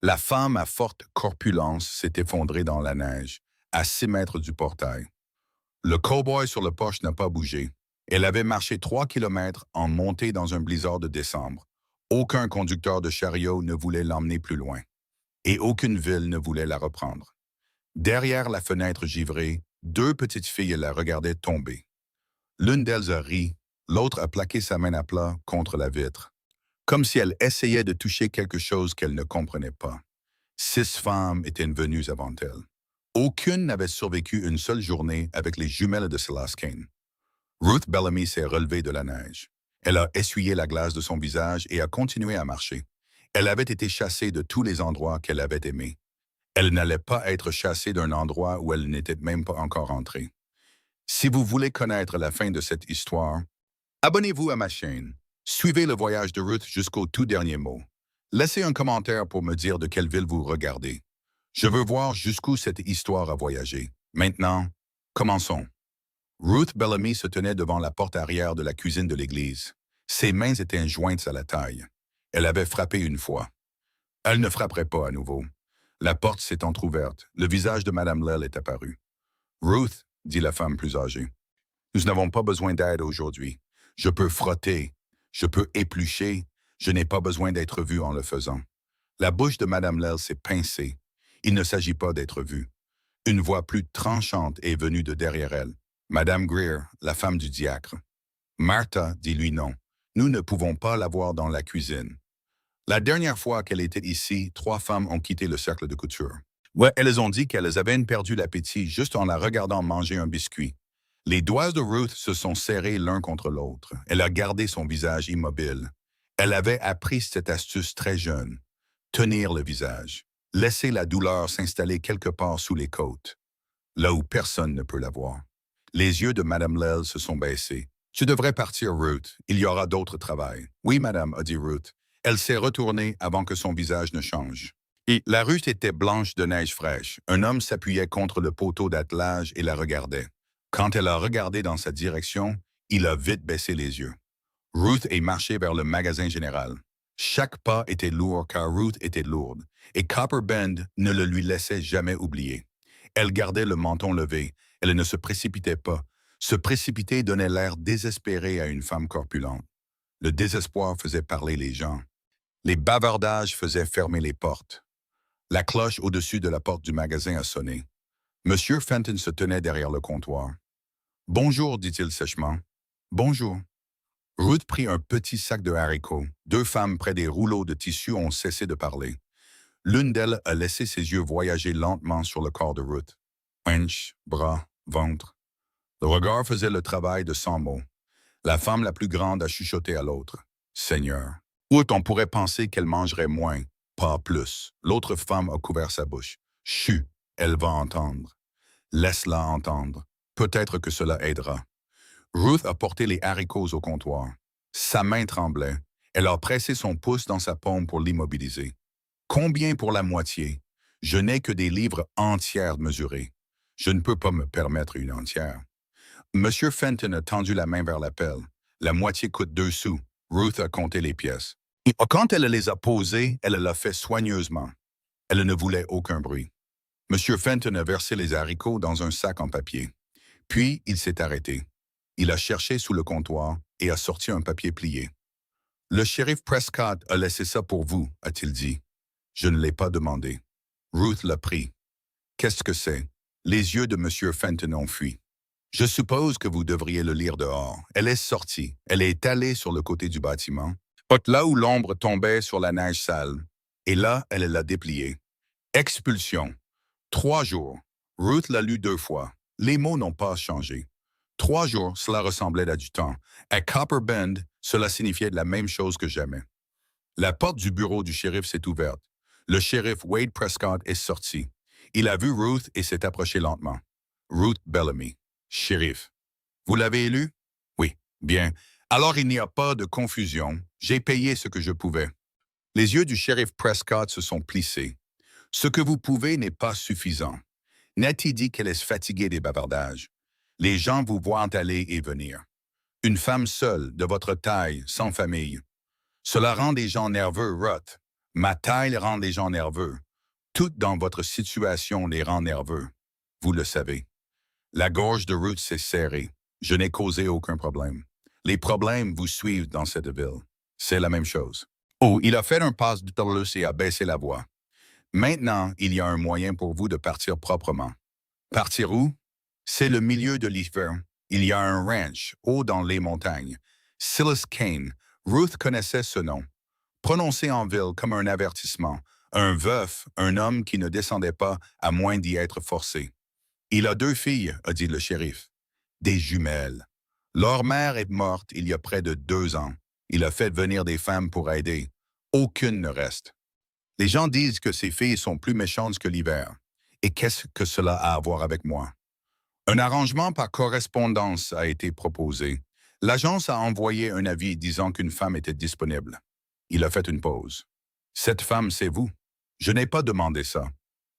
La femme à forte corpulence s'est effondrée dans la neige, à 6 mètres du portail. Le cow-boy sur le porche n'a pas bougé. Elle avait marché 3 kilomètres en montée dans un blizzard de décembre. Aucun conducteur de chariot ne voulait l'emmener plus loin. Et aucune ville ne voulait la reprendre. Derrière la fenêtre givrée, deux petites filles la regardaient tomber. L'une d'elles a ri, l'autre a plaqué sa main à plat contre la vitre, comme si elle essayait de toucher quelque chose qu'elle ne comprenait pas. 6 femmes étaient venues avant elle. Aucune n'avait survécu une seule journée avec les jumelles de Silas Kane. Ruth Bellamy s'est relevée de la neige. Elle a essuyé la glace de son visage et a continué à marcher. Elle avait été chassée de tous les endroits qu'elle avait aimés. Elle n'allait pas être chassée d'un endroit où elle n'était même pas encore entrée. Si vous voulez connaître la fin de cette histoire, abonnez-vous à ma chaîne. Suivez le voyage de Ruth jusqu'au tout dernier mot. Laissez un commentaire pour me dire de quelle ville vous regardez. Je veux voir jusqu'où cette histoire a voyagé. Maintenant, commençons. Ruth Bellamy se tenait devant la porte arrière de la cuisine de l'église. Ses mains étaient jointes à la taille. Elle avait frappé une fois. Elle ne frapperait pas à nouveau. La porte s'est entr'ouverte. Le visage de Madame Lell est apparu. Ruth, dit la femme plus âgée, nous n'avons pas besoin d'aide aujourd'hui. Je peux frotter, je peux éplucher, je n'ai pas besoin d'être vue en le faisant. La bouche de Madame Lell s'est pincée. Il ne s'agit pas d'être vue. Une voix plus tranchante est venue de derrière elle. Madame Greer, la femme du diacre. Martha dit lui non. Nous ne pouvons pas la voir dans la cuisine. La dernière fois qu'elle était ici, 3 femmes ont quitté le cercle de couture. Ouais, elles ont dit qu'elles avaient perdu l'appétit juste en la regardant manger un biscuit. Les doigts de Ruth se sont serrés l'un contre l'autre. Elle a gardé son visage immobile. Elle avait appris cette astuce très jeune. Tenir le visage. Laisser la douleur s'installer quelque part sous les côtes, là où personne ne peut la voir. Les yeux de Madame Lell se sont baissés. Tu devrais partir, Ruth. Il y aura d'autres travail. Oui, madame, a dit Ruth. Elle s'est retournée avant que son visage ne change. Et la rue était blanche de neige fraîche. Un homme s'appuyait contre le poteau d'attelage et la regardait. Quand elle a regardé dans sa direction, il a vite baissé les yeux. Ruth est marchée vers le magasin général. Chaque pas était lourd car Ruth était lourde, et Copper Bend ne le lui laissait jamais oublier. Elle gardait le menton levé, elle ne se précipitait pas. Se précipiter donnait l'air désespéré à une femme corpulente. Le désespoir faisait parler les gens. Les bavardages faisaient fermer les portes. La cloche au-dessus de la porte du magasin a sonné. Monsieur Fenton se tenait derrière le comptoir. « Bonjour, dit-il sèchement. « Bonjour. » Ruth prit un petit sac de haricots. 2 femmes près des rouleaux de tissu ont cessé de parler. L'une d'elles a laissé ses yeux voyager lentement sur le corps de Ruth. Hanches, bras, ventre. Le regard faisait le travail de 100 mots. La femme la plus grande a chuchoté à l'autre. « Seigneur. » Ruth, on pourrait penser qu'elle mangerait moins, pas plus. L'autre femme a couvert sa bouche. « Chut, elle va entendre. » Laisse-la entendre. Peut-être que cela aidera. Ruth a porté les haricots au comptoir. Sa main tremblait. Elle a pressé son pouce dans sa paume pour l'immobiliser. Combien pour la moitié? Je n'ai que des livres entières mesurées. Je ne peux pas me permettre une entière. Monsieur Fenton a tendu la main vers la pelle. La moitié coûte 2 sous. Ruth a compté les pièces. Et quand elle les a posées, elle l'a fait soigneusement. Elle ne voulait aucun bruit. Monsieur Fenton a versé les haricots dans un sac en papier. Puis, il s'est arrêté. Il a cherché sous le comptoir et a sorti un papier plié. « Le shérif Prescott a laissé ça pour vous, a-t-il dit. Je ne l'ai pas demandé. » Ruth l'a pris. « Qu'est-ce que c'est? » Les yeux de M. Fenton ont fui. « Je suppose que vous devriez le lire dehors. » Elle est sortie. Elle est allée sur le côté du bâtiment, là où l'ombre tombait sur la neige sale. Et là, elle l'a déplié. « Expulsion. 3 jours. » Ruth l'a lu 2 fois. Les mots n'ont pas changé. 3 jours, cela ressemblait à du temps. À Copper Bend, cela signifiait la même chose que jamais. La porte du bureau du shérif s'est ouverte. Le shérif Wade Prescott est sorti. Il a vu Ruth et s'est approché lentement. Ruth Bellamy, shérif. Vous l'avez élu? Oui. Bien. Alors il n'y a pas de confusion. J'ai payé ce que je pouvais. Les yeux du shérif Prescott se sont plissés. Ce que vous pouvez n'est pas suffisant. Natty dit qu'elle est fatiguée des bavardages. Les gens vous voient aller et venir. Une femme seule, de votre taille, sans famille. Cela rend des gens nerveux, Ruth. Ma taille rend les gens nerveux. Tout dans votre situation les rend nerveux. Vous le savez. La gorge de Ruth s'est serrée. Je n'ai causé aucun problème. Les problèmes vous suivent dans cette ville. C'est la même chose. Oh, il a fait un pas de Taurus et a baissé la voix. Maintenant, il y a un moyen pour vous de partir proprement. Partir où? C'est le milieu de l'hiver. Il y a un ranch, haut dans les montagnes. Silas Kane. Ruth connaissait ce nom. Prononcé en ville comme un avertissement. Un veuf, un homme qui ne descendait pas à moins d'y être forcé. Il a 2 filles, a dit le shérif. Des jumelles. Leur mère est morte il y a près de 2 ans. Il a fait venir des femmes pour aider. Aucune ne reste. Les gens disent que ces filles sont plus méchantes que l'hiver. Et qu'est-ce que cela a à voir avec moi? Un arrangement par correspondance a été proposé. L'agence a envoyé un avis disant qu'une femme était disponible. Il a fait une pause. Cette femme, c'est vous. Je n'ai pas demandé ça.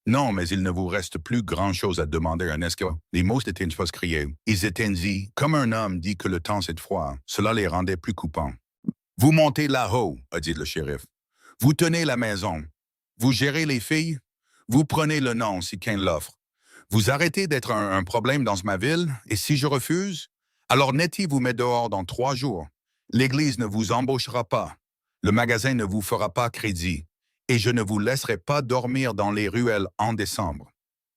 Non, mais il ne vous reste plus grand-chose à demander à un esclave. Les mots étaient une fois criés. Ils étaient dit, comme un homme dit que le temps c'est froid. Cela les rendait plus coupants. Vous montez là-haut, a dit le shérif. Vous tenez la maison. Vous gérez les filles. Vous prenez le nom si quelqu'un l'offre. Vous arrêtez d'être un problème dans ma ville, et si je refuse, alors Nettie vous met dehors dans 3 jours. L'église ne vous embauchera pas. Le magasin ne vous fera pas crédit. Et je ne vous laisserai pas dormir dans les ruelles en décembre.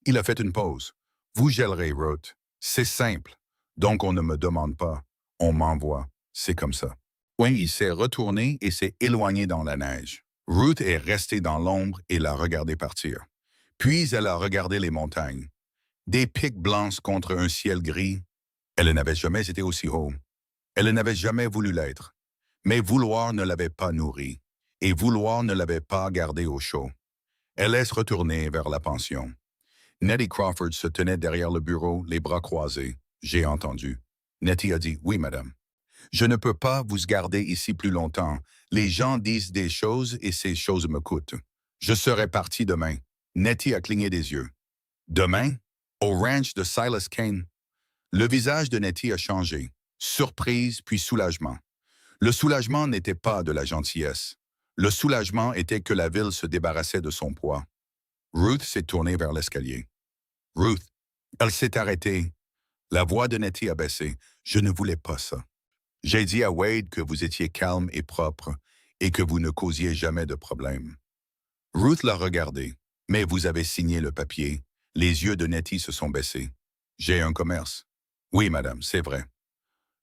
Il a fait une pause. Vous gèlerez, Ruth. C'est simple. Donc on ne me demande pas. On m'envoie. C'est comme ça. Oui, il s'est retourné et s'est éloigné dans la neige. Ruth est restée dans l'ombre et l'a regardé partir. Puis elle a regardé les montagnes. Des pics blancs contre un ciel gris. Elle n'avait jamais été aussi haut. Elle n'avait jamais voulu l'être. Mais vouloir ne l'avait pas nourrie. Et vouloir ne l'avait pas gardée au chaud. Elle laisse retourner vers la pension. Nettie Crawford se tenait derrière le bureau, les bras croisés. J'ai entendu. Nettie a dit, « Oui, madame. Je ne peux pas vous garder ici plus longtemps. Les gens disent des choses et ces choses me coûtent. Je serai parti demain. » Nettie a cligné des yeux. Demain? Au ranch de Silas Kane? Le visage de Nettie a changé. Surprise puis soulagement. Le soulagement n'était pas de la gentillesse. Le soulagement était que la ville se débarrassait de son poids. Ruth s'est tournée vers l'escalier. Ruth, elle s'est arrêtée. La voix de Nettie a baissé. Je ne voulais pas ça. J'ai dit à Wade que vous étiez calme et propre et que vous ne causiez jamais de problème. Ruth l'a regardé. Mais vous avez signé le papier. Les yeux de Nettie se sont baissés. J'ai un commerce. Oui, madame, c'est vrai.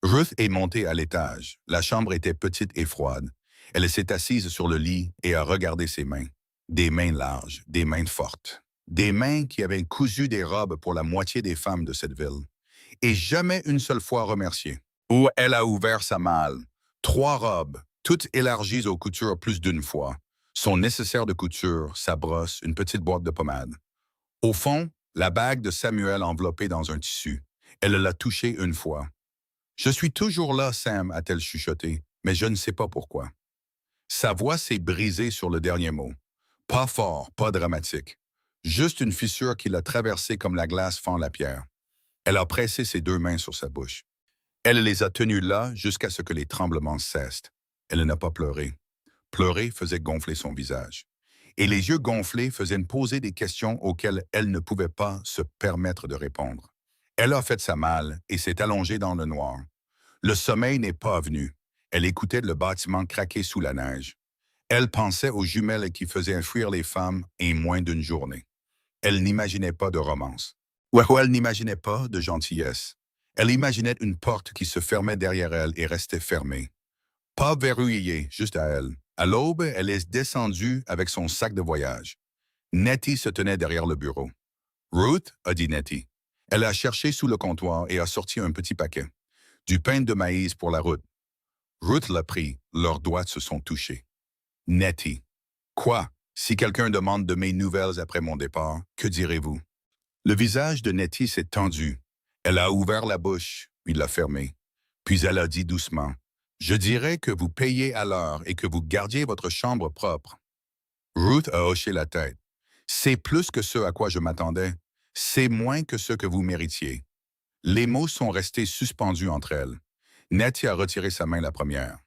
Ruth est montée à l'étage. La chambre était petite et froide. Elle s'est assise sur le lit et a regardé ses mains. Des mains larges, des mains fortes. Des mains qui avaient cousu des robes pour la moitié des femmes de cette ville. Et jamais une seule fois remerciée. Où elle a ouvert sa malle. 3 robes, toutes élargies aux coutures plus d'une fois. Son nécessaire de couture, sa brosse, une petite boîte de pommade. Au fond, la bague de Samuel enveloppée dans un tissu. Elle l'a touchée une fois. « Je suis toujours là, Sam », a-t-elle chuchoté, mais je ne sais pas pourquoi. Sa voix s'est brisée sur le dernier mot. Pas fort, pas dramatique. Juste une fissure qui l'a traversée comme la glace fend la pierre. Elle a pressé ses 2 mains sur sa bouche. Elle les a tenues là jusqu'à ce que les tremblements cessent. Elle n'a pas pleuré. Pleurer faisait gonfler son visage. Et les yeux gonflés faisaient poser des questions auxquelles elle ne pouvait pas se permettre de répondre. Elle a fait sa malle et s'est allongée dans le noir. Le sommeil n'est pas venu. Elle écoutait le bâtiment craquer sous la neige. Elle pensait aux jumelles qui faisaient fuir les femmes en moins d'une journée. Elle n'imaginait pas de romance. Ou elle n'imaginait pas de gentillesse. Elle imaginait une porte qui se fermait derrière elle et restait fermée. Pas verrouillée, juste à elle. À l'aube, elle est descendue avec son sac de voyage. Nettie se tenait derrière le bureau. « Ruth » a dit Nettie. Elle a cherché sous le comptoir et a sorti un petit paquet. Du pain de maïs pour la route. Ruth l'a pris, leurs doigts se sont touchés. Nettie. Quoi? Si quelqu'un demande de mes nouvelles après mon départ, que direz-vous? Le visage de Nettie s'est tendu. Elle a ouvert la bouche, puis l'a fermée. Puis elle a dit doucement, « Je dirais que vous payez à l'heure et que vous gardiez votre chambre propre. » Ruth a hoché la tête. « C'est plus que ce à quoi je m'attendais. C'est moins que ce que vous méritiez. » Les mots sont restés suspendus entre elles. Nettie a retiré sa main la première.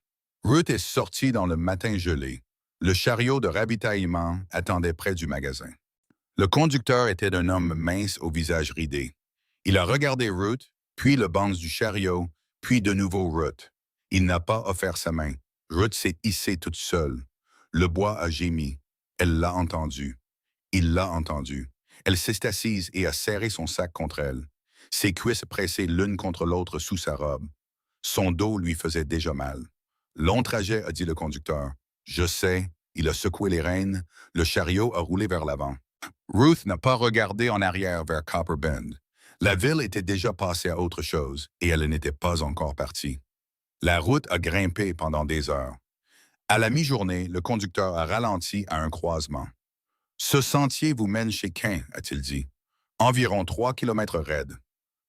Ruth est sortie dans le matin gelé. Le chariot de ravitaillement attendait près du magasin. Le conducteur était un homme mince au visage ridé. Il a regardé Ruth, puis le banc du chariot, puis de nouveau Ruth. Il n'a pas offert sa main. Ruth s'est hissée toute seule. Le bois a gémi. Elle l'a entendu. Il l'a entendu. Elle s'est assise et a serré son sac contre elle. Ses cuisses pressées l'une contre l'autre sous sa robe. Son dos lui faisait déjà mal. Long trajet, a dit le conducteur. Je sais. Il a secoué les rênes. Le chariot a roulé vers l'avant. Ruth n'a pas regardé en arrière vers Copper Bend. La ville était déjà passée à autre chose et elle n'était pas encore partie. La route a grimpé pendant des heures. À la mi-journée, le conducteur a ralenti à un croisement. « Ce sentier vous mène chez Cain », a-t-il dit. « Environ 3 kilomètres raide. »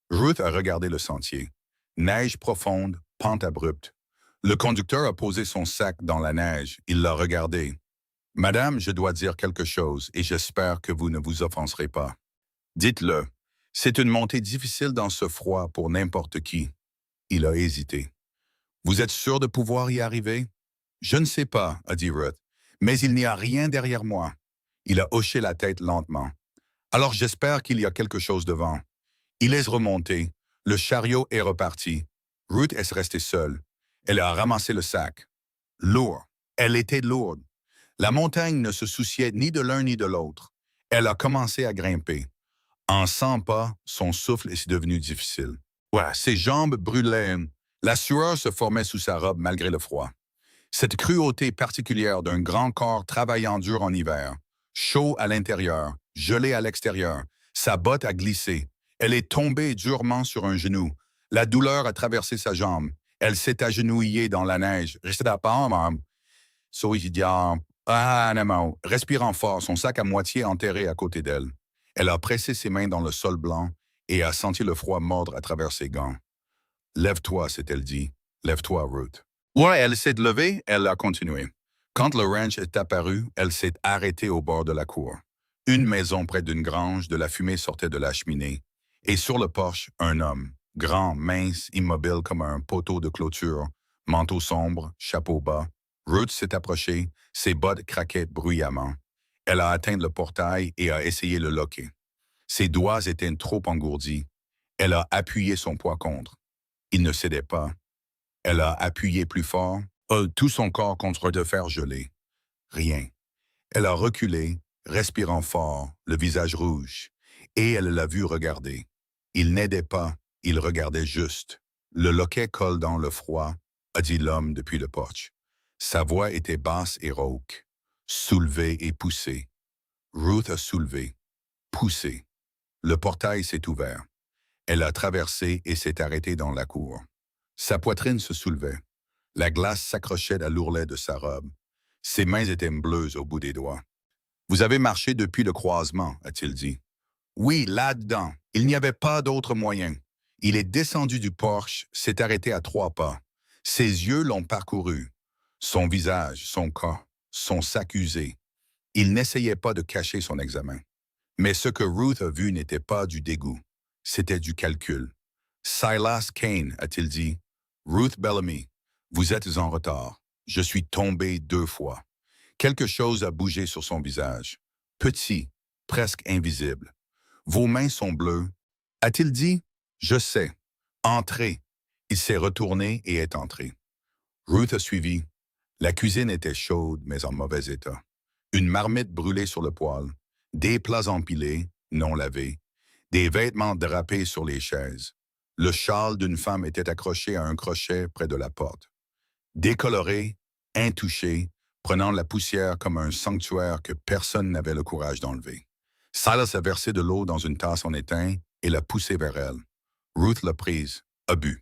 Ruth a regardé le sentier. Neige profonde, pente abrupte. Le conducteur a posé son sac dans la neige. Il l'a regardé. « Madame, je dois dire quelque chose et j'espère que vous ne vous offenserez pas. » « Dites-le. C'est une montée difficile dans ce froid pour n'importe qui. » Il a hésité. « Vous êtes sûr de pouvoir y arriver? »« Je ne sais pas, » a dit Ruth, « mais il n'y a rien derrière moi. » Il a hoché la tête lentement. « Alors j'espère qu'il y a quelque chose devant. » Il est remonté. Le chariot est reparti. Ruth est restée seule. Elle a ramassé le sac. Lourd. Elle était lourde. La montagne ne se souciait ni de l'un ni de l'autre. Elle a commencé à grimper. En 100 pas, son souffle est devenu difficile. Ouais, ses jambes brûlaient. La sueur se formait sous sa robe malgré le froid. Cette cruauté particulière d'un grand corps travaillant dur en hiver, chaud à l'intérieur, gelé à l'extérieur, sa botte a glissé. Elle est tombée durement sur un genou. La douleur a traversé sa jambe. Elle s'est agenouillée dans la neige. Respirant fort, son sac à moitié enterré à côté d'elle. Elle a pressé ses mains dans le sol blanc et a senti le froid mordre à travers ses gants. « Lève-toi », s'est-elle dit. « Lève-toi, Ruth. » Ouais, elle s'est levée, elle a continué. Quand le ranch est apparu, elle s'est arrêtée au bord de la cour. Une maison près d'une grange, de la fumée sortait de la cheminée. Et sur le porche, un homme, grand, mince, immobile comme un poteau de clôture, manteau sombre, chapeau bas. Ruth s'est approchée, ses bottes craquaient bruyamment. Elle a atteint le portail et a essayé le loquer. Ses doigts étaient trop engourdis. Elle a appuyé son poids contre. Il ne cédait pas. Elle a appuyé plus fort, tout son corps contre de fer gelé. Rien. Elle a reculé, respirant fort, le visage rouge, et elle l'a vu regarder. Il n'aidait pas, il regardait juste. Le loquet colle dans le froid, a dit l'homme depuis le porche. Sa voix était basse et rauque. Soulevée et poussée. Ruth a soulevé, poussé. Le portail s'est ouvert. Elle a traversé et s'est arrêtée dans la cour. Sa poitrine se soulevait. La glace s'accrochait à l'ourlet de sa robe. Ses mains étaient bleues au bout des doigts. « Vous avez marché depuis le croisement », a-t-il dit. « Oui, là-dedans. Il n'y avait pas d'autre moyen. » Il est descendu du porche, s'est arrêté à 3 pas. Ses yeux l'ont parcouru. Son visage, son corps, son sac usé. Il n'essayait pas de cacher son examen. Mais ce que Ruth a vu n'était pas du dégoût. C'était du calcul. « Silas Kane », a-t-il dit. « Ruth Bellamy, vous êtes en retard. Je suis tombé 2 fois. » Quelque chose a bougé sur son visage. Petit, presque invisible. « Vos mains sont bleues. » A-t-il dit? « Je sais. Entrez. » Il s'est retourné et est entré. Ruth a suivi. La cuisine était chaude, mais en mauvais état. Une marmite brûlée sur le poêle, des plats empilés, non lavés, des vêtements drapés sur les chaises. Le châle d'une femme était accroché à un crochet près de la porte. Décoloré, intouché, prenant la poussière comme un sanctuaire que personne n'avait le courage d'enlever. Silas a versé de l'eau dans une tasse en étain et l'a poussée vers elle. Ruth l'a prise, a bu.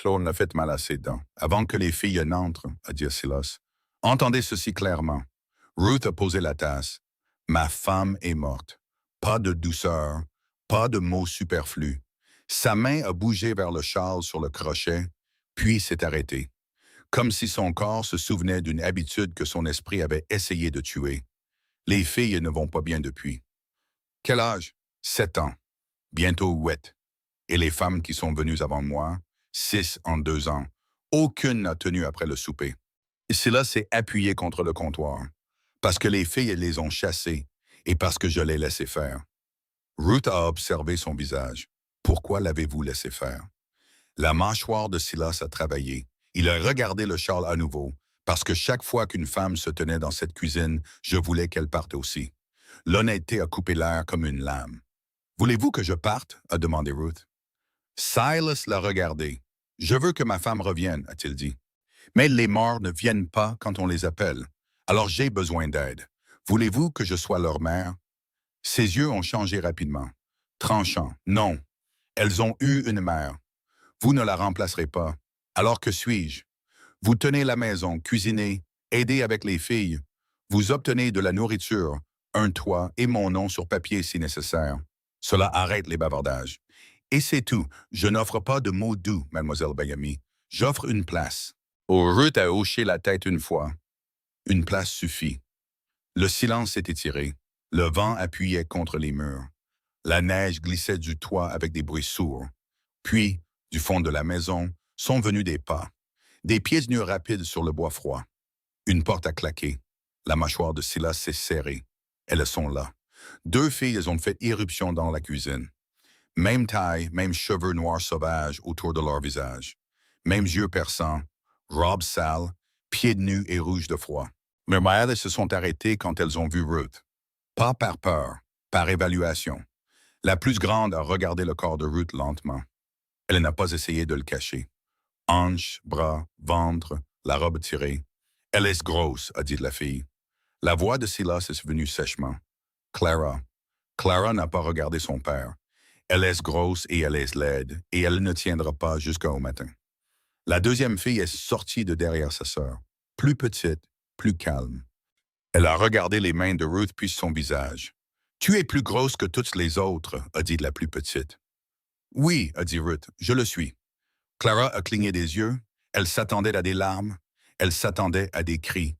L'eau l'a fait mal à ses dents. Avant que les filles n'entrent, a dit Silas. Entendez ceci clairement. Ruth a posé la tasse. Ma femme est morte. Pas de douceur, pas de mots superflus. Sa main a bougé vers le châle sur le crochet, puis s'est arrêtée. Comme si son corps se souvenait d'une habitude que son esprit avait essayé de tuer. Les filles ne vont pas bien depuis. Quel âge? 7 ans. Bientôt 8. Et les femmes qui sont venues avant moi, 6 en 2 ans. Aucune n'a tenu après le souper. Silas s'est appuyé contre le comptoir, parce que les filles les ont chassés et parce que je l'ai laissé faire. Ruth a observé son visage. Pourquoi l'avez-vous laissé faire? La mâchoire de Silas a travaillé. Il a regardé le châle à nouveau, parce que chaque fois qu'une femme se tenait dans cette cuisine, je voulais qu'elle parte aussi. L'honnêteté a coupé l'air comme une lame. Voulez-vous que je parte? A demandé Ruth. Silas l'a regardé. Je veux que ma femme revienne, a-t-il dit. Mais les morts ne viennent pas quand on les appelle. Alors j'ai besoin d'aide. Voulez-vous que je sois leur mère? Ses yeux ont changé rapidement. Tranchant. Non. Elles ont eu une mère. Vous ne la remplacerez pas. Alors que suis-je? Vous tenez la maison, cuisinez, aidez avec les filles. Vous obtenez de la nourriture, un toit et mon nom sur papier si nécessaire. Cela arrête les bavardages. Et c'est tout. Je n'offre pas de mots doux, mademoiselle Bayami. J'offre une place. Oh, Ruth a hoché la tête une fois. Une place suffit. Le silence s'est étiré. Le vent appuyait contre les murs. La neige glissait du toit avec des bruits sourds. Puis, du fond de la maison, sont venus des pas. Des pieds nus rapides sur le bois froid. Une porte a claqué. La mâchoire de Silas s'est serrée. Elles sont là. Deux filles ont fait irruption dans la cuisine. Même taille, même cheveux noirs sauvages autour de leur visage. Mêmes yeux perçants, robes sales, pieds nus et rouges de froid. Mais elles se sont arrêtées quand elles ont vu Ruth. Pas par peur, par évaluation. La plus grande a regardé le corps de Ruth lentement. Elle n'a pas essayé de le cacher. Hanches, bras, ventre, la robe tirée. Elle est grosse, a dit la fille. La voix de Silas est venue sèchement. Clara. Clara n'a pas regardé son père. Elle est grosse et elle est laide, et elle ne tiendra pas jusqu'au matin. La deuxième fille est sortie de derrière sa sœur, plus petite, plus calme. Elle a regardé les mains de Ruth puis son visage. « Tu es plus grosse que toutes les autres, » a dit la plus petite. « Oui, » a dit Ruth, « je le suis. » Clara a cligné des yeux. Elle s'attendait à des larmes. Elle s'attendait à des cris.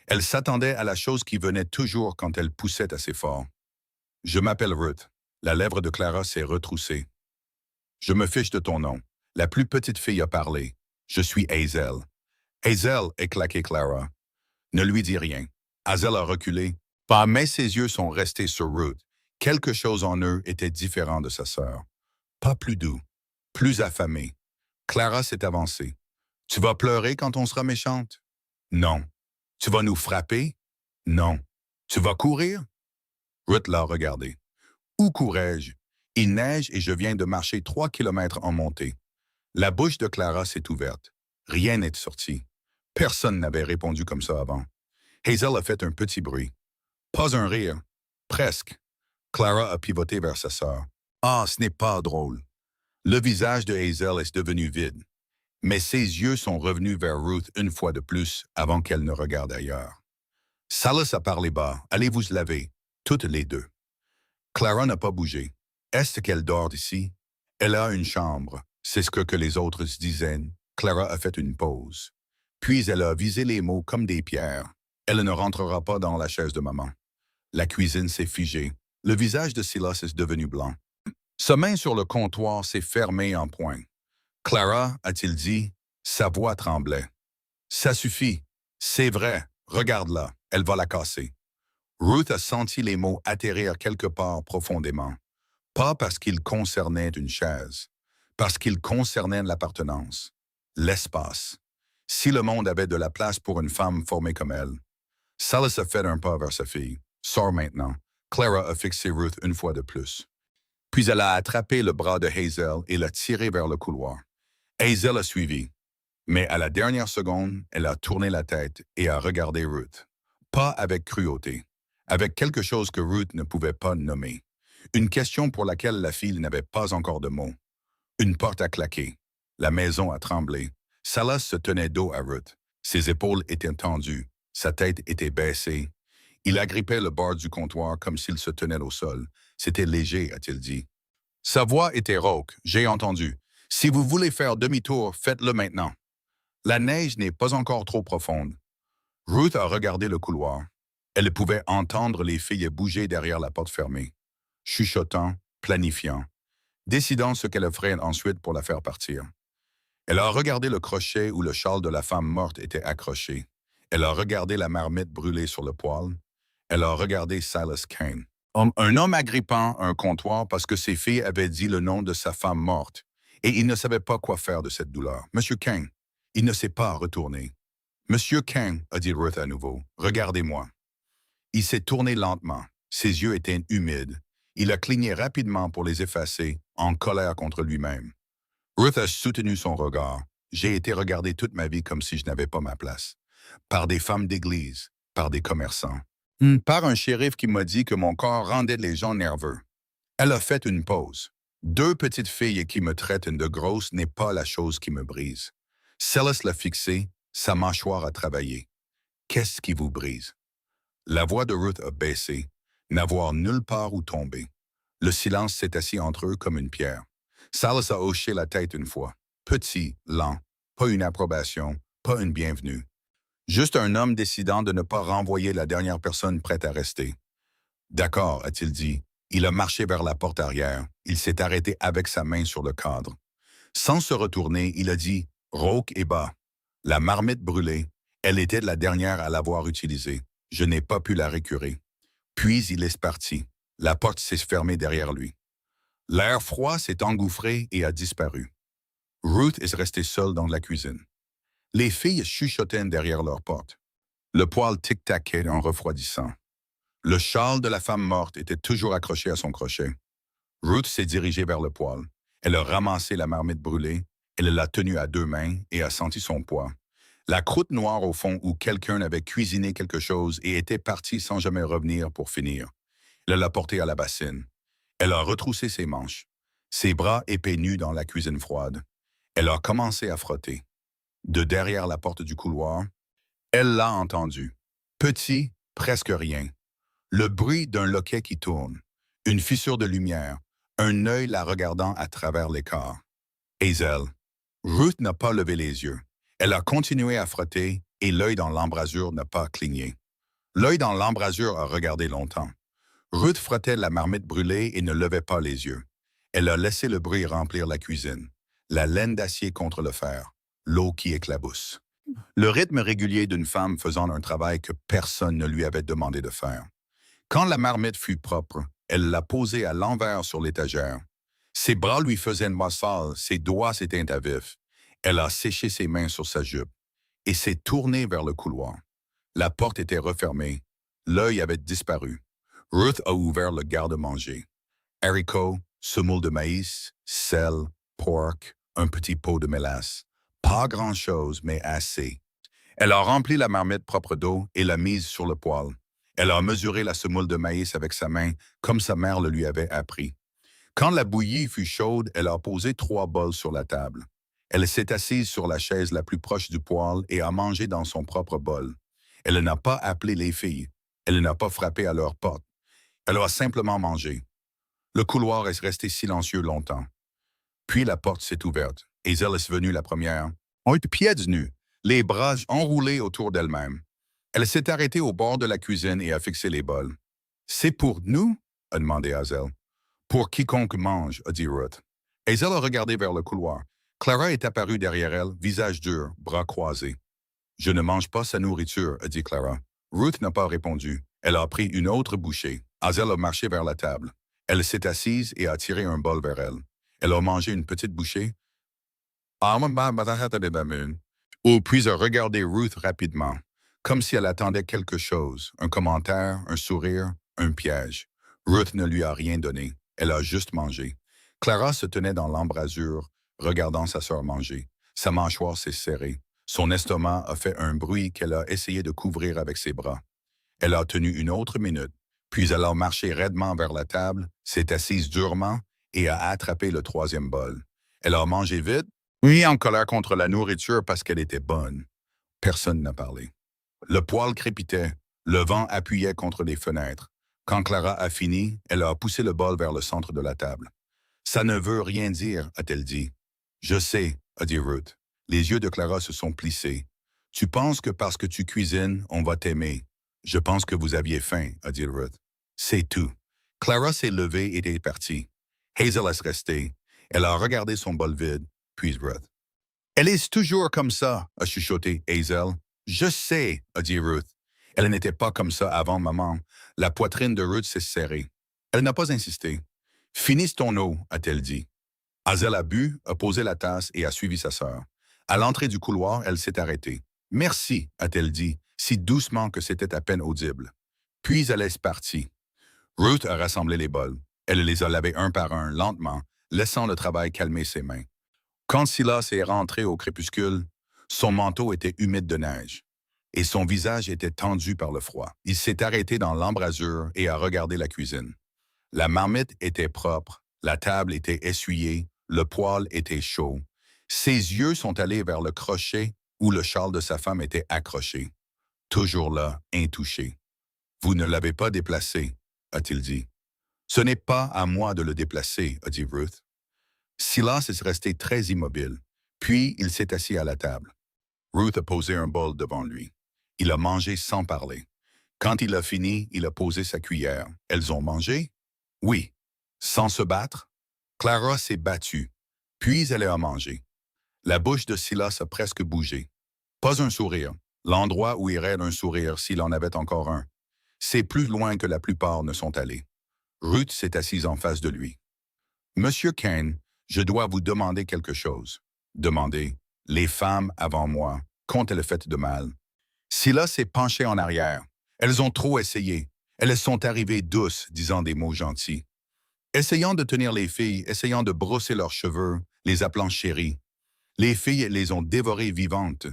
Elle s'attendait à la chose qui venait toujours quand elle poussait assez fort. « Je m'appelle Ruth. » La lèvre de Clara s'est retroussée. « Je me fiche de ton nom. » La plus petite fille a parlé. « Je suis Hazel. »« Hazel » est claqué Clara. « Ne lui dis rien. » Hazel a reculé. Mais ses yeux sont restés sur Ruth. Quelque chose en eux était différent de sa sœur. Pas plus doux, plus affamé. Clara s'est avancée. « Tu vas pleurer quand on sera méchante? »« Non. »« Tu vas nous frapper? »« Non. »« Tu vas courir? » Ruth l'a regardé. « Où courais-je? Il neige et je viens de marcher 3 kilomètres en montée. » La bouche de Clara s'est ouverte. Rien n'est sorti. Personne n'avait répondu comme ça avant. Hazel a fait un petit bruit. Pas un rire. Presque. Clara a pivoté vers sa sœur. « Ah, ce n'est pas drôle. » Le visage de Hazel est devenu vide. Mais ses yeux sont revenus vers Ruth une fois de plus avant qu'elle ne regarde ailleurs. Silas a parlé bas. « Allez vous laver. » Toutes les deux. Clara n'a pas bougé. Est-ce qu'elle dort ici? Elle a une chambre. C'est ce que les autres se disaient. Clara a fait une pause. Puis elle a visé les mots comme des pierres. Elle ne rentrera pas dans la chaise de maman. La cuisine s'est figée. Le visage de Silas est devenu blanc. Sa main sur le comptoir s'est fermée en poing. Clara, a-t-il dit, sa voix tremblait. Ça suffit. C'est vrai. Regarde-la. Elle va la casser. Ruth a senti les mots atterrir quelque part profondément. Pas parce qu'ils concernaient une chaise, parce qu'ils concernaient l'appartenance, l'espace. Si le monde avait de la place pour une femme formée comme elle. Silas a fait un pas vers sa fille. Sors maintenant. Clara a fixé Ruth une fois de plus. Puis elle a attrapé le bras de Hazel et l'a tiré vers le couloir. Hazel a suivi. Mais à la dernière seconde, elle a tourné la tête et a regardé Ruth. Pas avec cruauté, avec quelque chose que Ruth ne pouvait pas nommer. Une question pour laquelle la fille n'avait pas encore de mots. Une porte a claqué. La maison a tremblé. Silas se tenait dos à Ruth. Ses épaules étaient tendues. Sa tête était baissée. Il agrippait le bord du comptoir comme s'il se tenait au sol. C'était léger, a-t-il dit. Sa voix était rauque. J'ai entendu. Si vous voulez faire demi-tour, faites-le maintenant. La neige n'est pas encore trop profonde. Ruth a regardé le couloir. Elle pouvait entendre les filles bouger derrière la porte fermée, chuchotant, planifiant, décidant ce qu'elle ferait ensuite pour la faire partir. Elle a regardé le crochet où le châle de la femme morte était accroché. Elle a regardé la marmite brûlée sur le poêle. Elle a regardé Silas Kane. Un homme agrippant un comptoir parce que ses filles avaient dit le nom de sa femme morte et il ne savait pas quoi faire de cette douleur. Monsieur Kane, il ne s'est pas retourné. Monsieur Kane, a dit Ruth à nouveau, regardez-moi. Il s'est tourné lentement. Ses yeux étaient humides. Il a cligné rapidement pour les effacer, en colère contre lui-même. Ruth a soutenu son regard. J'ai été regardé toute ma vie comme si je n'avais pas ma place. Par des femmes d'église, par des commerçants. Par un shérif qui m'a dit que mon corps rendait les gens nerveux. Elle a fait une pause. Deux petites filles qui me traitent de grosse n'est pas la chose qui me brise. Silas l'a fixé, sa mâchoire a travaillé. Qu'est-ce qui vous brise? La voix de Ruth a baissé, n'avoir nulle part où tomber. Le silence s'est assis entre eux comme une pierre. Silas a hoché la tête une fois. Petit, lent, pas une approbation, pas une bienvenue. Juste un homme décidant de ne pas renvoyer la dernière personne prête à rester. D'accord, a-t-il dit. Il a marché vers la porte arrière. Il s'est arrêté avec sa main sur le cadre. Sans se retourner, il a dit « rauque et bas ». La marmite brûlée, elle était la dernière à l'avoir utilisée. Je n'ai pas pu la récurer. Puis il est parti. La porte s'est fermée derrière lui. L'air froid s'est engouffré et a disparu. Ruth est restée seule dans la cuisine. Les filles chuchotaient derrière leur porte. Le poêle tic-taquait en refroidissant. Le châle de la femme morte était toujours accroché à son crochet. Ruth s'est dirigée vers le poêle. Elle a ramassé la marmite brûlée, elle l'a tenue à deux mains et a senti son poids. La croûte noire au fond où quelqu'un avait cuisiné quelque chose et était parti sans jamais revenir pour finir. Elle l'a portée à la bassine. Elle a retroussé ses manches, ses bras épais nus dans la cuisine froide. Elle a commencé à frotter. De derrière la porte du couloir, elle l'a entendu. Petit, presque rien. Le bruit d'un loquet qui tourne, une fissure de lumière, un œil la regardant à travers l'écart. Hazel. Ruth n'a pas levé les yeux. Elle a continué à frotter et l'œil dans l'embrasure n'a pas cligné. L'œil dans l'embrasure a regardé longtemps. Ruth frottait la marmite brûlée et ne levait pas les yeux. Elle a laissé le bruit remplir la cuisine, la laine d'acier contre le fer, l'eau qui éclabousse. Le rythme régulier d'une femme faisant un travail que personne ne lui avait demandé de faire. Quand la marmite fut propre, elle l'a posée à l'envers sur l'étagère. Ses bras lui faisaient une massage, ses doigts s'éteintent à vif. Elle a séché ses mains sur sa jupe et s'est tournée vers le couloir. La porte était refermée. L'œil avait disparu. Ruth a ouvert le garde-manger. Haricots, semoule de maïs, sel, pork, un petit pot de mélasse. Pas grand-chose, mais assez. Elle a rempli la marmite propre d'eau et l'a mise sur le poêle. Elle a mesuré la semoule de maïs avec sa main, comme sa mère le lui avait appris. Quand la bouillie fut chaude, elle a posé 3 bols sur la table. Elle s'est assise sur la chaise la plus proche du poêle et a mangé dans son propre bol. Elle n'a pas appelé les filles. Elle n'a pas frappé à leur porte. Elle a simplement mangé. Le couloir est resté silencieux longtemps. Puis la porte s'est ouverte. Hazel est venue la première, pieds nus, les bras enroulés autour d'elle-même. Elle s'est arrêtée au bord de la cuisine et a fixé les bols. « C'est pour nous? » a demandé Hazel. « Pour quiconque mange, » a dit Ruth. Hazel a regardé vers le couloir. Clara est apparue derrière elle, visage dur, bras croisés. « Je ne mange pas sa nourriture, » a dit Clara. Ruth n'a pas répondu. Elle a pris une autre bouchée. Hazel a marché vers la table. Elle s'est assise et a tiré un bol vers elle. Elle a mangé une petite bouchée. Puis a regardé Ruth rapidement, comme si elle attendait quelque chose, un commentaire, un sourire, un piège. Ruth ne lui a rien donné. Elle a juste mangé. Clara se tenait dans l'embrasure, regardant sa sœur manger. Sa mâchoire s'est serrée. Son estomac a fait un bruit qu'elle a essayé de couvrir avec ses bras. Elle a tenu une autre minute, puis elle a marché raidement vers la table, s'est assise durement et a attrapé le 3e bol. Elle a mangé vite, oui, en colère contre la nourriture parce qu'elle était bonne. Personne n'a parlé. Le poêle crépitait, le vent appuyait contre les fenêtres. Quand Clara a fini, elle a poussé le bol vers le centre de la table. « Ça ne veut rien dire, » a-t-elle dit. « Je sais, » a dit Ruth. Les yeux de Clara se sont plissés. « Tu penses que parce que tu cuisines, on va t'aimer. Je pense que vous aviez faim, » a dit Ruth. « C'est tout. » Clara s'est levée et est partie. Hazel est restée. Elle a regardé son bol vide, puis Ruth. « Elle est toujours comme ça, » a chuchoté Hazel. Je sais, a dit Ruth. Elle n'était pas comme ça avant, maman. La poitrine de Ruth s'est serrée. Elle n'a pas insisté. Finisse ton eau, a-t-elle dit. Hazel a bu, a posé la tasse et a suivi sa sœur. À l'entrée du couloir, elle s'est arrêtée. Merci, a-t-elle dit, si doucement que c'était à peine audible. Puis elle est partie. Ruth a rassemblé les bols. Elle les a lavés un par un, lentement, laissant le travail calmer ses mains. Quand Silas est rentré au crépuscule, son manteau était humide de neige et son visage était tendu par le froid. Il s'est arrêté dans l'embrasure et a regardé la cuisine. La marmite était propre, la table était essuyée, le poêle était chaud. Ses yeux sont allés vers le crochet où le châle de sa femme était accroché. Toujours là, intouché. « Vous ne l'avez pas déplacé, a-t-il dit. « Ce n'est pas à moi de le déplacer, a dit Ruth. Silas est resté très immobile, puis il s'est assis à la table. Ruth a posé un bol devant lui. Il a mangé sans parler. Quand il a fini, il a posé sa cuillère. Elles ont mangé? Oui. Sans se battre? Clara s'est battue, puis elle a mangé. La bouche de Silas a presque bougé. Pas un sourire, l'endroit où irait un sourire s'il en avait encore un. C'est plus loin que la plupart ne sont allés. Ruth s'est assise en face de lui. « Monsieur Kane, je dois vous demander quelque chose. » Demandez. Les femmes avant moi, qu'ont-elles fait de mal? Silas s'est penché en arrière. Elles ont trop essayé. Elles sont arrivées douces, disant des mots gentils. Essayant de tenir les filles, essayant de brosser leurs cheveux, les appelant chéries. Les filles les ont dévorées vivantes.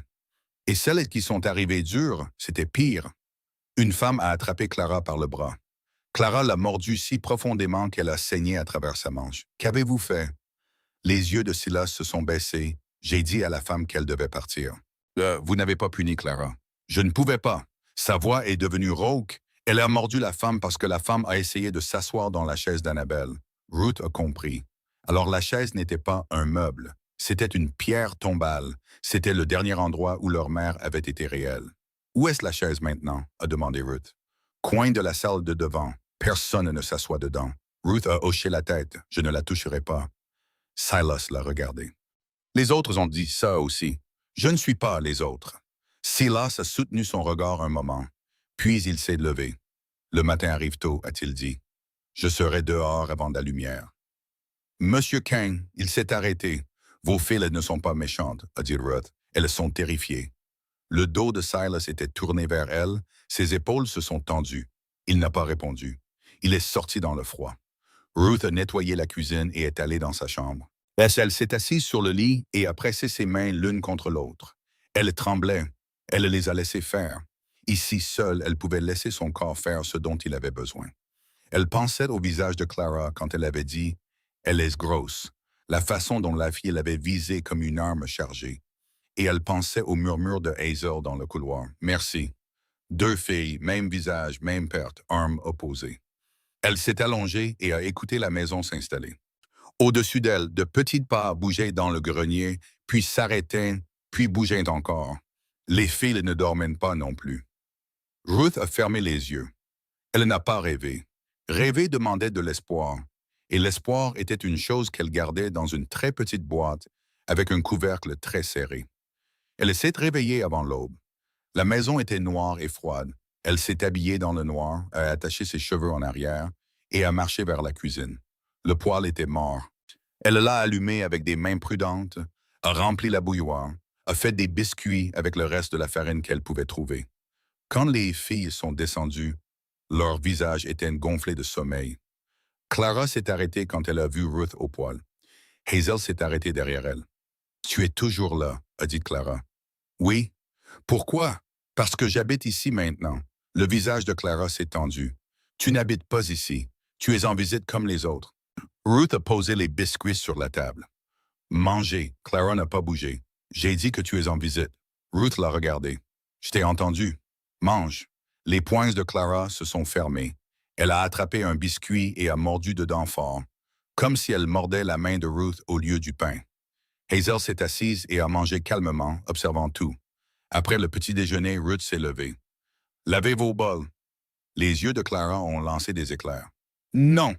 Et celles qui sont arrivées dures, c'était pire. Une femme a attrapé Clara par le bras. Clara l'a mordue si profondément qu'elle a saigné à travers sa manche. « Qu'avez-vous fait? » Les yeux de Silas se sont baissés. J'ai dit à la femme qu'elle devait partir. « Vous n'avez pas puni Clara. » Je ne pouvais pas. Sa voix est devenue rauque. Elle a mordu la femme parce que la femme a essayé de s'asseoir dans la chaise d'Annabelle. Ruth a compris. Alors la chaise n'était pas un meuble. C'était une pierre tombale. C'était le dernier endroit où leur mère avait été réelle. « Où est-ce la chaise maintenant? » a demandé Ruth. « Coin de la salle de devant. Personne ne s'assoit dedans. » Ruth a hoché la tête. « Je ne la toucherai pas. » Silas l'a regardé. Les autres ont dit ça aussi. Je ne suis pas les autres. Silas a soutenu son regard un moment, puis il s'est levé. Le matin arrive tôt, a-t-il dit. Je serai dehors avant la lumière. Monsieur Kane, il s'est arrêté. Vos filles ne sont pas méchantes, a dit Ruth. Elles sont terrifiées. Le dos de Silas était tourné vers elle, ses épaules se sont tendues. Il n'a pas répondu. Il est sorti dans le froid. Ruth a nettoyé la cuisine et est allée dans sa chambre. Elle s'est assise sur le lit et a pressé ses mains l'une contre l'autre. Elle tremblait. Elle les a laissées faire. Ici, seule, elle pouvait laisser son corps faire ce dont il avait besoin. Elle pensait au visage de Clara quand elle avait dit « Elle est grosse », la façon dont la fille l'avait visée comme une arme chargée. Et elle pensait au murmure de Hazel dans le couloir. « Merci. » Deux filles, même visage, même perte, armes opposées. Elle s'est allongée et a écouté la maison s'installer. Au-dessus d'elle, de petites pas bougeaient dans le grenier, puis s'arrêtaient, puis bougeaient encore. Les filles ne dormaient pas non plus. Ruth a fermé les yeux. Elle n'a pas rêvé. Rêver demandait de l'espoir, et l'espoir était une chose qu'elle gardait dans une très petite boîte avec un couvercle très serré. Elle s'est réveillée avant l'aube. La maison était noire et froide. Elle s'est habillée dans le noir, a attaché ses cheveux en arrière et a marché vers la cuisine. Le poêle était mort. Elle l'a allumé avec des mains prudentes, a rempli la bouilloire, a fait des biscuits avec le reste de la farine qu'elle pouvait trouver. Quand les filles sont descendues, leur visage était gonflé de sommeil. Clara s'est arrêtée quand elle a vu Ruth au poêle. Hazel s'est arrêtée derrière elle. « Tu es toujours là, » a dit Clara. « Oui. Pourquoi? Parce que j'habite ici maintenant. » Le visage de Clara s'est tendu. « Tu n'habites pas ici. Tu es en visite comme les autres. » Ruth a posé les biscuits sur la table. « Mangez. » Clara n'a pas bougé. « J'ai dit que tu es en visite. » Ruth l'a regardé. « Je t'ai entendu. Mange. » Les poings de Clara se sont fermés. Elle a attrapé un biscuit et a mordu dedans fort, comme si elle mordait la main de Ruth au lieu du pain. Hazel s'est assise et a mangé calmement, observant tout. Après le petit déjeuner, Ruth s'est levée. « Lavez vos bols. » Les yeux de Clara ont lancé des éclairs. « Non! »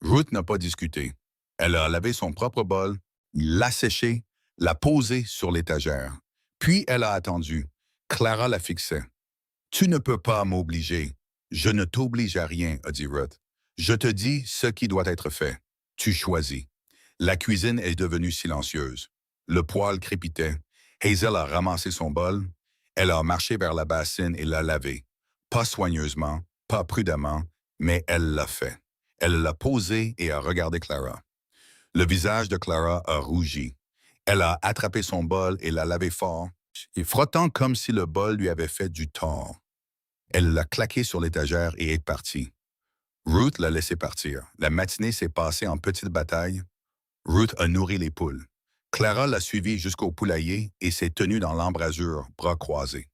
Ruth n'a pas discuté. Elle a lavé son propre bol, l'a séché, l'a posé sur l'étagère. Puis elle a attendu. Clara la fixait. Tu ne peux pas m'obliger. Je ne t'oblige à rien, a dit Ruth. Je te dis ce qui doit être fait. Tu choisis. La cuisine est devenue silencieuse. Le poêle crépitait. Hazel a ramassé son bol. Elle a marché vers la bassine et l'a lavé. Pas soigneusement, pas prudemment, mais elle l'a fait. Elle l'a posé et a regardé Clara. Le visage de Clara a rougi. Elle a attrapé son bol et l'a lavé fort, et frottant comme si le bol lui avait fait du tort. Elle l'a claqué sur l'étagère et est partie. Ruth l'a laissé partir. La matinée s'est passée en petite bataille. Ruth a nourri les poules. Clara l'a suivi jusqu'au poulailler et s'est tenue dans l'embrasure, bras croisés.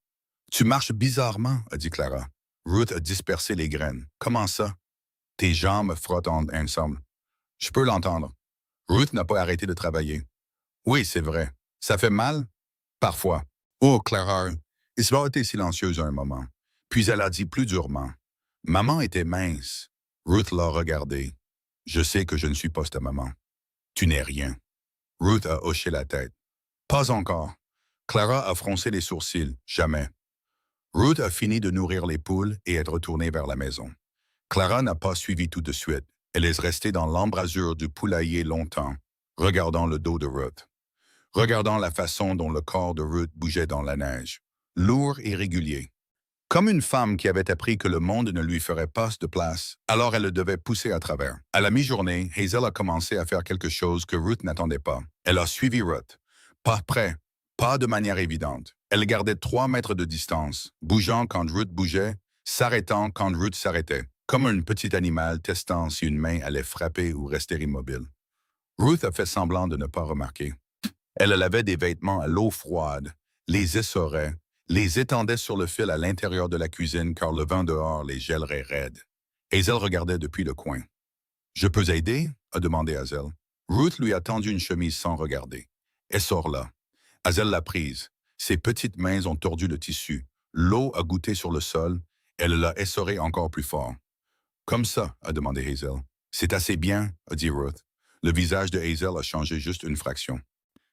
Tu marches bizarrement, a dit Clara. Ruth a dispersé les graines. Comment ça? Tes jambes frottent ensemble. Je peux l'entendre. Ruth n'a pas arrêté de travailler. Oui, c'est vrai. Ça fait mal? Parfois. Oh, Clara. Isabelle était silencieuse un moment. Puis elle a dit plus durement. Maman était mince. Ruth l'a regardée. Je sais que je ne suis pas ta maman. Tu n'es rien. Ruth a hoché la tête. Pas encore. Clara a froncé les sourcils. Jamais. Ruth a fini de nourrir les poules et est retournée vers la maison. Clara n'a pas suivi tout de suite. Elle est restée dans l'embrasure du poulailler longtemps, regardant le dos de Ruth, regardant la façon dont le corps de Ruth bougeait dans la neige, lourd et régulier. Comme une femme qui avait appris que le monde ne lui ferait pas de place, alors elle le devait pousser à travers. À la mi-journée, Hazel a commencé à faire quelque chose que Ruth n'attendait pas. Elle a suivi Ruth. Pas près, pas de manière évidente. Elle gardait 3 mètres de distance, bougeant quand Ruth bougeait, s'arrêtant quand Ruth s'arrêtait, comme un petit animal testant si une main allait frapper ou rester immobile. Ruth a fait semblant de ne pas remarquer. Elle lavait des vêtements à l'eau froide, les essorait, les étendait sur le fil à l'intérieur de la cuisine car le vent dehors les gèlerait raides. Hazel regardait depuis le coin. « Je peux aider? » a demandé Hazel. Ruth lui a tendu une chemise sans regarder. « Essore-la. » Hazel l'a prise. Ses petites mains ont tordu le tissu. L'eau a goûté sur le sol. Elle l'a essoré encore plus fort. « Comme ça, » a demandé Hazel. « C'est assez bien, » a dit Ruth. Le visage de Hazel a changé juste une fraction.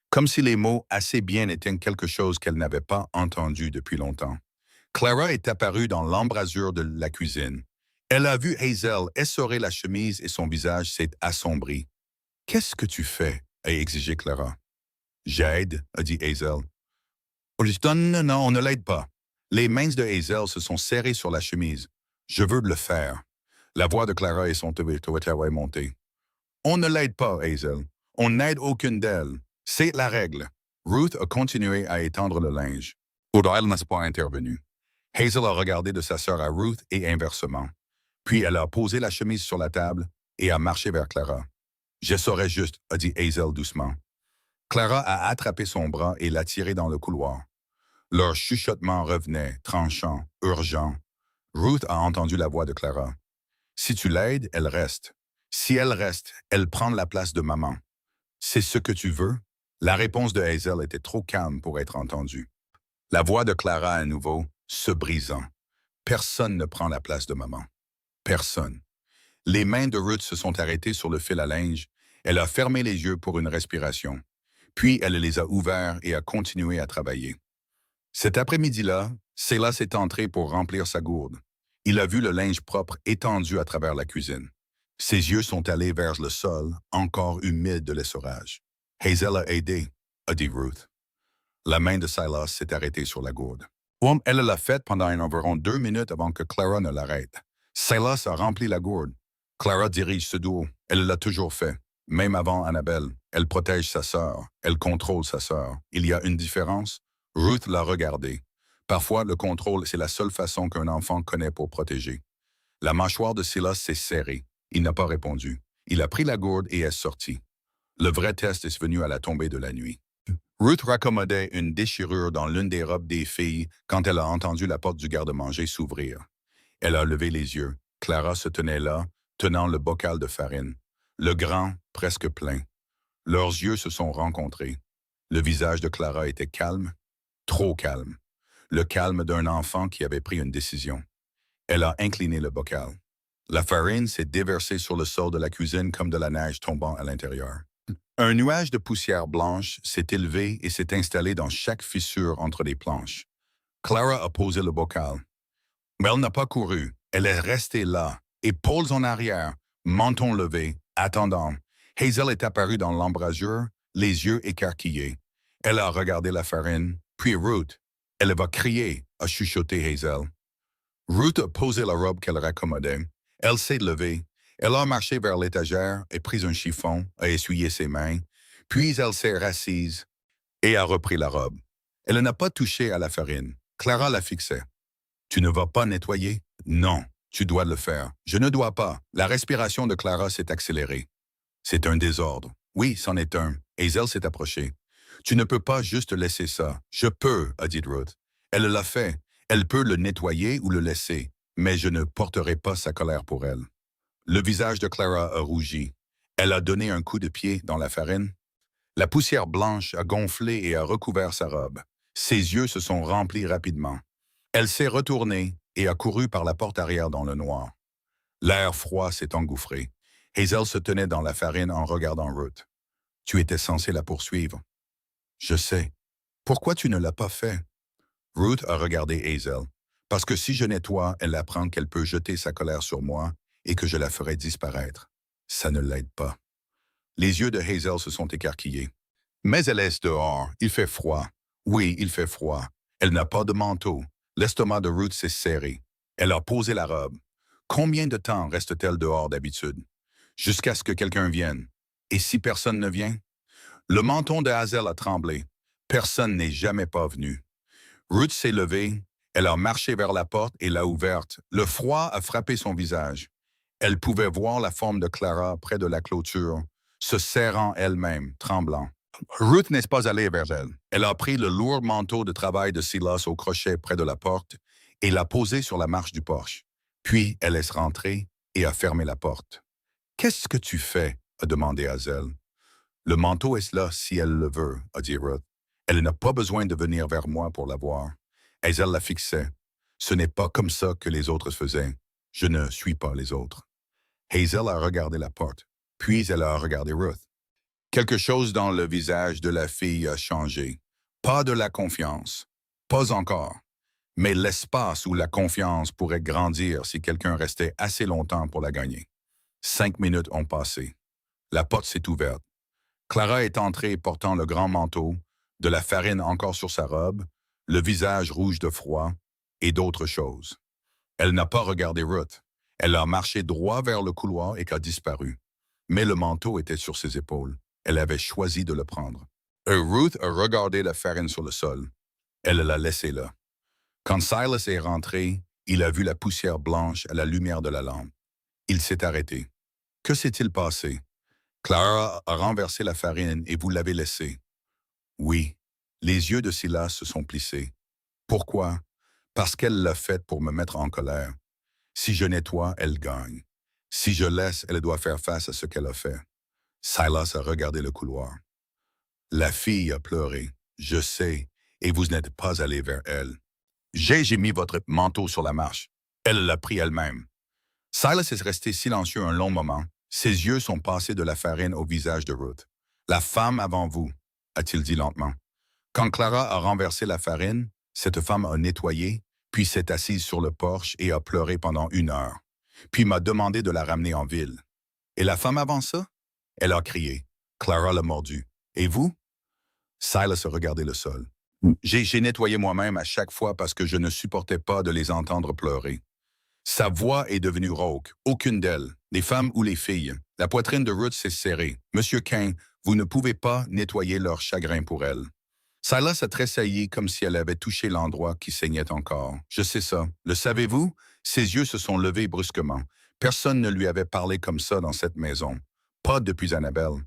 Comme si les mots « assez bien » étaient quelque chose qu'elle n'avait pas entendu depuis longtemps. Clara est apparue dans l'embrasure de la cuisine. Elle a vu Hazel essorer la chemise et son visage s'est assombri. « Qu'est-ce que tu fais? » a exigé Clara. « J'aide, » a dit Hazel. « Non, on ne l'aide pas. » Les mains de Hazel se sont serrées sur la chemise. « Je veux le faire. » La voix de Clara et son est montée. « On ne l'aide pas, Hazel. On n'aide aucune d'elles. C'est la règle. » Ruth a continué à étendre le linge. Elle n'a pas intervenu. Hazel a regardé de sa sœur à Ruth et inversement. Puis elle a posé la chemise sur la table et a marché vers Clara. « Je saurais juste, » a dit Hazel doucement. Clara a attrapé son bras et l'a tiré dans le couloir. Leur chuchotement revenait, tranchant, urgent. Ruth a entendu la voix de Clara. « Si tu l'aides, elle reste. Si elle reste, elle prend la place de maman. C'est ce que tu veux? » La réponse de Hazel était trop calme pour être entendue. La voix de Clara à nouveau, se brisant. Personne ne prend la place de maman. Personne. Les mains de Ruth se sont arrêtées sur le fil à linge. Elle a fermé les yeux pour une respiration. Puis elle les a ouverts et a continué à travailler. Cet après-midi-là, Silas est entré pour remplir sa gourde. Il a vu le linge propre étendu à travers la cuisine. Ses yeux sont allés vers le sol, encore humide de l'essorage. « Hazel a aidé », a dit Ruth. La main de Silas s'est arrêtée sur la gourde. Elle l'a fait pendant environ 2 minutes avant que Clara ne l'arrête. Silas a rempli la gourde. Clara dirige ce duo. Elle l'a toujours fait. Même avant Annabelle, elle protège sa sœur. Elle contrôle sa sœur. Il y a une différence? Ruth l'a regardé. Parfois, le contrôle, c'est la seule façon qu'un enfant connaît pour protéger. La mâchoire de Silas s'est serrée. Il n'a pas répondu. Il a pris la gourde et est sorti. Le vrai test est venu à la tombée de la nuit. Ruth raccommodait une déchirure dans l'une des robes des filles quand elle a entendu la porte du garde-manger s'ouvrir. Elle a levé les yeux. Clara se tenait là, tenant le bocal de farine. Le grand, presque plein. Leurs yeux se sont rencontrés. Le visage de Clara était calme, trop calme. Le calme d'un enfant qui avait pris une décision. Elle a incliné le bocal. La farine s'est déversée sur le sol de la cuisine comme de la neige tombant à l'intérieur. Un nuage de poussière blanche s'est élevé et s'est installé dans chaque fissure entre les planches. Clara a posé le bocal. Mais elle n'a pas couru. Elle est restée là, épaules en arrière, menton levé, attendant. Hazel est apparue dans l'embrasure, les yeux écarquillés. Elle a regardé la farine, puis Ruth. Elle va crier, a chuchoté Hazel. Ruth a posé la robe qu'elle raccommodait. Elle s'est levée. Elle a marché vers l'étagère et pris un chiffon, a essuyé ses mains. Puis elle s'est rassise et a repris la robe. Elle n'a pas touché à la farine. Clara la fixait. Tu ne vas pas nettoyer? Non, tu dois le faire. Je ne dois pas. La respiration de Clara s'est accélérée. C'est un désordre. Oui, c'en est un. Hazel s'est approchée. Tu ne peux pas juste laisser ça. Je peux, a dit Ruth. Elle l'a fait. Elle peut le nettoyer ou le laisser, mais je ne porterai pas sa colère pour elle. Le visage de Clara a rougi. Elle a donné un coup de pied dans la farine. La poussière blanche a gonflé et a recouvert sa robe. Ses yeux se sont remplis rapidement. Elle s'est retournée et a couru par la porte arrière dans le noir. L'air froid s'est engouffré. Hazel se tenait dans la farine en regardant Ruth. Tu étais censé la poursuivre. Je sais. Pourquoi tu ne l'as pas fait? Ruth a regardé Hazel. Parce que si je nettoie, elle apprend qu'elle peut jeter sa colère sur moi et que je la ferai disparaître. Ça ne l'aide pas. Les yeux de Hazel se sont écarquillés. Mais elle est dehors. Il fait froid. Oui, il fait froid. Elle n'a pas de manteau. L'estomac de Ruth s'est serré. Elle a posé la robe. Combien de temps reste-t-elle dehors d'habitude? Jusqu'à ce que quelqu'un vienne. Et si personne ne vient? Le menton de Hazel a tremblé. Personne n'est jamais pas venu. Ruth s'est levée. Elle a marché vers la porte et l'a ouverte. Le froid a frappé son visage. Elle pouvait voir la forme de Clara près de la clôture, se serrant elle-même, tremblant. Ruth n'est pas allée vers elle. Elle a pris le lourd manteau de travail de Silas au crochet près de la porte et l'a posé sur la marche du porche. Puis elle est rentrée et a fermé la porte. « Qu'est-ce que tu fais? » a demandé Hazel. « Le manteau est là si elle le veut, » a dit Ruth. Elle n'a pas besoin de venir vers moi pour la voir. Hazel la fixait. Ce n'est pas comme ça que les autres faisaient. Je ne suis pas les autres. Hazel a regardé la porte, puis elle a regardé Ruth. Quelque chose dans le visage de la fille a changé. Pas de la confiance. Pas encore. Mais l'espace où la confiance pourrait grandir si quelqu'un restait assez longtemps pour la gagner. 5 minutes ont passé. La porte s'est ouverte. Clara est entrée portant le grand manteau, de la farine encore sur sa robe, le visage rouge de froid et d'autres choses. Elle n'a pas regardé Ruth. Elle a marché droit vers le couloir et a disparu. Mais le manteau était sur ses épaules. Elle avait choisi de le prendre. Ruth a regardé la farine sur le sol. Elle l'a laissée là. Quand Silas est rentré, il a vu la poussière blanche à la lumière de la lampe. Il s'est arrêté. Que s'est-il passé? Clara a renversé la farine et vous l'avez laissée. Oui. Les yeux de Silas se sont plissés. Pourquoi? Parce qu'elle l'a fait pour me mettre en colère. Si je nettoie, elle gagne. Si je laisse, elle doit faire face à ce qu'elle a fait. Silas a regardé le couloir. La fille a pleuré. Je sais, et vous n'êtes pas allé vers elle. J'ai mis votre manteau sur la marche. Elle l'a pris elle-même. Silas est resté silencieux un long moment. Ses yeux sont passés de la farine au visage de Ruth. La femme avant vous, a-t-il dit lentement. Quand Clara a renversé la farine, cette femme a nettoyé, puis s'est assise sur le porche et a pleuré pendant 1 heure. Puis m'a demandé de la ramener en ville. Et la femme avant ça? Elle a crié. Clara l'a mordu. Et vous? Silas a regardé le sol. J'ai nettoyé moi-même à chaque fois parce que je ne supportais pas de les entendre pleurer. Sa voix est devenue rauque, aucune d'elles, les femmes ou les filles. La poitrine de Ruth s'est serrée. Monsieur Cain, vous ne pouvez pas nettoyer leur chagrin pour elle. Silas a tressailli comme si elle avait touché l'endroit qui saignait encore. Je sais ça. Le savez-vous? Ses yeux se sont levés brusquement. Personne ne lui avait parlé comme ça dans cette maison. Pas depuis Annabelle.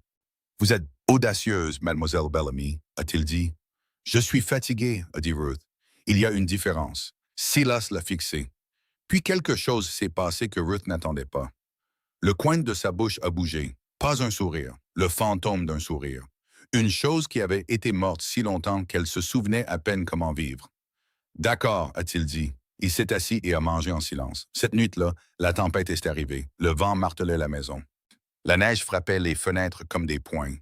Vous êtes audacieuse, mademoiselle Bellamy, a-t-il dit. Je suis fatigué, a dit Ruth. Il y a une différence. Silas l'a fixé. Puis quelque chose s'est passé que Ruth n'attendait pas. Le coin de sa bouche a bougé. Pas un sourire, le fantôme d'un sourire. Une chose qui avait été morte si longtemps qu'elle se souvenait à peine comment vivre. D'accord, a-t-il dit. Il s'est assis et a mangé en silence. Cette nuit-là, la tempête est arrivée. Le vent martelait la maison. La neige frappait les fenêtres comme des poings.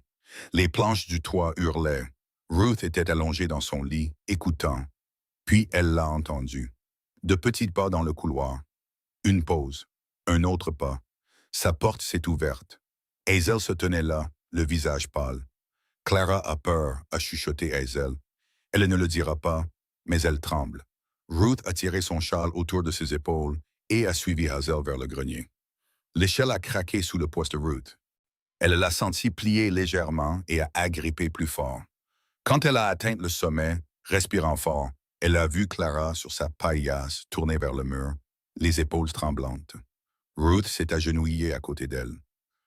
Les planches du toit hurlaient. Ruth était allongée dans son lit, écoutant. Puis elle l'a entendu. De petits pas dans le couloir. Une pause. Un autre pas. Sa porte s'est ouverte. Hazel se tenait là, le visage pâle. Clara a peur, a chuchoté Hazel. Elle ne le dira pas, mais elle tremble. Ruth a tiré son châle autour de ses épaules et a suivi Hazel vers le grenier. L'échelle a craqué sous le poids de Ruth. Elle l'a senti plier légèrement et a agrippé plus fort. Quand elle a atteint le sommet, respirant fort, elle a vu Clara sur sa paillasse tournée vers le mur, les épaules tremblantes. Ruth s'est agenouillée à côté d'elle.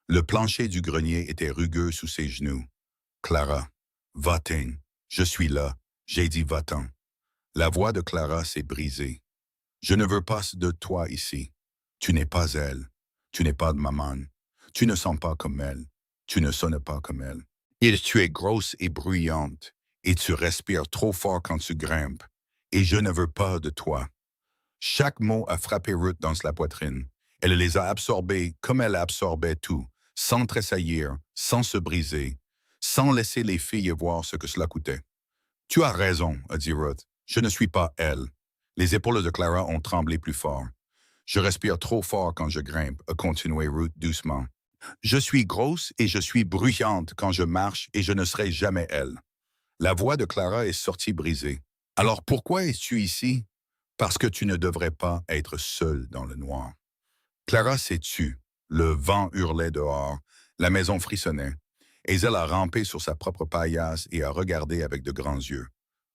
Le plancher du grenier était rugueux sous ses genoux. Clara, va-t'en, je suis là, j'ai dit va-t'en. La voix de Clara s'est brisée. Je ne veux pas de toi ici. Tu n'es pas elle. Tu n'es pas de maman. Tu ne sens pas comme elle. Tu ne sonnes pas comme elle. Et tu es grosse et bruyante. Et tu respires trop fort quand tu grimpes. Et je ne veux pas de toi. Chaque mot a frappé Ruth dans la poitrine. Elle les a absorbés comme elle absorbait tout, sans tressaillir, sans se briser, sans laisser les filles voir ce que cela coûtait. Tu as raison, a dit Ruth. Je ne suis pas elle. Les épaules de Clara ont tremblé plus fort. Je respire trop fort quand je grimpe, a continué Ruth doucement. Je suis grosse et je suis bruyante quand je marche et je ne serai jamais elle. La voix de Clara est sortie brisée. Alors pourquoi es-tu ici? Parce que tu ne devrais pas être seule dans le noir. Clara s'est tue. Le vent hurlait dehors. La maison frissonnait. Hazel a rampé sur sa propre paillasse et a regardé avec de grands yeux.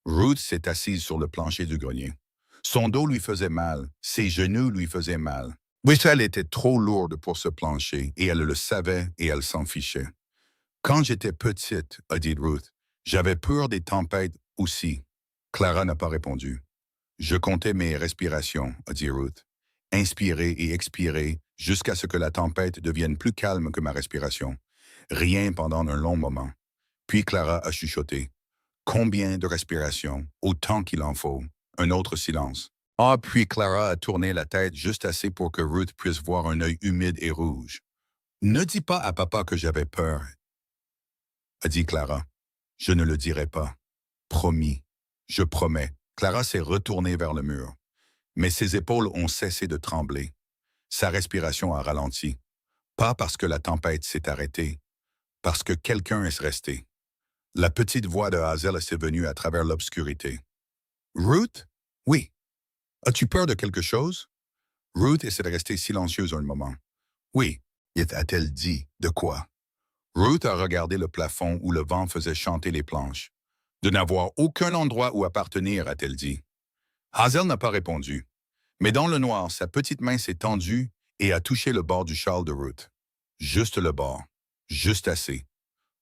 Ruth s'est assise sur le plancher du grenier. Son dos lui faisait mal, ses genoux lui faisaient mal. Oui, elle était trop lourde pour ce plancher et elle le savait et elle s'en fichait. Quand j'étais petite, a dit Ruth, j'avais peur des tempêtes aussi. Clara n'a pas répondu. Je comptais mes respirations, a dit Ruth. Inspirer et expirer jusqu'à ce que la tempête devienne plus calme que ma respiration. Rien pendant un long moment. Puis Clara a chuchoté. Combien de respirations? Autant qu'il en faut. Un autre silence. Ah, puis Clara a tourné la tête juste assez pour que Ruth puisse voir un œil humide et rouge. Ne dis pas à papa que j'avais peur, a dit Clara. Je ne le dirai pas. Promis. Je promets. Clara s'est retournée vers le mur. Mais ses épaules ont cessé de trembler. Sa respiration a ralenti. Pas parce que la tempête s'est arrêtée, parce que quelqu'un est resté. La petite voix de Hazel s'est venue à travers l'obscurité. Ruth? Oui. As-tu peur de quelque chose? Ruth essaie de rester silencieuse un moment. Oui, a-t-elle dit. De quoi? Ruth a regardé le plafond où le vent faisait chanter les planches. De n'avoir aucun endroit où appartenir, a-t-elle dit. Hazel n'a pas répondu. Mais dans le noir, sa petite main s'est tendue et a touché le bord du châle de Ruth. Juste le bord. Juste assez.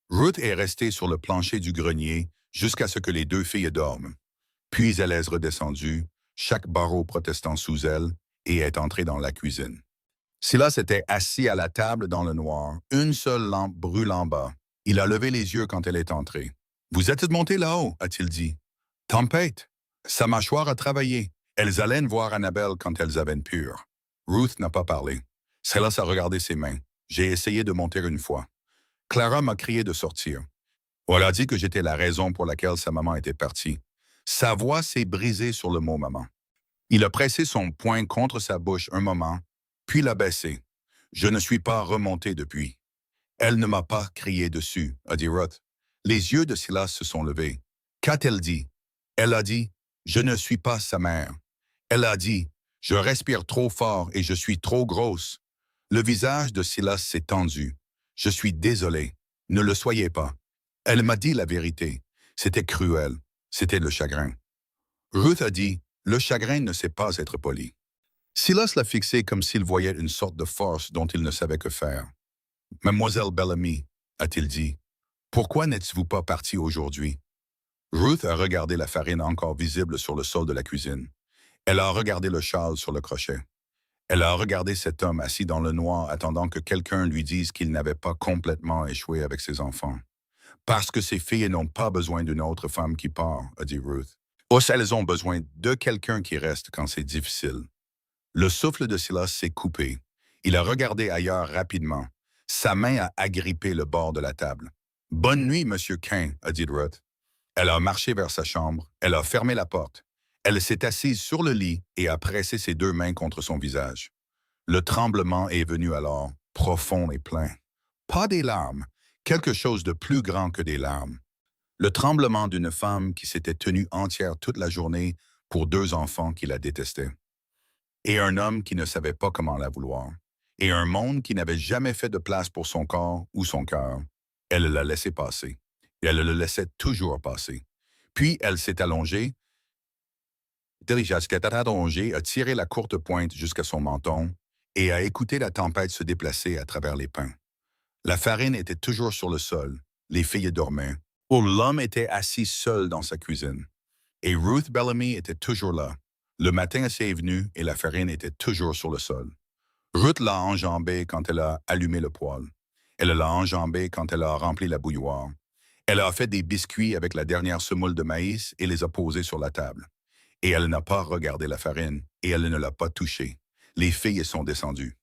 Ruth est restée sur le plancher du grenier jusqu'à ce que les deux filles dorment. Puis elle est redescendue, chaque barreau protestant sous elle, et est entrée dans la cuisine. Silas était assis à la table dans le noir, une seule lampe brûle en bas. Il a levé les yeux quand elle est entrée. « Vous êtes monté là-haut » a-t-il dit. « Tempête. » Sa mâchoire a travaillé. Elles allaient voir Annabelle quand elles avaient pur. Ruth n'a pas parlé. Silas a regardé ses mains. J'ai essayé de monter une fois. Clara m'a crié de sortir. Elle a dit que j'étais la raison pour laquelle sa maman était partie. Sa voix s'est brisée sur le mot « maman ». Il a pressé son poing contre sa bouche un moment, puis l'a baissé. Je ne suis pas remonté depuis. Elle ne m'a pas crié dessus, a dit Ruth. Les yeux de Silas se sont levés. Qu'a-t-elle dit? Elle a dit, je ne suis pas sa mère. Elle a dit, je respire trop fort et je suis trop grosse. Le visage de Silas s'est tendu. Je suis désolé. Ne le soyez pas. Elle m'a dit la vérité. C'était cruel. C'était le chagrin. Ruth a dit, le chagrin ne sait pas être poli. Silas l'a fixé comme s'il voyait une sorte de force dont il ne savait que faire. Mademoiselle Bellamy, a-t-il dit, pourquoi n'êtes-vous pas partie aujourd'hui? Ruth a regardé la farine encore visible sur le sol de la cuisine. Elle a regardé le châle sur le crochet. Elle a regardé cet homme assis dans le noir attendant que quelqu'un lui dise qu'il n'avait pas complètement échoué avec ses enfants. Parce que ces filles n'ont pas besoin d'une autre femme qui part, a dit Ruth. Ou elles ont besoin de quelqu'un qui reste quand c'est difficile. Le souffle de Silas s'est coupé. Il a regardé ailleurs rapidement. Sa main a agrippé le bord de la table. « Bonne nuit, Monsieur Cain, a dit Ruth. Elle a marché vers sa chambre. Elle a fermé la porte. Elle s'est assise sur le lit et a pressé ses deux mains contre son visage. Le tremblement est venu alors, profond et plein. Pas des larmes, quelque chose de plus grand que des larmes. Le tremblement d'une femme qui s'était tenue entière toute la journée pour deux enfants qui la détestaient. Et un homme qui ne savait pas comment la vouloir. Et un monde qui n'avait jamais fait de place pour son corps ou son cœur. Elle l'a laissé passer. Et elle le laissait toujours passer. Puis elle s'est allongée, a tiré la courte pointe jusqu'à son menton et a écouté la tempête se déplacer à travers les pins. La farine était toujours sur le sol. Les filles dormaient. L'homme était assis seul dans sa cuisine. Et Ruth Bellamy était toujours là. Le matin, elle est venue et la farine était toujours sur le sol. Ruth l'a enjambée quand elle a allumé le poêle. Elle l'a enjambée quand elle a rempli la bouilloire. Elle a fait des biscuits avec la dernière semoule de maïs et les a posés sur la table. Et elle n'a pas regardé la farine et elle ne l'a pas touchée. Les filles sont descendues.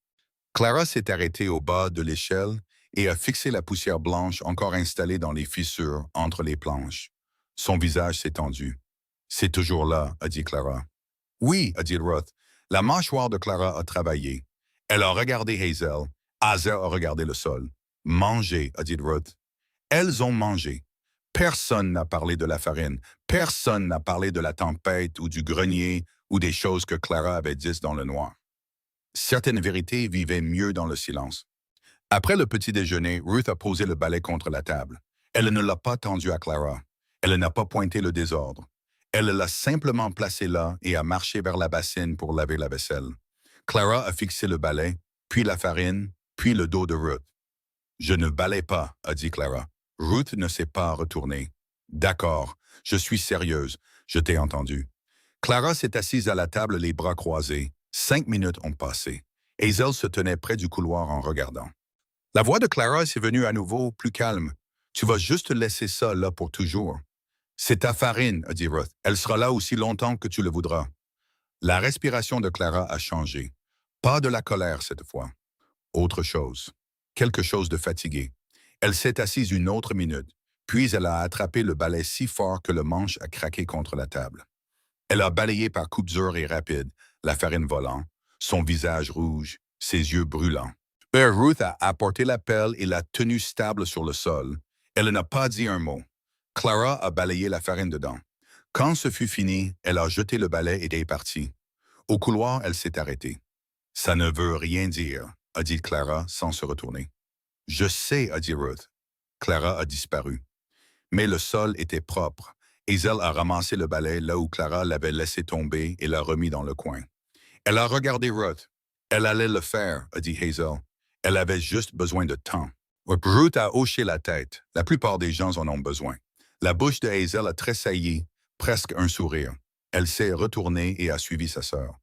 Clara s'est arrêtée au bas de l'échelle et a fixé la poussière blanche encore installée dans les fissures entre les planches. Son visage s'est tendu. « C'est toujours là, a dit Clara. « Oui, a dit Ruth. La mâchoire de Clara a travaillé. Elle a regardé Hazel. Hazel a regardé le sol. « Manger, a dit Ruth. Elles ont mangé. Personne n'a parlé de la farine. Personne n'a parlé de la tempête ou du grenier ou des choses que Clara avait dites dans le noir. Certaines vérités vivaient mieux dans le silence. Après le petit déjeuner, Ruth a posé le balai contre la table. Elle ne l'a pas tendu à Clara. Elle n'a pas pointé le désordre. Elle l'a simplement placé là et a marché vers la bassine pour laver la vaisselle. Clara a fixé le balai, puis la farine, puis le dos de Ruth. « Je ne balaie pas, a dit Clara. Ruth ne s'est pas retournée. « D'accord, je suis sérieuse, je t'ai entendu. » Clara s'est assise à la table les bras croisés. 5 minutes ont passé. Hazel se tenait près du couloir en regardant. La voix de Clara s'est venue à nouveau plus calme. « Tu vas juste laisser ça là pour toujours. »« C'est ta farine, a dit Ruth. Elle sera là aussi longtemps que tu le voudras. » La respiration de Clara a changé. Pas de la colère cette fois. Autre chose. Quelque chose de fatigué. Elle s'est assise une autre minute, puis elle a attrapé le balai si fort que le manche a craqué contre la table. Elle a balayé par coups durs et rapides, la farine volant, son visage rouge, ses yeux brûlants. Ruth a apporté la pelle et l'a tenue stable sur le sol. Elle n'a pas dit un mot. Clara a balayé la farine dedans. Quand ce fut fini, elle a jeté le balai et est partie. Au couloir, elle s'est arrêtée. « Ça ne veut rien dire, » a dit Clara sans se retourner. « Je sais, » a dit Ruth. Clara a disparu. Mais le sol était propre. Hazel a ramassé le balai là où Clara l'avait laissé tomber et l'a remis dans le coin. Elle a regardé Ruth. Elle allait le faire, a dit Hazel. Elle avait juste besoin de temps. Ruth a hoché la tête. La plupart des gens en ont besoin. La bouche de Hazel a tressailli, presque un sourire. Elle s'est retournée et a suivi sa sœur.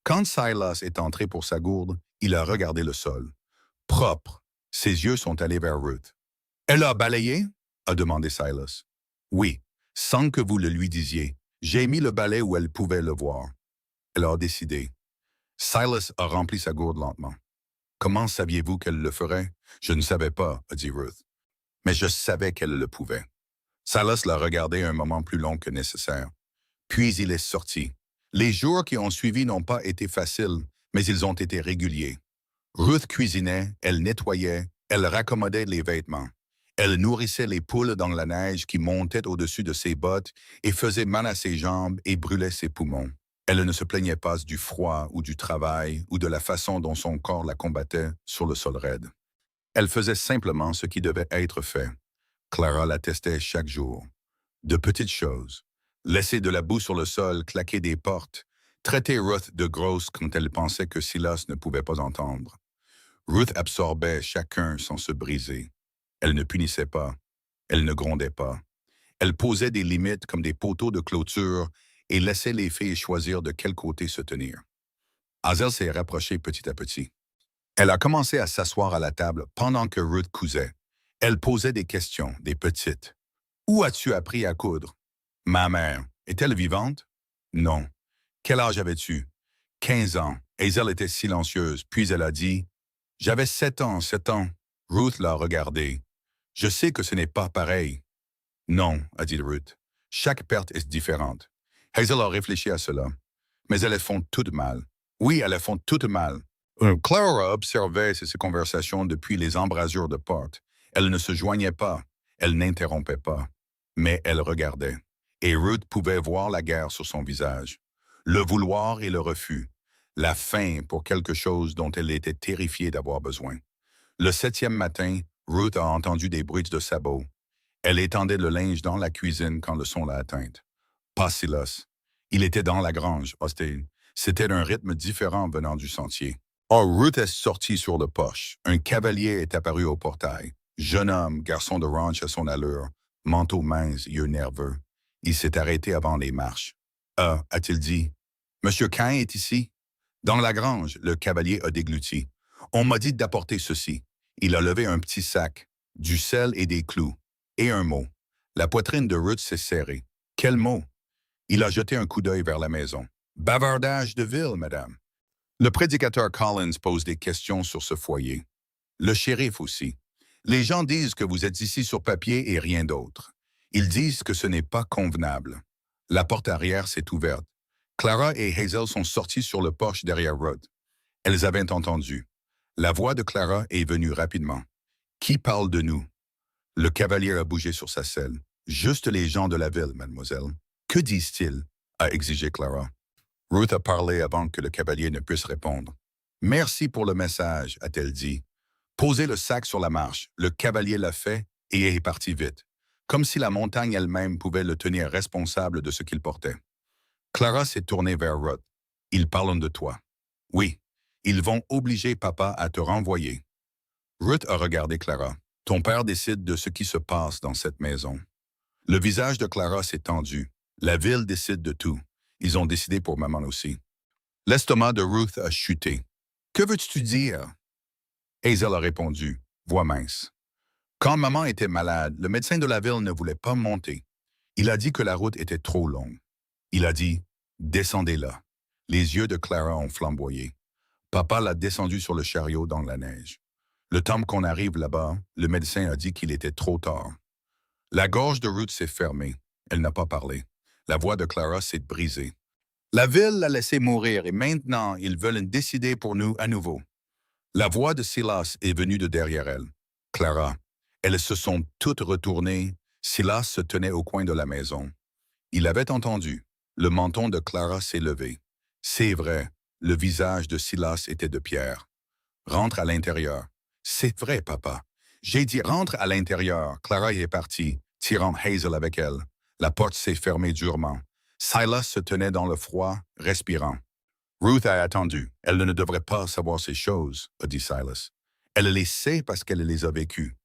Quand Silas est entré pour sa gourde, il a regardé le sol. Propre. Ses yeux sont allés vers Ruth. « Elle a balayé ?» a demandé Silas. « Oui, sans que vous le lui disiez. J'ai mis le balai où elle pouvait le voir. » Elle a décidé. Silas a rempli sa gourde lentement. « Comment saviez-vous qu'elle le ferait? »« Je ne savais pas, » a dit Ruth. « Mais je savais qu'elle le pouvait. » Silas l'a regardé un moment plus long que nécessaire. Puis il est sorti. Les jours qui ont suivi n'ont pas été faciles, mais ils ont été réguliers. Ruth cuisinait, elle nettoyait, elle raccommodait les vêtements. Elle nourrissait les poules dans la neige qui montait au-dessus de ses bottes et faisait mal à ses jambes et brûlait ses poumons. Elle ne se plaignait pas du froid ou du travail ou de la façon dont son corps la combattait sur le sol raide. Elle faisait simplement ce qui devait être fait. Clara l'attestait chaque jour. De petites choses. Laisser de la boue sur le sol, claquer des portes, traiter Ruth de grosse quand elle pensait que Silas ne pouvait pas entendre. Ruth absorbait chacun sans se briser. Elle ne punissait pas. Elle ne grondait pas. Elle posait des limites comme des poteaux de clôture et laissait les filles choisir de quel côté se tenir. Hazel s'est rapprochée petit à petit. Elle a commencé à s'asseoir à la table pendant que Ruth cousait. Elle posait des questions, des petites. « Où as-tu appris à coudre? »« Ma mère. Est-elle vivante? »« Non. »« Quel âge avais-tu? »« 15 ans. » Hazel était silencieuse, puis elle a dit « J'avais 7 ans, 7 ans. » Ruth l'a regardée. « Je sais que ce n'est pas pareil. »« Non, » a dit Ruth. « Chaque perte est différente. Hazel a réfléchi à cela. Mais elles font toutes mal. Oui, elles font toutes mal. Clara observait ces conversations depuis les embrasures de porte. Elle ne se joignait pas. Elle n'interrompait pas. Mais elle regardait. Et Ruth pouvait voir la guerre sur son visage. Le vouloir et le refus. La faim pour quelque chose dont elle était terrifiée d'avoir besoin. Le 7e matin, Ruth a entendu des bruits de sabots. Elle étendait le linge dans la cuisine quand le son l'a atteinte. Pas Silas. Il était dans la grange, hostile. C'était un rythme différent venant du sentier. Or, Ruth est sortie sur le porche. Un cavalier est apparu au portail. Jeune homme, garçon de ranch à son allure, manteau mince, yeux nerveux. Il s'est arrêté avant les marches. Ah, a-t-il dit. Monsieur Cain est ici? Dans la grange, le cavalier a dégluti. On m'a dit d'apporter ceci. Il a levé un petit sac, du sel et des clous, et un mot. La poitrine de Ruth s'est serrée. Quel mot? Il a jeté un coup d'œil vers la maison. Bavardage de ville, madame. Le prédicateur Collins pose des questions sur ce foyer. Le shérif aussi. Les gens disent que vous êtes ici sur papier et rien d'autre. Ils disent que ce n'est pas convenable. La porte arrière s'est ouverte. Clara et Hazel sont sorties sur le porche derrière Ruth. Elles avaient entendu. La voix de Clara est venue rapidement. Qui parle de nous? Le cavalier a bougé sur sa selle. Juste les gens de la ville, mademoiselle. Que disent-ils? A exigé Clara. Ruth a parlé avant que le cavalier ne puisse répondre. Merci pour le message, a-t-elle dit. Posez le sac sur la marche. Le cavalier l'a fait et est parti vite, comme si la montagne elle-même pouvait le tenir responsable de ce qu'il portait. Clara s'est tournée vers Ruth. Ils parlent de toi. Oui, ils vont obliger papa à te renvoyer. Ruth a regardé Clara. Ton père décide de ce qui se passe dans cette maison. Le visage de Clara s'est tendu. La ville décide de tout. Ils ont décidé pour maman aussi. L'estomac de Ruth a chuté. Que veux-tu dire? Hazel a répondu, voix mince. Quand maman était malade, le médecin de la ville ne voulait pas monter. Il a dit que la route était trop longue. Il a dit, descendez là. Les yeux de Clara ont flamboyé. Papa l'a descendu sur le chariot dans la neige. Le temps qu'on arrive là-bas, le médecin a dit qu'il était trop tard. La gorge de Ruth s'est fermée. Elle n'a pas parlé. La voix de Clara s'est brisée. La ville l'a laissé mourir et maintenant, ils veulent décider pour nous à nouveau. La voix de Silas est venue de derrière elle. Clara. Elles se sont toutes retournées. Silas se tenait au coin de la maison. Il avait entendu. Le menton de Clara s'est levé. C'est vrai, le visage de Silas était de pierre. Rentre à l'intérieur. C'est vrai, papa. J'ai dit rentre à l'intérieur. Clara est partie, tirant Hazel avec elle. La porte s'est fermée durement. Silas se tenait dans le froid, respirant. Ruth a attendu. Elle ne devrait pas savoir ces choses, a dit Silas. Elle les sait parce qu'elle les a vécues.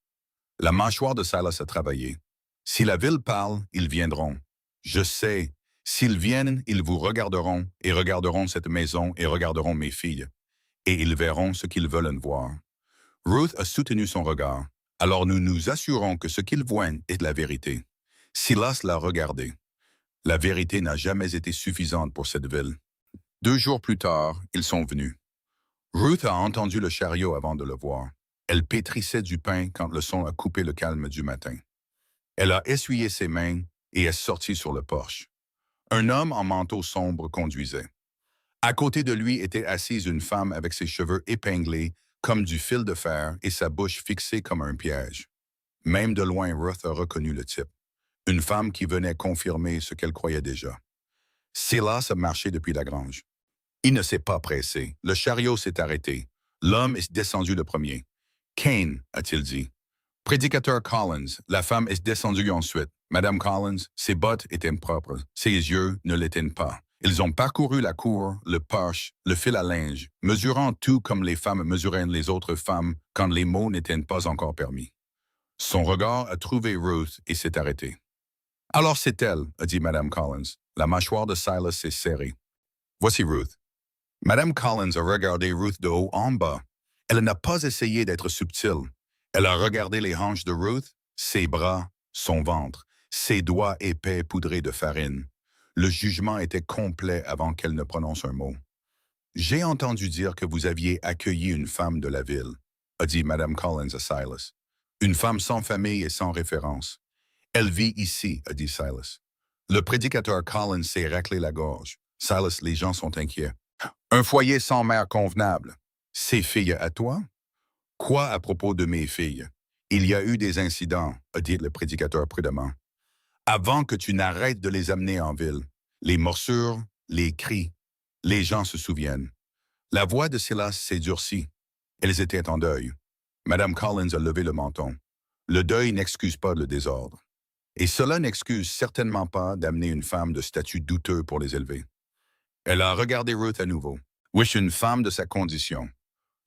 La mâchoire de Silas a travaillé. Si la ville parle, ils viendront. Je sais. S'ils viennent, ils vous regarderont et regarderont cette maison et regarderont mes filles. Et ils verront ce qu'ils veulent voir. Ruth a soutenu son regard. Alors nous nous assurons que ce qu'ils voient est la vérité. Silas l'a regardé. La vérité n'a jamais été suffisante pour cette ville. 2 jours plus tard, ils sont venus. Ruth a entendu le chariot avant de le voir. Elle pétrissait du pain quand le son a coupé le calme du matin. Elle a essuyé ses mains et est sortie sur le porche. Un homme en manteau sombre conduisait. À côté de lui était assise une femme avec ses cheveux épinglés comme du fil de fer et sa bouche fixée comme un piège. Même de loin, Ruth a reconnu le type. Une femme qui venait confirmer ce qu'elle croyait déjà. Silas a marché depuis la grange. Il ne s'est pas pressé. Le chariot s'est arrêté. L'homme est descendu le premier. Kane, a-t-il dit. Prédicateur Collins, la femme est descendue ensuite. Madame Collins, ses bottes étaient propres. Ses yeux ne l'étaient pas. Ils ont parcouru la cour, le porche, le fil à linge, mesurant tout comme les femmes mesuraient les autres femmes quand les mots n'étaient pas encore permis. Son regard a trouvé Ruth et s'est arrêté. Alors c'est elle, a dit Madame Collins. La mâchoire de Silas s'est serrée. Voici Ruth. Madame Collins a regardé Ruth de haut en bas. Elle n'a pas essayé d'être subtile. Elle a regardé les hanches de Ruth, ses bras, son ventre, ses doigts épais poudrés de farine. Le jugement était complet avant qu'elle ne prononce un mot. « J'ai entendu dire que vous aviez accueilli une femme de la ville, » a dit Madame Collins à Silas. « Une femme sans famille et sans référence. Elle vit ici, a dit Silas. Le prédicateur Collins s'est raclé la gorge. Silas, les gens sont inquiets. Un foyer sans mère convenable. Ses filles à toi? Quoi à propos de mes filles? Il y a eu des incidents, a dit le prédicateur prudemment. Avant que tu n'arrêtes de les amener en ville. Les morsures, les cris. Les gens se souviennent. La voix de Silas s'est durcie. Elles étaient en deuil. Madame Collins a levé le menton. Le deuil n'excuse pas le désordre. Et cela n'excuse certainement pas d'amener une femme de statut douteux pour les élever. Elle a regardé Ruth à nouveau. Wish une femme de sa condition.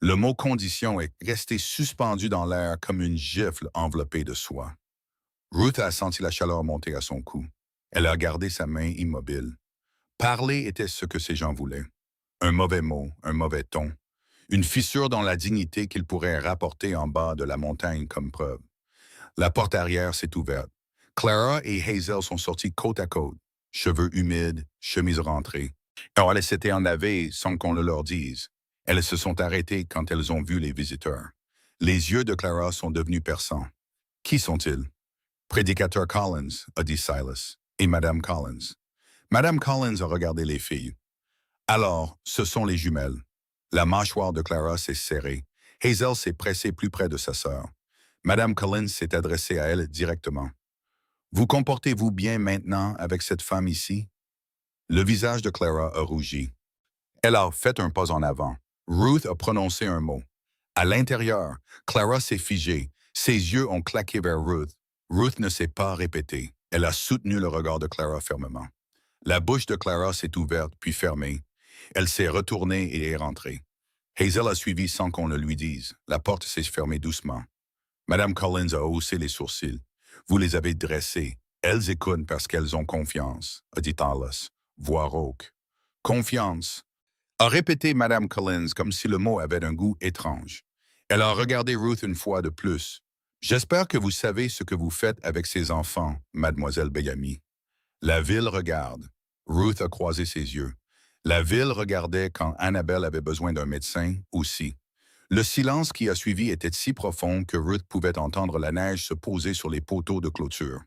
Le mot condition est resté suspendu dans l'air comme une gifle enveloppée de soie. Ruth a senti la chaleur monter à son cou. Elle a gardé sa main immobile. Parler était ce que ces gens voulaient. Un mauvais mot, un mauvais ton. Une fissure dans la dignité qu'ils pourraient rapporter en bas de la montagne comme preuve. La porte arrière s'est ouverte. Clara et Hazel sont sorties côte à côte, cheveux humides, chemise rentrée. Alors elles s'étaient en lavées sans qu'on le leur dise. Elles se sont arrêtées quand elles ont vu les visiteurs. Les yeux de Clara sont devenus perçants. Qui sont-ils? Prédicateur Collins, a dit Silas, et Madame Collins. Madame Collins a regardé les filles. Alors, ce sont les jumelles. La mâchoire de Clara s'est serrée. Hazel s'est pressée plus près de sa sœur. Madame Collins s'est adressée à elle directement. Vous comportez-vous bien maintenant avec cette femme ici? Le visage de Clara a rougi. Elle a fait un pas en avant. Ruth a prononcé un mot. À l'intérieur, Clara s'est figée. Ses yeux ont claqué vers Ruth. Ruth ne s'est pas répétée. Elle a soutenu le regard de Clara fermement. La bouche de Clara s'est ouverte puis fermée. Elle s'est retournée et est rentrée. Hazel a suivi sans qu'on le lui dise. La porte s'est fermée doucement. Madame Collins a haussé les sourcils. Vous les avez dressées. Elles écoutent parce qu'elles ont confiance, a dit Silas, voix rauque. Confiance, a répété Madame Collins comme si le mot avait un goût étrange. Elle a regardé Ruth une fois de plus. J'espère que vous savez ce que vous faites avec ces enfants, mademoiselle Bellamy. La ville regarde. Ruth a croisé ses yeux. La ville regardait quand Annabelle avait besoin d'un médecin aussi. Le silence qui a suivi était si profond que Ruth pouvait entendre la neige se poser sur les poteaux de clôture.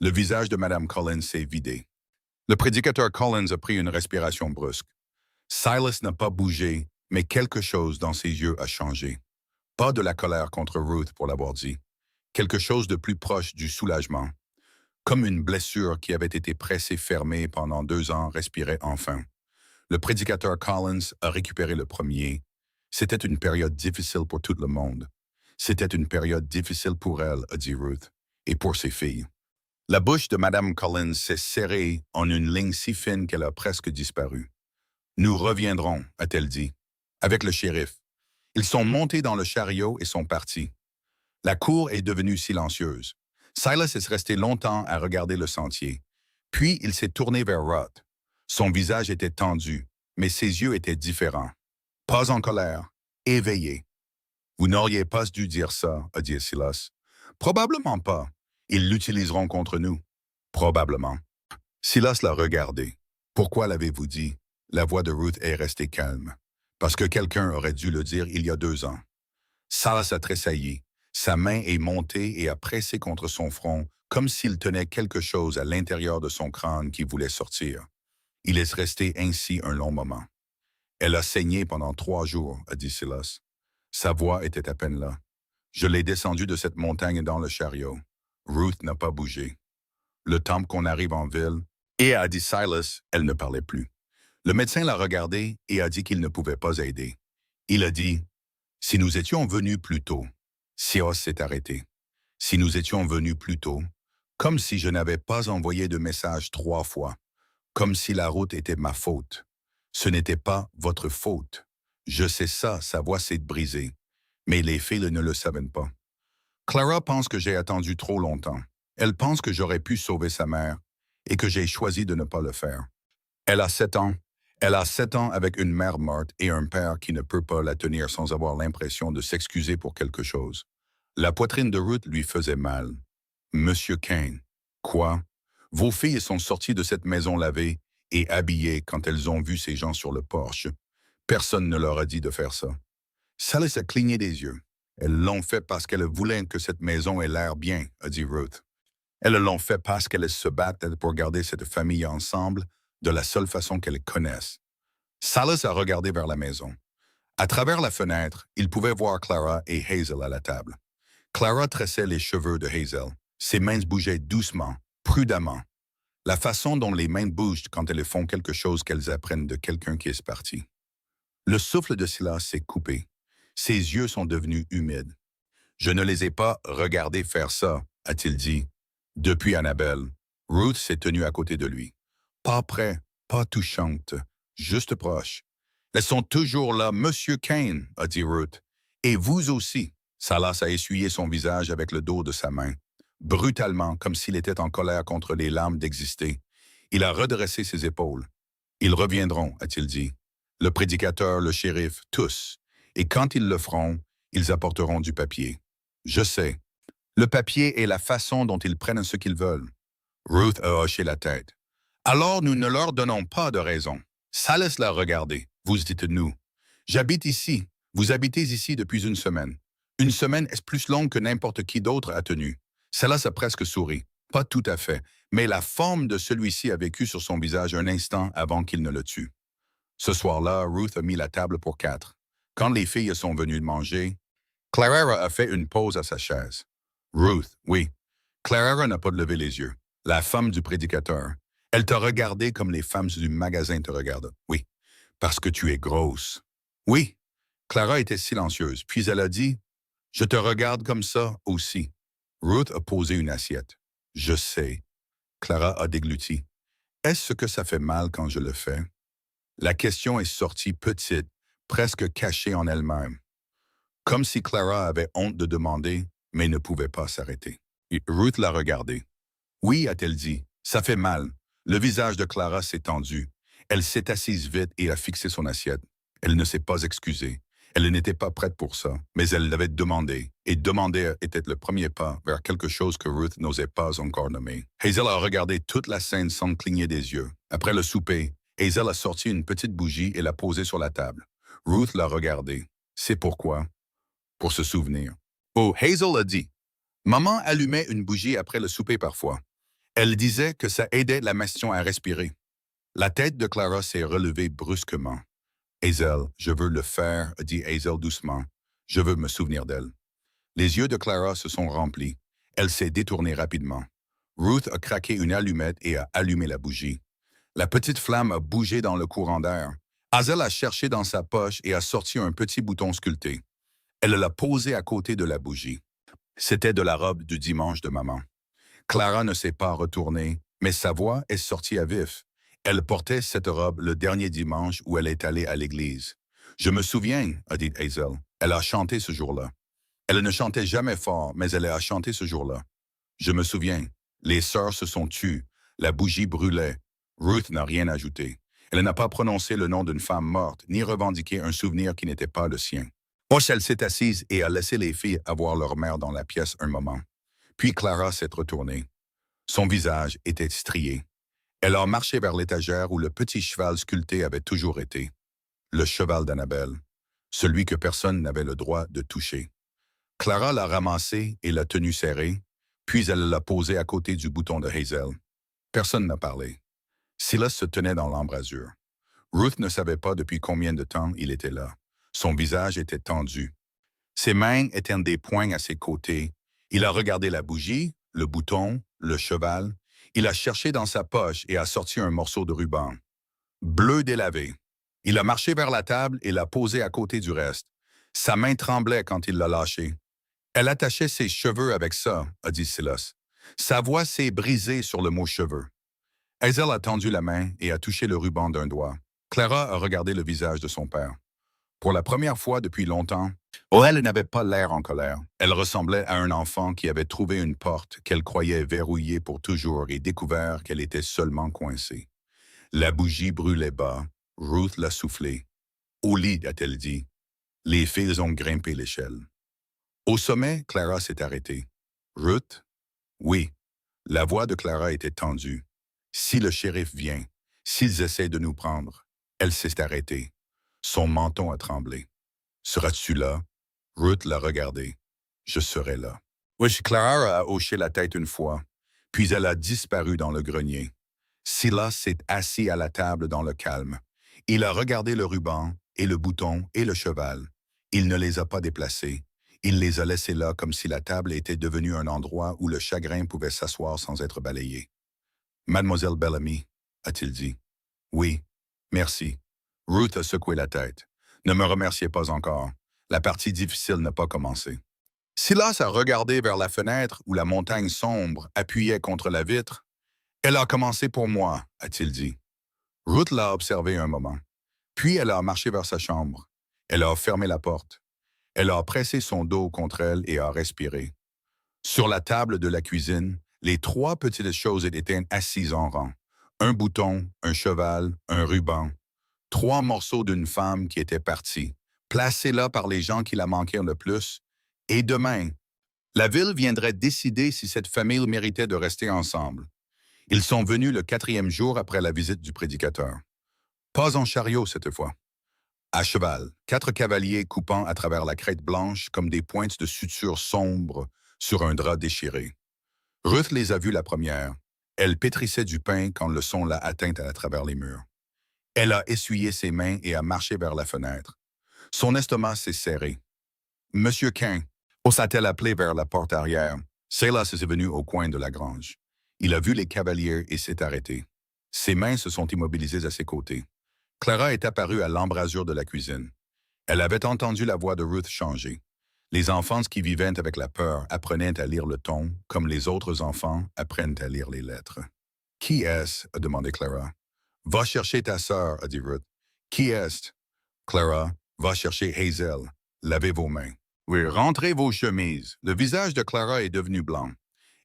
Le visage de Madame Collins s'est vidé. Le prédicateur Collins a pris une respiration brusque. Silas n'a pas bougé, mais quelque chose dans ses yeux a changé. Pas de la colère contre Ruth pour l'avoir dit. Quelque chose de plus proche du soulagement. Comme une blessure qui avait été pressée fermée pendant 2 ans respirait enfin. Le prédicateur Collins a récupéré le premier. C'était une période difficile pour tout le monde. C'était une période difficile pour elle, a dit Ruth, et pour ses filles. La bouche de Madame Collins s'est serrée en une ligne si fine qu'elle a presque disparu. Nous reviendrons, a-t-elle dit, avec le shérif. Ils sont montés dans le chariot et sont partis. La cour est devenue silencieuse. Silas est resté longtemps à regarder le sentier. Puis il s'est tourné vers Ruth. Son visage était tendu, mais ses yeux étaient différents. Pas en colère, éveillé. Vous n'auriez pas dû dire ça, a dit Silas. Probablement pas. Ils l'utiliseront contre nous. Probablement. Silas l'a regardé. Pourquoi l'avez-vous dit? La voix de Ruth est restée calme. Parce que quelqu'un aurait dû le dire il y a 2 ans. Silas a tressailli. Sa main est montée et a pressé contre son front, comme s'il tenait quelque chose à l'intérieur de son crâne qui voulait sortir. Il est resté ainsi un long moment. Elle a saigné pendant 3 jours, a dit Silas. Sa voix était à peine là. Je l'ai descendu de cette montagne dans le chariot. Ruth n'a pas bougé. Le temps qu'on arrive en ville, et a dit Silas, elle ne parlait plus. Le médecin l'a regardé et a dit qu'il ne pouvait pas aider. Il a dit, « Si nous étions venus plus tôt. » Silas s'est arrêté. « Si nous étions venus plus tôt. » Comme si je n'avais pas envoyé de message 3 fois. Comme si la route était ma faute. Ce n'était pas votre faute. Je sais ça, sa voix s'est brisée. Mais les filles ne le savaient pas. Clara pense que j'ai attendu trop longtemps. Elle pense que j'aurais pu sauver sa mère et que j'ai choisi de ne pas le faire. Elle a 7 ans. Elle a 7 ans avec une mère morte et un père qui ne peut pas la tenir sans avoir l'impression de s'excuser pour quelque chose. La poitrine de Ruth lui faisait mal. Monsieur Kane. Quoi? Vos filles sont sorties de cette maison lavée et habillées quand elles ont vu ces gens sur le porche. Personne ne leur a dit de faire ça. Silas a cligné des yeux. Elles l'ont fait parce qu'elles voulaient que cette maison ait l'air bien, a dit Ruth. Elles l'ont fait parce qu'elles se battent pour garder cette famille ensemble de la seule façon qu'elles connaissent. Silas a regardé vers la maison. À travers la fenêtre, il pouvait voir Clara et Hazel à la table. Clara tressait les cheveux de Hazel. Ses mains bougeaient doucement, prudemment. La façon dont les mains bougent quand elles font quelque chose qu'elles apprennent de quelqu'un qui est parti. Le souffle de Silas s'est coupé. Ses yeux sont devenus humides. Je ne les ai pas regardés faire ça, a-t-il dit. Depuis Annabelle, Ruth s'est tenue à côté de lui. Pas près, pas touchante, juste proche. Elles sont toujours là, Monsieur Kane, a dit Ruth. Et vous aussi. Silas a essuyé son visage avec le dos de sa main, brutalement, comme s'il était en colère contre les larmes d'exister. Il a redressé ses épaules. Ils reviendront, a-t-il dit. Le prédicateur, le shérif, tous. Et quand ils le feront, ils apporteront du papier. Je sais. Le papier est la façon dont ils prennent ce qu'ils veulent. Ruth a hoché la tête. Alors nous ne leur donnons pas de raison. Silas l'a regardé. Vous dites-nous. J'habite ici. Vous habitez ici depuis une semaine. Une semaine est plus longue que n'importe qui d'autre a tenu. Silas a presque souri. Pas tout à fait, mais la forme de celui-ci a vécu sur son visage un instant avant qu'il ne le tue. Ce soir-là, Ruth a mis la table pour 4. Quand les filles sont venues manger, Clara a fait une pause à sa chaise. Ruth, oui. Clara n'a pas levé les yeux. La femme du prédicateur. Elle t'a regardé comme les femmes du magasin te regardent. Oui. Parce que tu es grosse. Oui. Clara était silencieuse, puis elle a dit, « Je te regarde comme ça aussi. » Ruth a posé une assiette. « Je sais. » Clara a dégluti. « Est-ce que ça fait mal quand je le fais? » La question est sortie petite, presque cachée en elle-même. Comme si Clara avait honte de demander, mais ne pouvait pas s'arrêter. Ruth l'a regardée. « Oui, a-t-elle dit, ça fait mal. » Le visage de Clara s'est tendu. Elle s'est assise vite et a fixé son assiette. Elle ne s'est pas excusée. Elle n'était pas prête pour ça, mais elle l'avait demandé, et demander était le premier pas vers quelque chose que Ruth n'osait pas encore nommer. Hazel a regardé toute la scène sans cligner des yeux. Après le souper, Hazel a sorti une petite bougie et l'a posée sur la table. Ruth l'a regardée. C'est pourquoi? Pour se souvenir. Oh, Hazel a dit. Maman allumait une bougie après le souper parfois. Elle disait que ça aidait la nation à respirer. La tête de Clara s'est relevée brusquement. Hazel, je veux le faire, a dit Hazel doucement. Je veux me souvenir d'elle. Les yeux de Clara se sont remplis. Elle s'est détournée rapidement. Ruth a craqué une allumette et a allumé la bougie. La petite flamme a bougé dans le courant d'air. Hazel a cherché dans sa poche et a sorti un petit bouton sculpté. Elle l'a posé à côté de la bougie. C'était de la robe du dimanche de maman. Clara ne s'est pas retournée, mais sa voix est sortie à vif. Elle portait cette robe le dernier dimanche où elle est allée à l'église. Je me souviens, a dit Hazel. Elle a chanté ce jour-là. Elle ne chantait jamais fort, mais elle a chanté ce jour-là. Je me souviens. Les sœurs se sont tues. La bougie brûlait. Ruth n'a rien ajouté. Elle n'a pas prononcé le nom d'une femme morte, ni revendiqué un souvenir qui n'était pas le sien. Poche, elle s'est assise et a laissé les filles avoir leur mère dans la pièce un moment. Puis Clara s'est retournée. Son visage était strié. Elle a marché vers l'étagère où le petit cheval sculpté avait toujours été. Le cheval d'Annabelle. Celui que personne n'avait le droit de toucher. Clara l'a ramassé et l'a tenu serré, puis elle l'a posé à côté du bouton de Hazel. Personne n'a parlé. Silas se tenait dans l'embrasure. Ruth ne savait pas depuis combien de temps il était là. Son visage était tendu. Ses mains étaient des poings à ses côtés. Il a regardé la bougie, le bouton, le cheval. Il a cherché dans sa poche et a sorti un morceau de ruban. Bleu délavé. Il a marché vers la table et l'a posé à côté du reste. Sa main tremblait quand il l'a lâché. Elle attachait ses cheveux avec ça, a dit Silas. Sa voix s'est brisée sur le mot cheveux. Hazel a tendu la main et a touché le ruban d'un doigt. Clara a regardé le visage de son père. Pour la première fois depuis longtemps, elle n'avait pas l'air en colère. Elle ressemblait à un enfant qui avait trouvé une porte qu'elle croyait verrouillée pour toujours et découvert qu'elle était seulement coincée. La bougie brûlait bas. Ruth l'a soufflé. Au lit, a-t-elle dit. Les filles ont grimpé l'échelle. Au sommet, Clara s'est arrêtée. Ruth? Oui. La voix de Clara était tendue. Si le shérif vient, s'ils essaient de nous prendre, elle s'est arrêtée. Son menton a tremblé. Seras-tu là? Ruth l'a regardé. Je serai là. Oui, Clara a hoché la tête une fois, puis elle a disparu dans le grenier. Silas s'est assis à la table dans le calme. Il a regardé le ruban et le bouton et le cheval. Il ne les a pas déplacés. Il les a laissés là comme si la table était devenue un endroit où le chagrin pouvait s'asseoir sans être balayé. « Mademoiselle Bellamy » a-t-il dit. « Oui, merci. » Ruth a secoué la tête. « Ne me remerciez pas encore. La partie difficile n'a pas commencé. » Silas a regardé vers la fenêtre où la montagne sombre appuyait contre la vitre. « Elle a commencé pour moi, » a-t-il dit. Ruth l'a observé un moment. Puis elle a marché vers sa chambre. Elle a fermé la porte. Elle a pressé son dos contre elle et a respiré. Sur la table de la cuisine, les 3 petites choses étaient assises en rang. Un bouton, un cheval, un ruban. 3 morceaux d'une femme qui était partie, placés là par les gens qui la manquèrent le plus. Et demain, la ville viendrait décider si cette famille méritait de rester ensemble. Ils sont venus le 4e jour après la visite du prédicateur. Pas en chariot cette fois. À cheval, 4 cavaliers coupant à travers la crête blanche comme des pointes de suture sombres sur un drap déchiré. Ruth les a vus la première. Elle pétrissait du pain quand le son l'a atteinte à travers les murs. Elle a essuyé ses mains et a marché vers la fenêtre. Son estomac s'est serré. « Monsieur King » osa-t-elle appeler vers la porte arrière. Silas est venu au coin de la grange. Il a vu les cavaliers et s'est arrêté. Ses mains se sont immobilisées à ses côtés. Clara est apparue à l'embrasure de la cuisine. Elle avait entendu la voix de Ruth changer. Les enfants qui vivaient avec la peur apprenaient à lire le ton, comme les autres enfants apprennent à lire les lettres. « Qui est-ce » a demandé Clara. « Va chercher ta sœur » a dit Ruth. « Qui est-ce » Clara, va chercher Hazel. Lavez vos mains. Oui, rentrez vos chemises. Le visage de Clara est devenu blanc.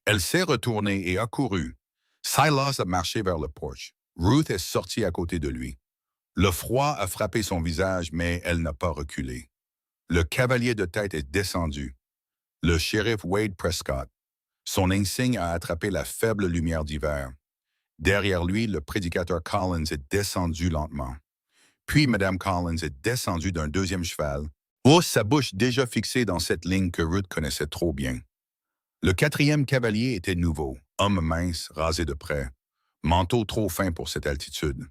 Elle s'est retournée et a couru. Silas a marché vers le porche. Ruth est sortie à côté de lui. Le froid a frappé son visage, mais elle n'a pas reculé. Le cavalier de tête est descendu. Le shérif Wade Prescott. Son insigne a attrapé la faible lumière d'hiver. Derrière lui, le prédicateur Collins est descendu lentement. Puis Mme Collins est descendue d'un 2e cheval, sa bouche déjà fixée dans cette ligne que Ruth connaissait trop bien. Le 4e cavalier était nouveau, homme mince, rasé de près, manteau trop fin pour cette altitude.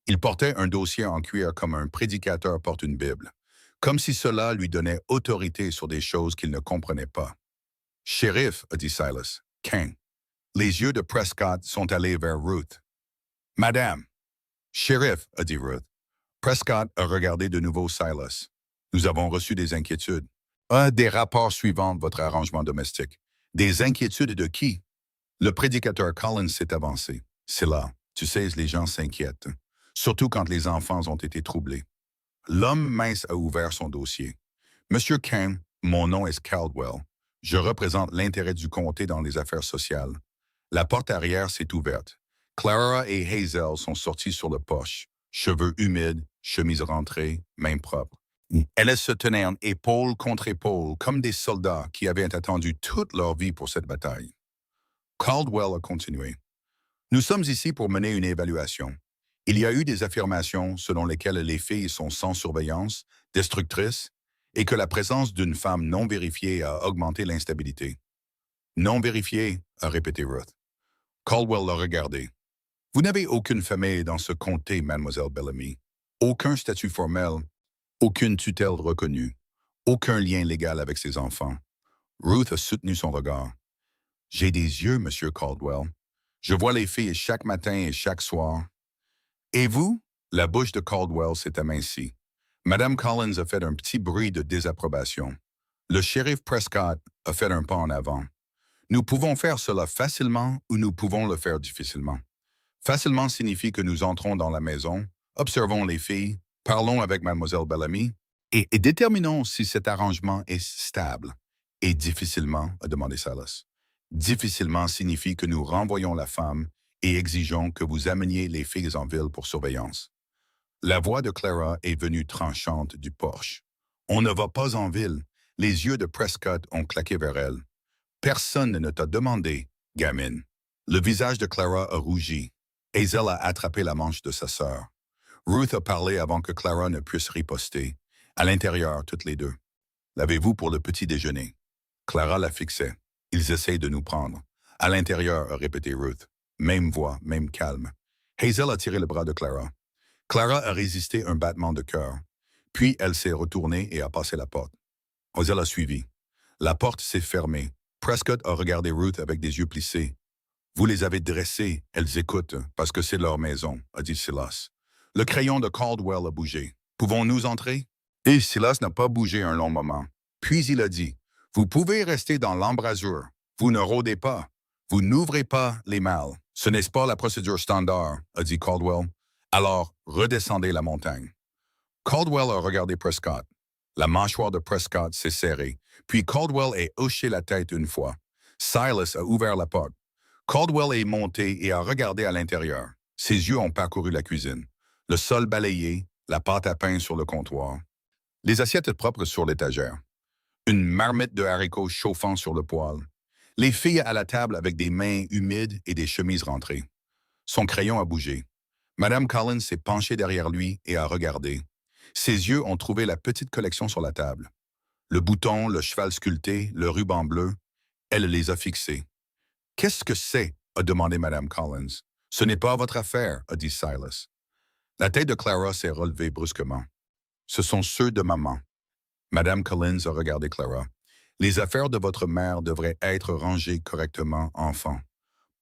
Il portait un dossier en cuir comme un prédicateur porte une Bible, comme si cela lui donnait autorité sur des choses qu'il ne comprenait pas. « Shérif » a dit Silas. « King. » Les yeux de Prescott sont allés vers Ruth. « Madame. »« Shérif » a dit Ruth. Prescott a regardé de nouveau Silas. « Nous avons reçu des inquiétudes. »« Des rapports suivants de votre arrangement domestique. »« Des inquiétudes de qui ?» Le prédicateur Collins s'est avancé. « C'est là. Tu sais, les gens s'inquiètent. Surtout quand les enfants ont été troublés. » L'homme mince a ouvert son dossier. « Monsieur King, mon nom est Caldwell. Je représente l'intérêt du comté dans les affaires sociales. » La porte arrière s'est ouverte. Clara et Hazel sont sorties sur le porche. Cheveux humides, chemise rentrée, mains propres. Elles se tenaient épaule contre épaule comme des soldats qui avaient attendu toute leur vie pour cette bataille. Caldwell a continué. « Nous sommes ici pour mener une évaluation. Il y a eu des affirmations selon lesquelles les filles sont sans surveillance, destructrices, et que la présence d'une femme non vérifiée a augmenté l'instabilité. »« Non vérifiée » a répété Ruth. Caldwell l'a regardé. « Vous n'avez aucune famille dans ce comté, Mademoiselle Bellamy. Aucun statut formel, aucune tutelle reconnue, aucun lien légal avec ses enfants. » Ruth a soutenu son regard. « J'ai des yeux, Monsieur Caldwell. Je vois les filles chaque matin et chaque soir. » « Et vous? » La bouche de Caldwell s'est amincie. Madame Collins a fait un petit bruit de désapprobation. Le shérif Prescott a fait un pas en avant. « Nous pouvons faire cela facilement ou nous pouvons le faire difficilement. Facilement signifie que nous entrons dans la maison, observons les filles, parlons avec Mademoiselle Bellamy et déterminons si cet arrangement est stable. Et difficilement, a demandé Silas. Difficilement signifie que nous renvoyons la femme et exigeons que vous ameniez les filles en ville pour surveillance. » La voix de Clara est venue tranchante du porche. « On ne va pas en ville. » Les yeux de Prescott ont claqué vers elle. « Personne ne t'a demandé, gamine. » Le visage de Clara a rougi. Hazel a attrapé la manche de sa sœur. Ruth a parlé avant que Clara ne puisse riposter. À l'intérieur, toutes les deux. « L'avez-vous pour le petit déjeuner? » Clara la fixait. « Ils essayent de nous prendre. » À l'intérieur, a répété Ruth. Même voix, même calme. Hazel a tiré le bras de Clara. Clara a résisté un battement de cœur. Puis elle s'est retournée et a passé la porte. Hazel a suivi. La porte s'est fermée. Prescott a regardé Ruth avec des yeux plissés. Vous les avez dressées, elles écoutent, parce que c'est leur maison, a dit Silas. Le crayon de Caldwell a bougé. Pouvons-nous entrer? Et Silas n'a pas bougé un long moment. Puis il a dit, vous pouvez rester dans l'embrasure. Vous ne rôdez pas. Vous n'ouvrez pas les malles. Ce n'est pas la procédure standard, a dit Caldwell. Alors, redescendez la montagne. Caldwell a regardé Prescott. La mâchoire de Prescott s'est serrée, puis Caldwell a hoché la tête une fois. Silas a ouvert la porte. Caldwell est monté et a regardé à l'intérieur. Ses yeux ont parcouru la cuisine. Le sol balayé, la pâte à pain sur le comptoir. Les assiettes propres sur l'étagère. Une marmite de haricots chauffant sur le poêle. Les filles à la table avec des mains humides et des chemises rentrées. Son crayon a bougé. Madame Collins s'est penchée derrière lui et a regardé. Ses yeux ont trouvé la petite collection sur la table. Le bouton, le cheval sculpté, le ruban bleu. Elle les a fixés. « Qu'est-ce que c'est? » a demandé Madame Collins. « Ce n'est pas votre affaire, » a dit Silas. La tête de Clara s'est relevée brusquement. « Ce sont ceux de maman. » Madame Collins a regardé Clara. « Les affaires de votre mère devraient être rangées correctement, enfant.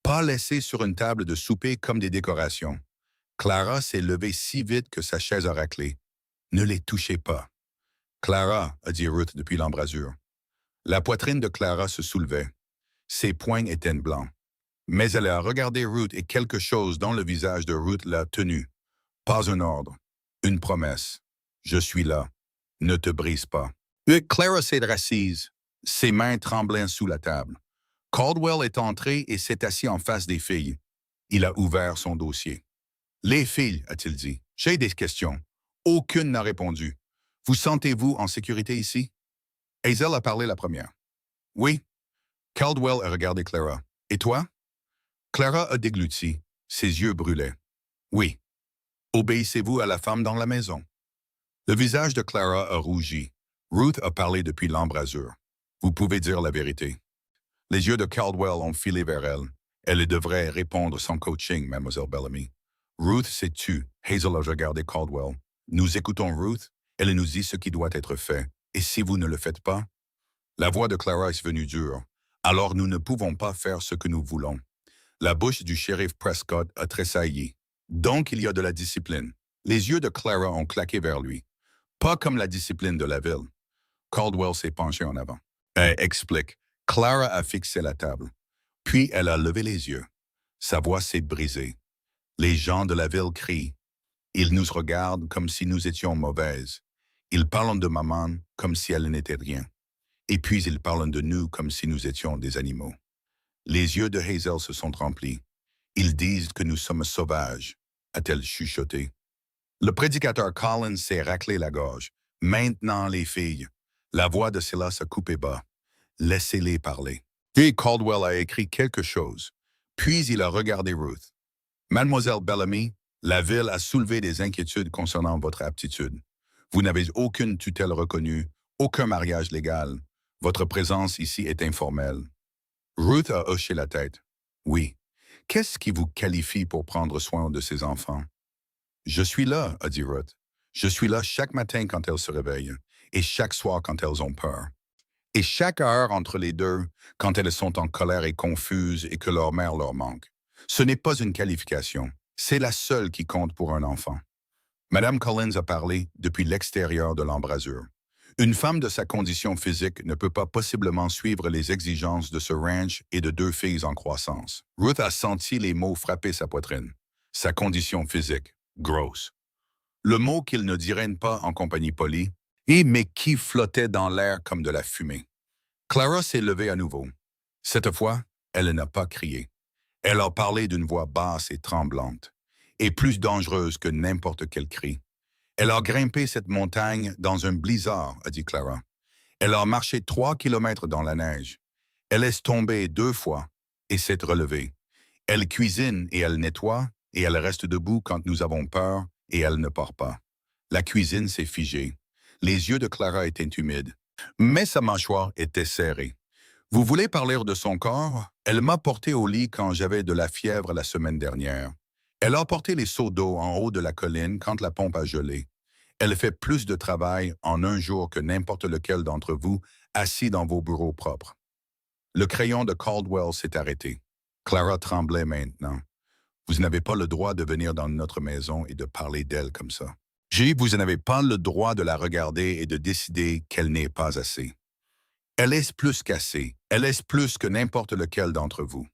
Pas laissées sur une table de souper comme des décorations. » Clara s'est levée si vite que sa chaise a raclé. « Ne les touchez pas. »« Clara, » a dit Ruth depuis l'embrasure. La poitrine de Clara se soulevait. Ses poings étaient blancs. Mais elle a regardé Ruth et quelque chose dans le visage de Ruth l'a tenu. Pas un ordre, une promesse. Je suis là. Ne te brise pas. Clara s'est assise, ses mains tremblaient sous la table. Caldwell est entré et s'est assis en face des filles. Il a ouvert son dossier. Les filles, a-t-il dit, j'ai des questions. Aucune n'a répondu. Vous sentez-vous en sécurité ici? Hazel a parlé la première. Oui. Caldwell a regardé Clara. Et toi? Clara a dégluti. Ses yeux brûlaient. Oui. Obéissez-vous à la femme dans la maison? Le visage de Clara a rougi. Ruth a parlé depuis l'embrasure. Vous pouvez dire la vérité. Les yeux de Caldwell ont filé vers elle. Elle devrait répondre sans coaching, Mademoiselle Bellamy. Ruth s'est tue. Hazel a regardé Caldwell. Nous écoutons Ruth. Elle nous dit ce qui doit être fait. Et si vous ne le faites pas? La voix de Clara est venue dure. Alors nous ne pouvons pas faire ce que nous voulons. La bouche du shérif Prescott a tressailli. Donc il y a de la discipline. Les yeux de Clara ont claqué vers lui. Pas comme la discipline de la ville. Caldwell s'est penché en avant. Explique. Clara a fixé la table. Puis elle a levé les yeux. Sa voix s'est brisée. Les gens de la ville crient. Ils nous regardent comme si nous étions mauvaises. Ils parlent de maman comme si elle n'était rien. Et puis ils parlent de nous comme si nous étions des animaux. Les yeux de Hazel se sont remplis. Ils disent que nous sommes sauvages, a-t-elle chuchoté. Le prédicateur Collins s'est raclé la gorge. Maintenant, les filles. La voix de Silas a coupé bas. Laissez-les parler. Puis Caldwell a écrit quelque chose. Puis il a regardé Ruth. Mademoiselle Bellamy, la ville a soulevé des inquiétudes concernant votre aptitude. Vous n'avez aucune tutelle reconnue, aucun mariage légal. Votre présence ici est informelle. Ruth a hoché la tête. Oui. Qu'est-ce qui vous qualifie pour prendre soin de ces enfants? Je suis là, a dit Ruth. Je suis là chaque matin quand elles se réveillent, et chaque soir quand elles ont peur. Et chaque heure entre les deux, quand elles sont en colère et confuses et que leur mère leur manque. Ce n'est pas une qualification, c'est la seule qui compte pour un enfant. Madame Collins a parlé depuis l'extérieur de l'embrasure. Une femme de sa condition physique ne peut pas possiblement suivre les exigences de ce ranch et de deux filles en croissance. Ruth a senti les mots frapper sa poitrine. Sa condition physique, grosse. Le mot qu'il ne dirait pas en compagnie polie, mais qui flottait dans l'air comme de la fumée. Clara s'est levée à nouveau. Cette fois, elle n'a pas crié. Elle a parlé d'une voix basse et tremblante, et plus dangereuse que n'importe quel cri. Elle a grimpé cette montagne dans un blizzard, a dit Clara. Elle a marché 3 kilomètres dans la neige. Elle est tombée 2 fois et s'est relevée. Elle cuisine et elle nettoie, et elle reste debout quand nous avons peur, et elle ne part pas. La cuisine s'est figée. Les yeux de Clara étaient humides, mais sa mâchoire était serrée. Vous voulez parler de son corps? Elle m'a porté au lit quand j'avais de la fièvre la semaine dernière. Elle a apporté les seaux d'eau en haut de la colline quand la pompe a gelé. Elle fait plus de travail en un jour que n'importe lequel d'entre vous assis dans vos bureaux propres. Le crayon de Caldwell s'est arrêté. Clara tremblait maintenant. Vous n'avez pas le droit de venir dans notre maison et de parler d'elle comme ça. Vous n'avez pas le droit de la regarder et de décider qu'elle n'est pas assez. Elle est plus qu'assez. Elle est plus que n'importe lequel d'entre vous.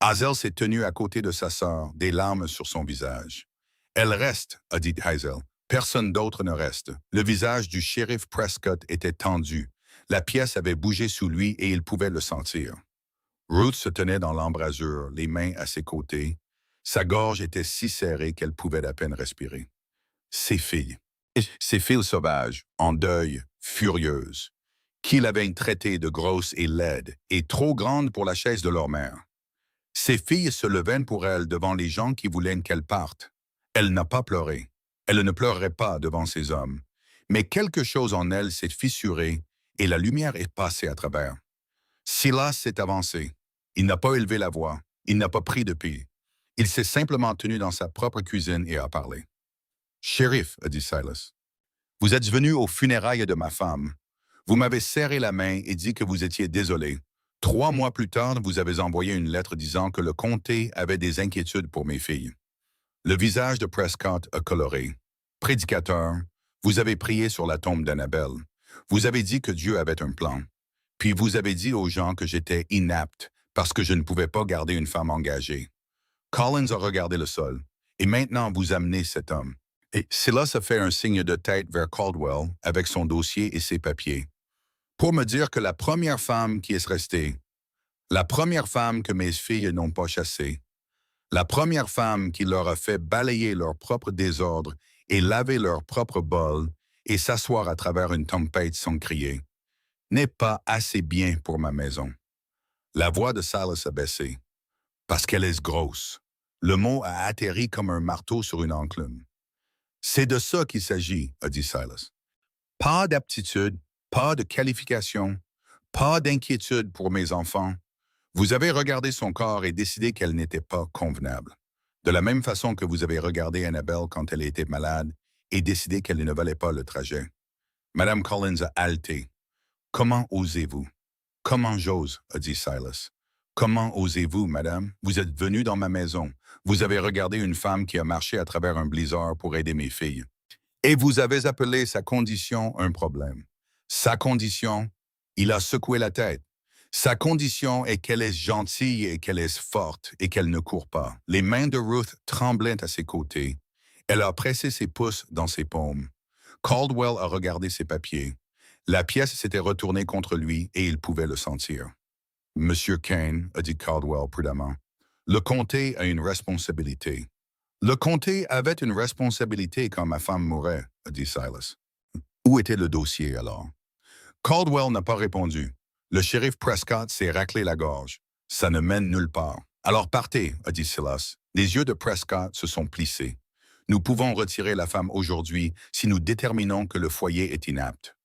Hazel s'est tenue à côté de sa sœur, des larmes sur son visage. Elle reste, a dit Hazel. Personne d'autre ne reste. Le visage du shérif Prescott était tendu. La pièce avait bougé sous lui et il pouvait le sentir. Ruth se tenait dans l'embrasure, les mains à ses côtés. Sa gorge était si serrée qu'elle pouvait à peine respirer. Ses filles sauvages, en deuil, furieuses, qui l'avaient traitée de grosse et laide, et trop grande pour la chaise de leur mère. Ses filles se levaient pour elle devant les gens qui voulaient qu'elle parte. Elle n'a pas pleuré. Elle ne pleurerait pas devant ces hommes. Mais quelque chose en elle s'est fissuré et la lumière est passée à travers. Silas s'est avancé. Il n'a pas élevé la voix. Il n'a pas pris de pied. Il s'est simplement tenu dans sa propre cuisine et a parlé. « Shérif, a dit Silas, vous êtes venu aux funérailles de ma femme. Vous m'avez serré la main et dit que vous étiez désolé. 3 mois plus tard, vous avez envoyé une lettre disant que le comté avait des inquiétudes pour mes filles. » Le visage de Prescott a coloré. « Prédicateur, vous avez prié sur la tombe d'Annabelle. Vous avez dit que Dieu avait un plan. Puis vous avez dit aux gens que j'étais inapte parce que je ne pouvais pas garder une femme engagée. Collins a regardé le sol. Et maintenant, vous amenez cet homme. Et Silas a fait un signe de tête vers Caldwell avec son dossier et ses papiers. Pour me dire que la première femme qui est restée, la première femme que mes filles n'ont pas chassée, la première femme qui leur a fait balayer leur propre désordre et laver leur propre bol et s'asseoir à travers une tempête sans crier, n'est pas assez bien pour ma maison. La voix de Silas a baissé. Parce qu'elle est grosse. Le mot a atterri comme un marteau sur une enclume. C'est de ça qu'il s'agit, a dit Silas. Pas d'aptitude, pas de qualification, pas d'inquiétude pour mes enfants. Vous avez regardé son corps et décidé qu'elle n'était pas convenable. De la même façon que vous avez regardé Annabelle quand elle était malade et décidé qu'elle ne valait pas le trajet. Madame Collins a haleté. Comment osez-vous? Comment j'ose, a dit Silas. Comment osez-vous, madame? Vous êtes venue dans ma maison. Vous avez regardé une femme qui a marché à travers un blizzard pour aider mes filles. Et vous avez appelé sa condition un problème. Sa condition, il a secoué la tête. Sa condition est qu'elle est gentille et qu'elle est forte et qu'elle ne court pas. Les mains de Ruth tremblaient à ses côtés. Elle a pressé ses pouces dans ses paumes. Caldwell a regardé ses papiers. La pièce s'était retournée contre lui et il pouvait le sentir. « Monsieur Kane, a dit Caldwell prudemment, le comté a une responsabilité. » « Le comté avait une responsabilité quand ma femme mourait, a dit Silas. « Où était le dossier alors? » Caldwell n'a pas répondu. Le shérif Prescott s'est raclé la gorge. « Ça ne mène nulle part. »« Alors partez, a dit Silas. Les yeux de Prescott se sont plissés. « Nous pouvons retirer la femme aujourd'hui si nous déterminons que le foyer est inapte. »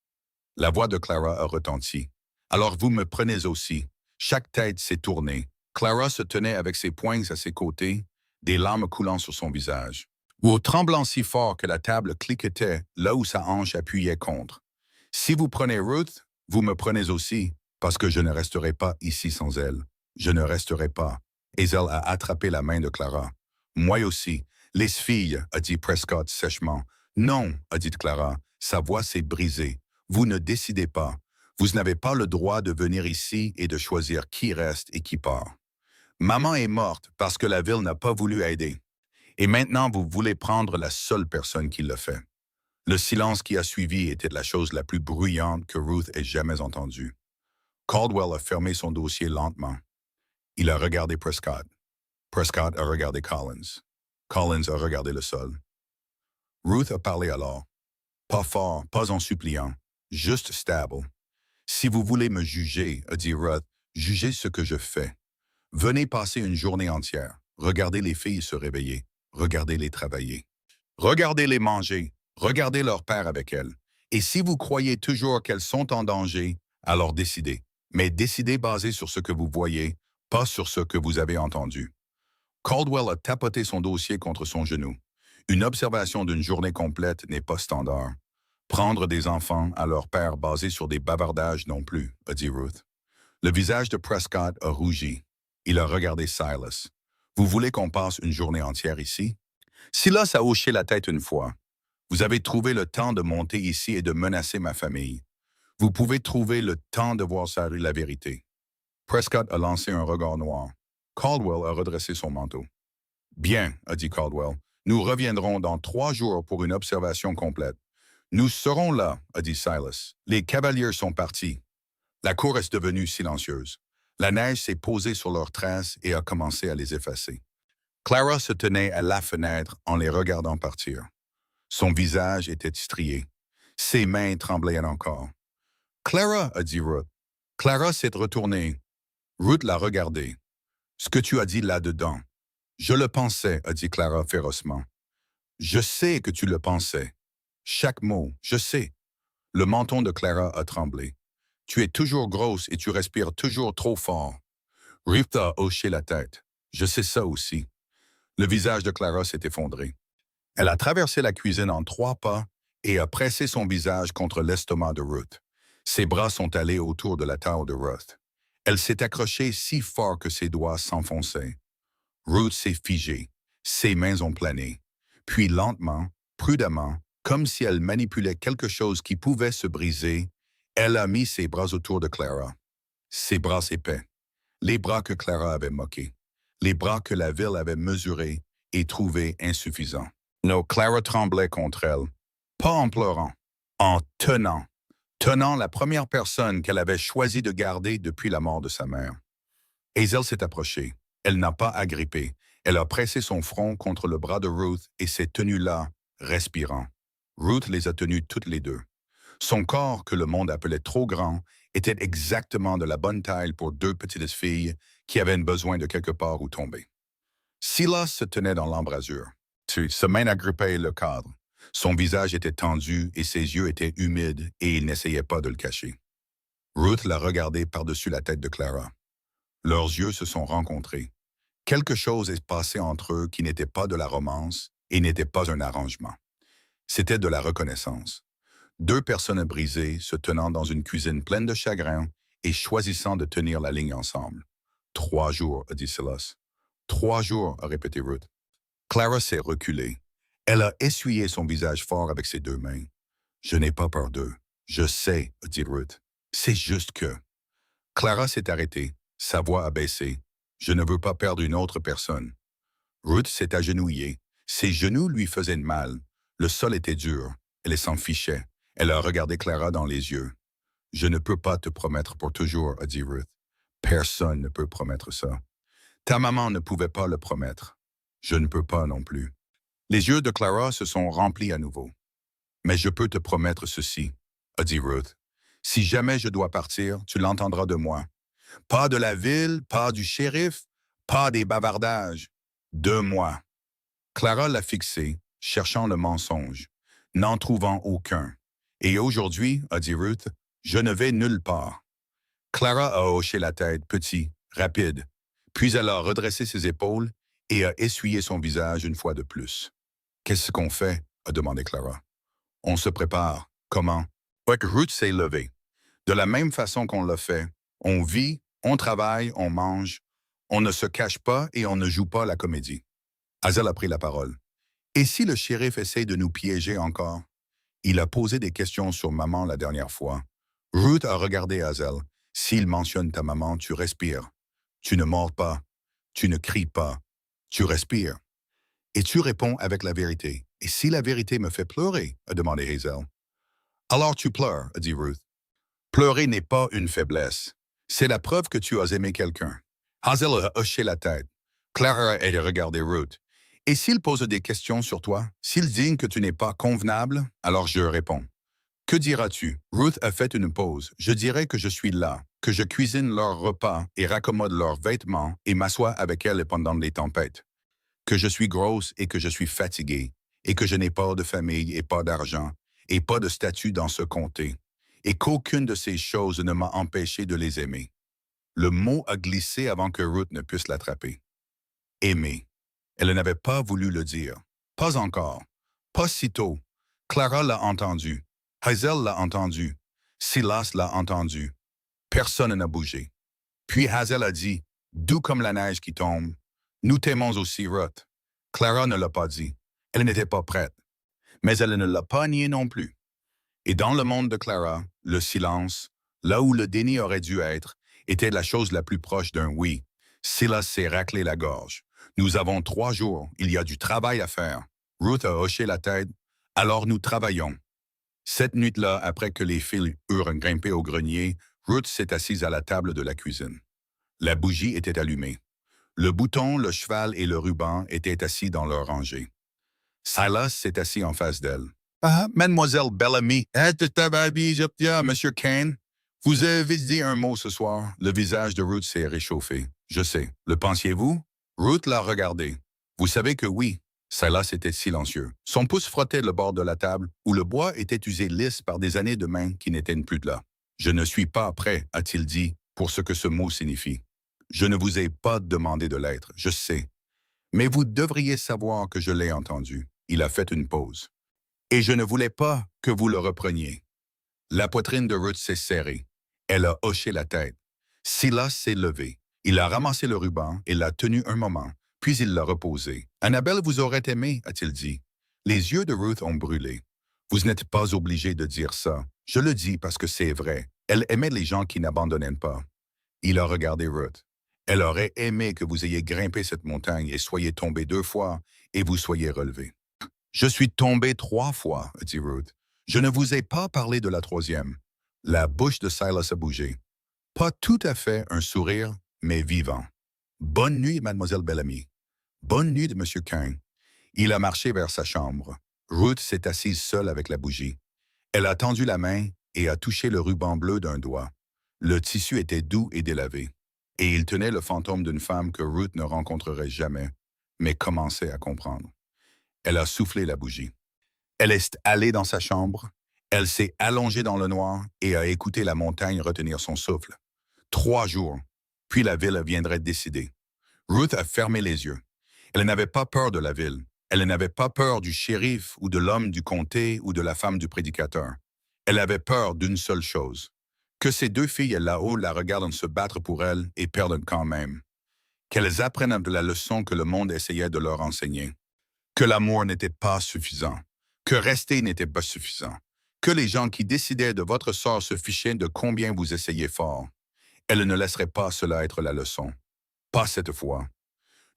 La voix de Clara a retenti. « Alors vous me prenez aussi. » Chaque tête s'est tournée. Clara se tenait avec ses poings à ses côtés, des larmes coulant sur son visage. Ou tremblant si fort que la table cliquetait là où sa hanche appuyait contre. « Si vous prenez Ruth, vous me prenez aussi, parce que je ne resterai pas ici sans elle. Je ne resterai pas. » Hazel a attrapé la main de Clara. « Moi aussi. Les filles, a dit Prescott sèchement. « Non, a dit Clara. Sa voix s'est brisée. Vous ne décidez pas. Vous n'avez pas le droit de venir ici et de choisir qui reste et qui part. Maman est morte parce que la ville n'a pas voulu aider. Et maintenant, vous voulez prendre la seule personne qui le fait. » Le silence qui a suivi était la chose la plus bruyante que Ruth ait jamais entendue. Caldwell a fermé son dossier lentement. Il a regardé Prescott. Prescott a regardé Collins. Collins a regardé le sol. Ruth a parlé alors. Pas fort, pas en suppliant, juste stable. « Si vous voulez me juger, a dit Ruth, jugez ce que je fais. Venez passer une journée entière. Regardez les filles se réveiller. Regardez-les travailler. Regardez-les manger. Regardez leur père avec elles. Et si vous croyez toujours qu'elles sont en danger, alors décidez. mais décidez basé sur ce que vous voyez, pas sur ce que vous avez entendu. Caldwell a tapoté son dossier contre son genou. Une observation d'une journée complète n'est pas standard. Prendre des enfants à leur père basé sur des bavardages non plus, a dit Ruth. Le visage de Prescott a rougi. Il a regardé Silas. Vous voulez qu'on passe une journée entière ici? Silas a hoché la tête une fois. Vous avez trouvé le temps de monter ici et de menacer ma famille. Vous pouvez trouver le temps de voir sa rue la vérité. Prescott a lancé un regard noir. Caldwell a redressé son manteau. Bien, a dit Caldwell. Nous reviendrons dans 3 jours pour une observation complète. Nous serons là, a dit Silas. Les cavaliers sont partis. La cour est devenue silencieuse. La neige s'est posée sur leurs traces et a commencé à les effacer. Clara se tenait à la fenêtre en les regardant partir. Son visage était strié. Ses mains tremblaient encore. Clara, a dit Ruth. Clara s'est retournée. Ruth l'a regardée. Ce que tu as dit là-dedans. Je le pensais, a dit Clara férocement. Je sais que tu le pensais. Chaque mot, je sais. Le menton de Clara a tremblé. Tu es toujours grosse et tu respires toujours trop fort. Ruth a hoché la tête. Je sais ça aussi. Le visage de Clara s'est effondré. Elle a traversé la cuisine en 3 pas et a pressé son visage contre l'estomac de Ruth. Ses bras sont allés autour de la taille de Ruth. Elle s'est accrochée si fort que ses doigts s'enfonçaient. Ruth s'est figée. Ses mains ont plané. Puis lentement, prudemment, comme si elle manipulait quelque chose qui pouvait se briser, elle a mis ses bras autour de Clara. Ses bras épais. Les bras que Clara avait moqués. Les bras que la ville avait mesurés et trouvés insuffisants. Non, Clara tremblait contre elle. Pas en pleurant, en tenant. Tenant la première personne qu'elle avait choisi de garder depuis la mort de sa mère. Hazel s'est approchée. Elle n'a pas agrippé. Elle a pressé son front contre le bras de Ruth et s'est tenue là, respirant. Ruth les a tenues toutes les deux. Son corps, que le monde appelait trop grand, était exactement de la bonne taille pour 2 petites filles qui avaient besoin de quelque part où tomber. Silas se tenait dans l'embrasure. Sa main agrippait le cadre. Son visage était tendu et ses yeux étaient humides et il n'essayait pas de le cacher. Ruth l'a regardé par-dessus la tête de Clara. Leurs yeux se sont rencontrés. Quelque chose est passé entre eux qui n'était pas de la romance et n'était pas un arrangement. C'était de la reconnaissance. 2 personnes brisées se tenant dans une cuisine pleine de chagrin et choisissant de tenir la ligne ensemble. 3 jours, a dit Silas. 3 jours, a répété Ruth. Clara s'est reculée. Elle a essuyé son visage fort avec ses 2 mains. Je n'ai pas peur d'eux. Je sais, a dit Ruth. C'est juste que... Clara s'est arrêtée. Sa voix a baissé. Je ne veux pas perdre une autre personne. Ruth s'est agenouillée. Ses genoux lui faisaient mal. Le sol était dur. Elle s'en fichait. Elle a regardé Clara dans les yeux. Je ne peux pas te promettre pour toujours, a dit Ruth. Personne ne peut promettre ça. Ta maman ne pouvait pas le promettre. Je ne peux pas non plus. Les yeux de Clara se sont remplis à nouveau. Mais je peux te promettre ceci, a dit Ruth. Si jamais je dois partir, tu l'entendras de moi. Pas de la ville, pas du shérif, pas des bavardages. De moi. Clara l'a fixé, cherchant le mensonge, n'en trouvant aucun. Et aujourd'hui, a dit Ruth, je ne vais nulle part. Clara a hoché la tête, petit, rapide. Puis elle a redressé ses épaules et a essuyé son visage une fois de plus. Qu'est-ce qu'on fait? A demandé Clara. On se prépare. Comment? Ouais, que Ruth s'est levée. De la même façon qu'on l'a fait. On vit, on travaille, on mange. On ne se cache pas et on ne joue pas la comédie. Hazel a pris la parole. Et si le shérif essaie de nous piéger encore? Il a posé des questions sur maman la dernière fois. Ruth a regardé Hazel. S'il mentionne ta maman, tu respires. Tu ne mords pas. Tu ne cries pas. Tu respires. Et tu réponds avec la vérité. Et si la vérité me fait pleurer? A demandé Hazel. Alors tu pleures, a dit Ruth. Pleurer n'est pas une faiblesse. C'est la preuve que tu as aimé quelqu'un. Hazel a hoché la tête. Clara a regardé Ruth. Et s'il pose des questions sur toi, s'il dit que tu n'es pas convenable, alors je réponds. Que diras-tu? Ruth a fait une pause. Je dirais que je suis là, que je cuisine leurs repas et raccommode leurs vêtements et m'assois avec elles pendant les tempêtes. Que je suis grosse et que je suis fatiguée, et que je n'ai pas de famille et pas d'argent, et pas de statut dans ce comté, et qu'aucune de ces choses ne m'a empêché de les aimer. Le mot a glissé avant que Ruth ne puisse l'attraper. Aimer. Elle n'avait pas voulu le dire. Pas encore. Pas si tôt. Clara l'a entendu. Hazel l'a entendu. Silas l'a entendu. Personne n'a bougé. Puis Hazel a dit, doux comme la neige qui tombe, nous t'aimons aussi, Ruth. Clara ne l'a pas dit. Elle n'était pas prête. Mais elle ne l'a pas nié non plus. Et dans le monde de Clara, le silence, là où le déni aurait dû être, était la chose la plus proche d'un oui. Silas s'est raclé la gorge. Nous avons 3 jours, il y a du travail à faire. Ruth a hoché la tête. Alors nous travaillons. Cette nuit-là, après que les filles eurent grimpé au grenier, Ruth s'est assise à la table de la cuisine. La bougie était allumée. Le bouton, le cheval et le ruban étaient assis dans leur rangée. Silas s'est assis en face d'elle. Ah, mademoiselle Bellamy, monsieur Kane, vous avez dit un mot ce soir. Le visage de Ruth s'est réchauffé. Je sais. Le pensiez-vous? Ruth l'a regardé. Vous savez que oui. Silas était silencieux. Son pouce frottait le bord de la table où le bois était usé lisse par des années de mains qui n'étaient plus là. Je ne suis pas prêt, a-t-il dit, pour ce que ce mot signifie. Je ne vous ai pas demandé de l'être, je sais. Mais vous devriez savoir que je l'ai entendu. Il a fait une pause. Et je ne voulais pas que vous le repreniez. La poitrine de Ruth s'est serrée. Elle a hoché la tête. Silas s'est levé. Il a ramassé le ruban et l'a tenu un moment, puis il l'a reposé. Annabelle vous aurait aimé, a-t-il dit. Les yeux de Ruth ont brûlé. Vous n'êtes pas obligé de dire ça. Je le dis parce que c'est vrai. Elle aimait les gens qui n'abandonnaient pas. Il a regardé Ruth. Elle aurait aimé que vous ayez grimpé cette montagne et soyez tombé 2 fois et vous soyez relevé. Je suis tombé 3 fois, a dit Ruth. Je ne vous ai pas parlé de la 3e. La bouche de Silas a bougé. Pas tout à fait un sourire, mais vivant. Bonne nuit, mademoiselle Bellamy. Bonne nuit de monsieur Kane. Il a marché vers sa chambre. Ruth s'est assise seule avec la bougie. Elle a tendu la main et a touché le ruban bleu d'un doigt. Le tissu était doux et délavé. Et il tenait le fantôme d'une femme que Ruth ne rencontrerait jamais, mais commençait à comprendre. Elle a soufflé la bougie. Elle est allée dans sa chambre. Elle s'est allongée dans le noir et a écouté la montagne retenir son souffle. 3 jours, puis la ville viendrait décider. Ruth a fermé les yeux. Elle n'avait pas peur de la ville. Elle n'avait pas peur du shérif ou de l'homme du comté ou de la femme du prédicateur. Elle avait peur d'une seule chose. Que ces 2 filles là-haut la regardent se battre pour elle et perdent quand même. Qu'elles apprennent de la leçon que le monde essayait de leur enseigner. Que l'amour n'était pas suffisant, que rester n'était pas suffisant, que les gens qui décidaient de votre sort se fichaient de combien vous essayez fort. Elle ne laisserait pas cela être la leçon. Pas cette fois.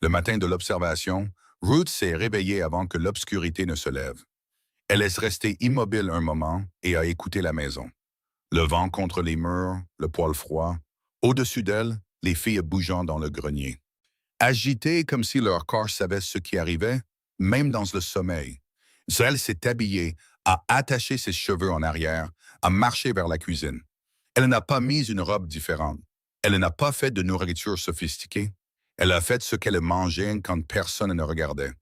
Le matin de l'observation, Ruth s'est réveillée avant que l'obscurité ne se lève. Elle est restée immobile un moment et a écouté la maison. Le vent contre les murs, le poêle froid. Au-dessus d'elle, les filles bougeant dans le grenier. Agitées comme si leur corps savait ce qui arrivait, même dans le sommeil. Elle s'est habillée, a attaché ses cheveux en arrière, a marché vers la cuisine. Elle n'a pas mis une robe différente. Elle n'a pas fait de nourriture sophistiquée. Elle a fait ce qu'elle mangeait quand personne ne regardait.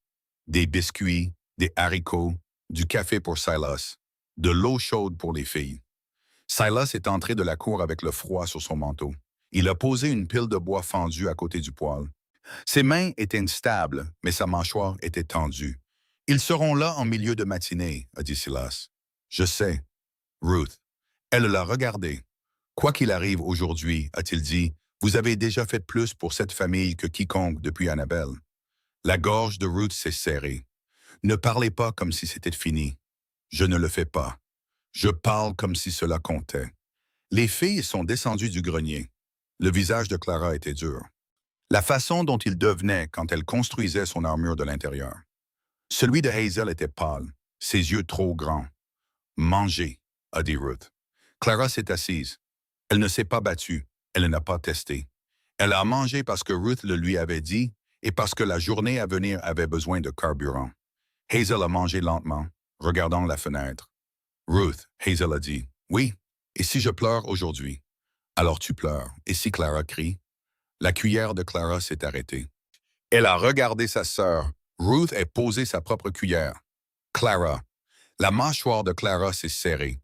Des biscuits, des haricots, du café pour Silas, de l'eau chaude pour les filles. Silas est entré de la cour avec le froid sur son manteau. Il a posé une pile de bois fendu à côté du poêle. Ses mains étaient instables, mais sa mâchoire était tendue. « Ils seront là en milieu de matinée, » a dit Silas. « Je sais. » Ruth. Elle l'a regardé. « Quoi qu'il arrive aujourd'hui, » a-t-il dit, « vous avez déjà fait plus pour cette famille que quiconque depuis Annabelle. » La gorge de Ruth s'est serrée. « Ne parlez pas comme si c'était fini. Je ne le fais pas. Je parle comme si cela comptait. » Les filles sont descendues du grenier. Le visage de Clara était dur. La façon dont il devenait quand elle construisait son armure de l'intérieur. Celui de Hazel était pâle, ses yeux trop grands. « Mangez, » a dit Ruth. Clara s'est assise. Elle ne s'est pas battue, elle n'a pas testé. Elle a mangé parce que Ruth le lui avait dit et parce que la journée à venir avait besoin de carburant. Hazel a mangé lentement, regardant la fenêtre. Ruth, Hazel a dit, « Oui, et si je pleure aujourd'hui? » Alors tu pleures, et si Clara crie? La cuillère de Clara s'est arrêtée. Elle a regardé sa sœur. Ruth a posé sa propre cuillère. Clara. La mâchoire de Clara s'est serrée.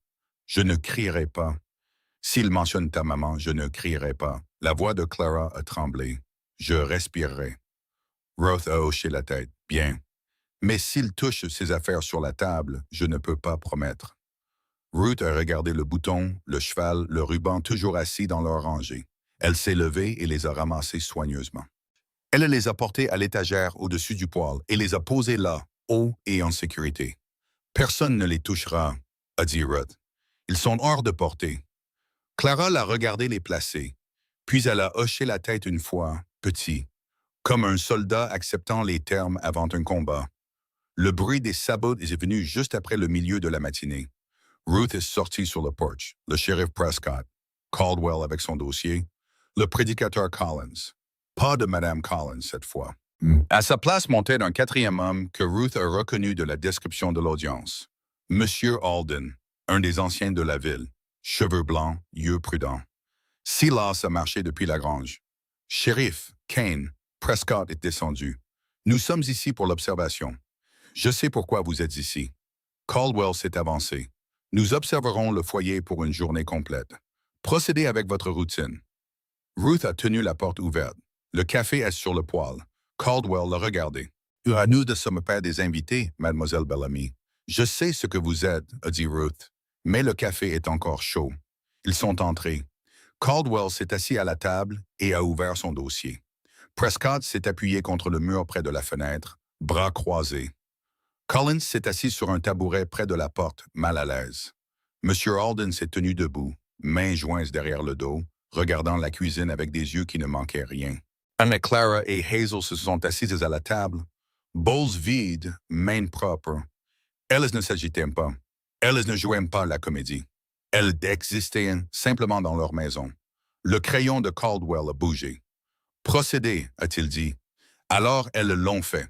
Je ne crierai pas. S'il mentionne ta maman, je ne crierai pas. La voix de Clara a tremblé. Je respirerai. Ruth a hoché la tête. Bien. Mais s'il touche ses affaires sur la table, je ne peux pas promettre. Ruth a regardé le bouton, le cheval, le ruban toujours assis dans leur rangée. Elle s'est levée et les a ramassés soigneusement. Elle les a portés à l'étagère au-dessus du poêle et les a posés là, haut et en sécurité. Personne ne les touchera, a dit Ruth. Ils sont hors de portée. Clara l'a regardé les placer, puis elle a hoché la tête une fois, petit, comme un soldat acceptant les termes avant un combat. Le bruit des sabots est venu juste après le milieu de la matinée. Ruth est sortie sur le porch, le shérif Prescott, Caldwell avec son dossier, le prédicateur Collins. Pas de Madame Collins cette fois. À sa place montait un quatrième homme que Ruth a reconnu de la description de l'audience. Monsieur Alden, un des anciens de la ville, cheveux blancs, yeux prudents. Silas a marché depuis la grange. Shérif, Kane, Prescott est descendu. Nous sommes ici pour l'observation. Je sais pourquoi vous êtes ici. Caldwell s'est avancé. Nous observerons le foyer pour une journée complète. Procédez avec votre routine. Ruth a tenu la porte ouverte. Le café est sur le poêle. Caldwell l'a regardé. À nous de sommes pas des invités, mademoiselle Bellamy. Je sais ce que vous êtes, a dit Ruth, mais le café est encore chaud. Ils sont entrés. Caldwell s'est assis à la table et a ouvert son dossier. Prescott s'est appuyé contre le mur près de la fenêtre, bras croisés. Collins s'est assis sur un tabouret près de la porte, mal à l'aise. M. Alden s'est tenu debout, mains jointes derrière le dos, regardant la cuisine avec des yeux qui ne manquaient rien. Anna Clara et Hazel se sont assises à la table, bowls vides, mains propres. Elles ne s'agitaient pas. Elles ne jouaient pas la comédie. Elles existaient simplement dans leur maison. Le crayon de Caldwell a bougé. Procédez, a-t-il dit. Alors elles l'ont fait.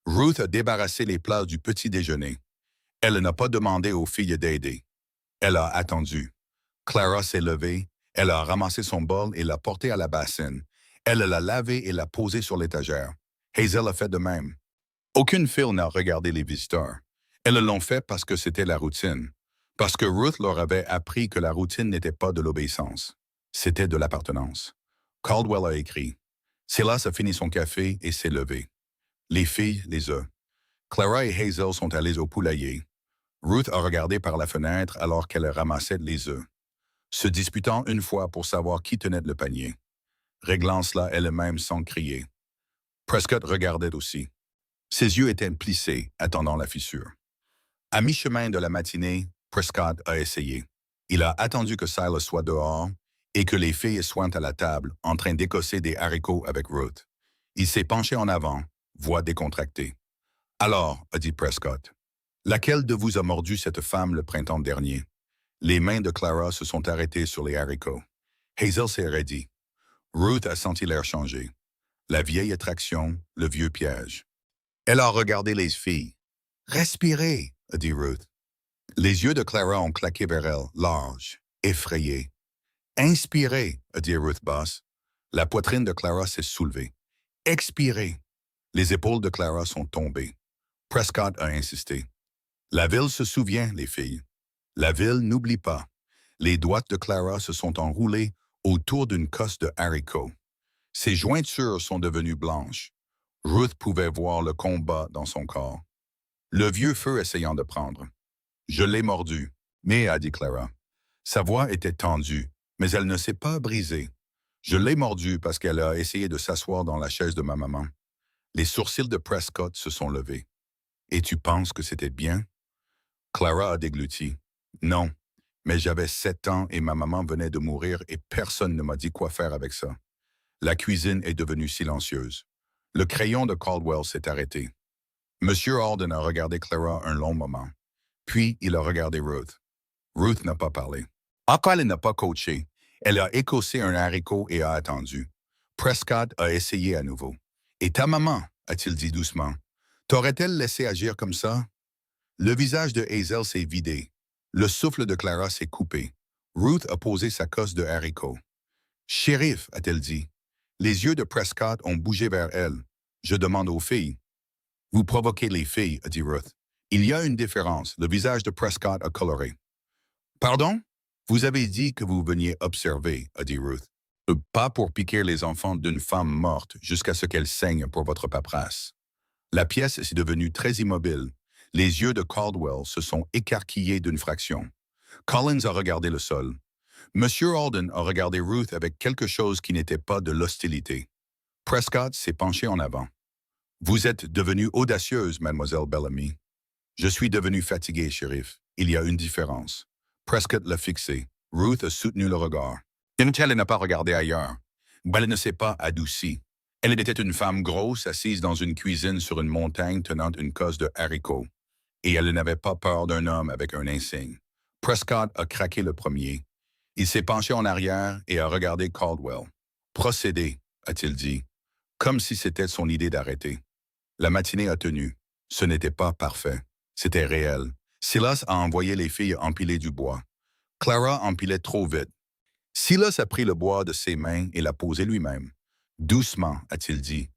Ruth a débarrassé les plats du petit déjeuner. Elle n'a pas demandé aux filles d'aider. Elle a attendu. Clara s'est levée. Elle a ramassé son bol et l'a porté à la bassine. Elle l'a lavé et l'a posé sur l'étagère. Hazel a fait de même. Aucune fille n'a regardé les visiteurs. Elles l'ont fait parce que c'était la routine. Parce que Ruth leur avait appris que la routine n'était pas de l'obéissance. C'était de l'appartenance. Caldwell a écrit. Silas a fini son café et s'est levé. Les filles, les œufs. Clara et Hazel sont allées au poulailler. Ruth a regardé par la fenêtre alors qu'elle ramassait les œufs, se disputant une fois pour savoir qui tenait le panier, réglant cela elle-même sans crier. Prescott regardait aussi. Ses yeux étaient plissés, attendant la fissure. À mi-chemin de la matinée, Prescott a essayé. Il a attendu que Silas soit dehors et que les filles soient à la table, en train d'écosser des haricots avec Ruth. Il s'est penché en avant, voix décontractée. « Alors, a dit Prescott, laquelle de vous a mordu cette femme le printemps dernier? » Les mains de Clara se sont arrêtées sur les haricots. Hazel s'est raidie. Ruth a senti l'air changer. La vieille attraction, le vieux piège. Elle a regardé les filles. « Respirez, a dit Ruth. Les yeux de Clara ont claqué vers elle, larges, effrayés. « Inspirez, a dit Ruth basse. La poitrine de Clara s'est soulevée. « Expirez. » Les épaules de Clara sont tombées. Prescott a insisté. « La ville se souvient, les filles. La ville n'oublie pas. » Les doigts de Clara se sont enroulés autour d'une cosse de haricots. Ses jointures sont devenues blanches. Ruth pouvait voir le combat dans son corps. Le vieux feu essayant de prendre. « Je l'ai mordu. » Mais, a dit Clara. Sa voix était tendue, mais elle ne s'est pas brisée. Je l'ai mordu parce qu'elle a essayé de s'asseoir dans la chaise de ma maman. Les sourcils de Prescott se sont levés. Et tu penses que c'était bien? Clara a dégluti. Non, mais j'avais 7 ans et ma maman venait de mourir et personne ne m'a dit quoi faire avec ça. La cuisine est devenue silencieuse. Le crayon de Caldwell s'est arrêté. Monsieur Alden a regardé Clara un long moment. Puis il a regardé Ruth. Ruth n'a pas parlé. Encore elle n'a pas coaché. Elle a écossé un haricot et a attendu. Prescott a essayé à nouveau. « Et ta maman, a-t-il dit doucement, t'aurait-elle laissé agir comme ça? » Le visage de Hazel s'est vidé. Le souffle de Clara s'est coupé. Ruth a posé sa cosse de haricot. « Shérif, a-t-elle dit. » Les yeux de Prescott ont bougé vers elle. « Je demande aux filles. »« Vous provoquez les filles, a dit Ruth. » Il y a une différence. Le visage de Prescott a coloré. Pardon? Vous avez dit que vous veniez observer, a dit Ruth. Pas pour piquer les enfants d'une femme morte jusqu'à ce qu'elle saigne pour votre paperasse. La pièce est devenue très immobile. Les yeux de Caldwell se sont écarquillés d'une fraction. Collins a regardé le sol. Monsieur Alden a regardé Ruth avec quelque chose qui n'était pas de l'hostilité. Prescott s'est penché en avant. Vous êtes devenue audacieuse, mademoiselle Bellamy. Je suis devenu fatigué, shérif. Il y a une différence. Prescott l'a fixé. Ruth a soutenu le regard. Elle n'a pas regardé ailleurs. Elle ne s'est pas adoucie. Elle était une femme grosse assise dans une cuisine sur une montagne tenant une cosse de haricots. Et elle n'avait pas peur d'un homme avec un insigne. Prescott a craqué le premier. Il s'est penché en arrière et a regardé Caldwell. Procédez, a-t-il dit, comme si c'était son idée d'arrêter. La matinée a tenu. Ce n'était pas parfait. C'était réel. Silas a envoyé les filles empiler du bois. Clara empilait trop vite. Silas a pris le bois de ses mains et l'a posé lui-même. Doucement, a-t-il dit.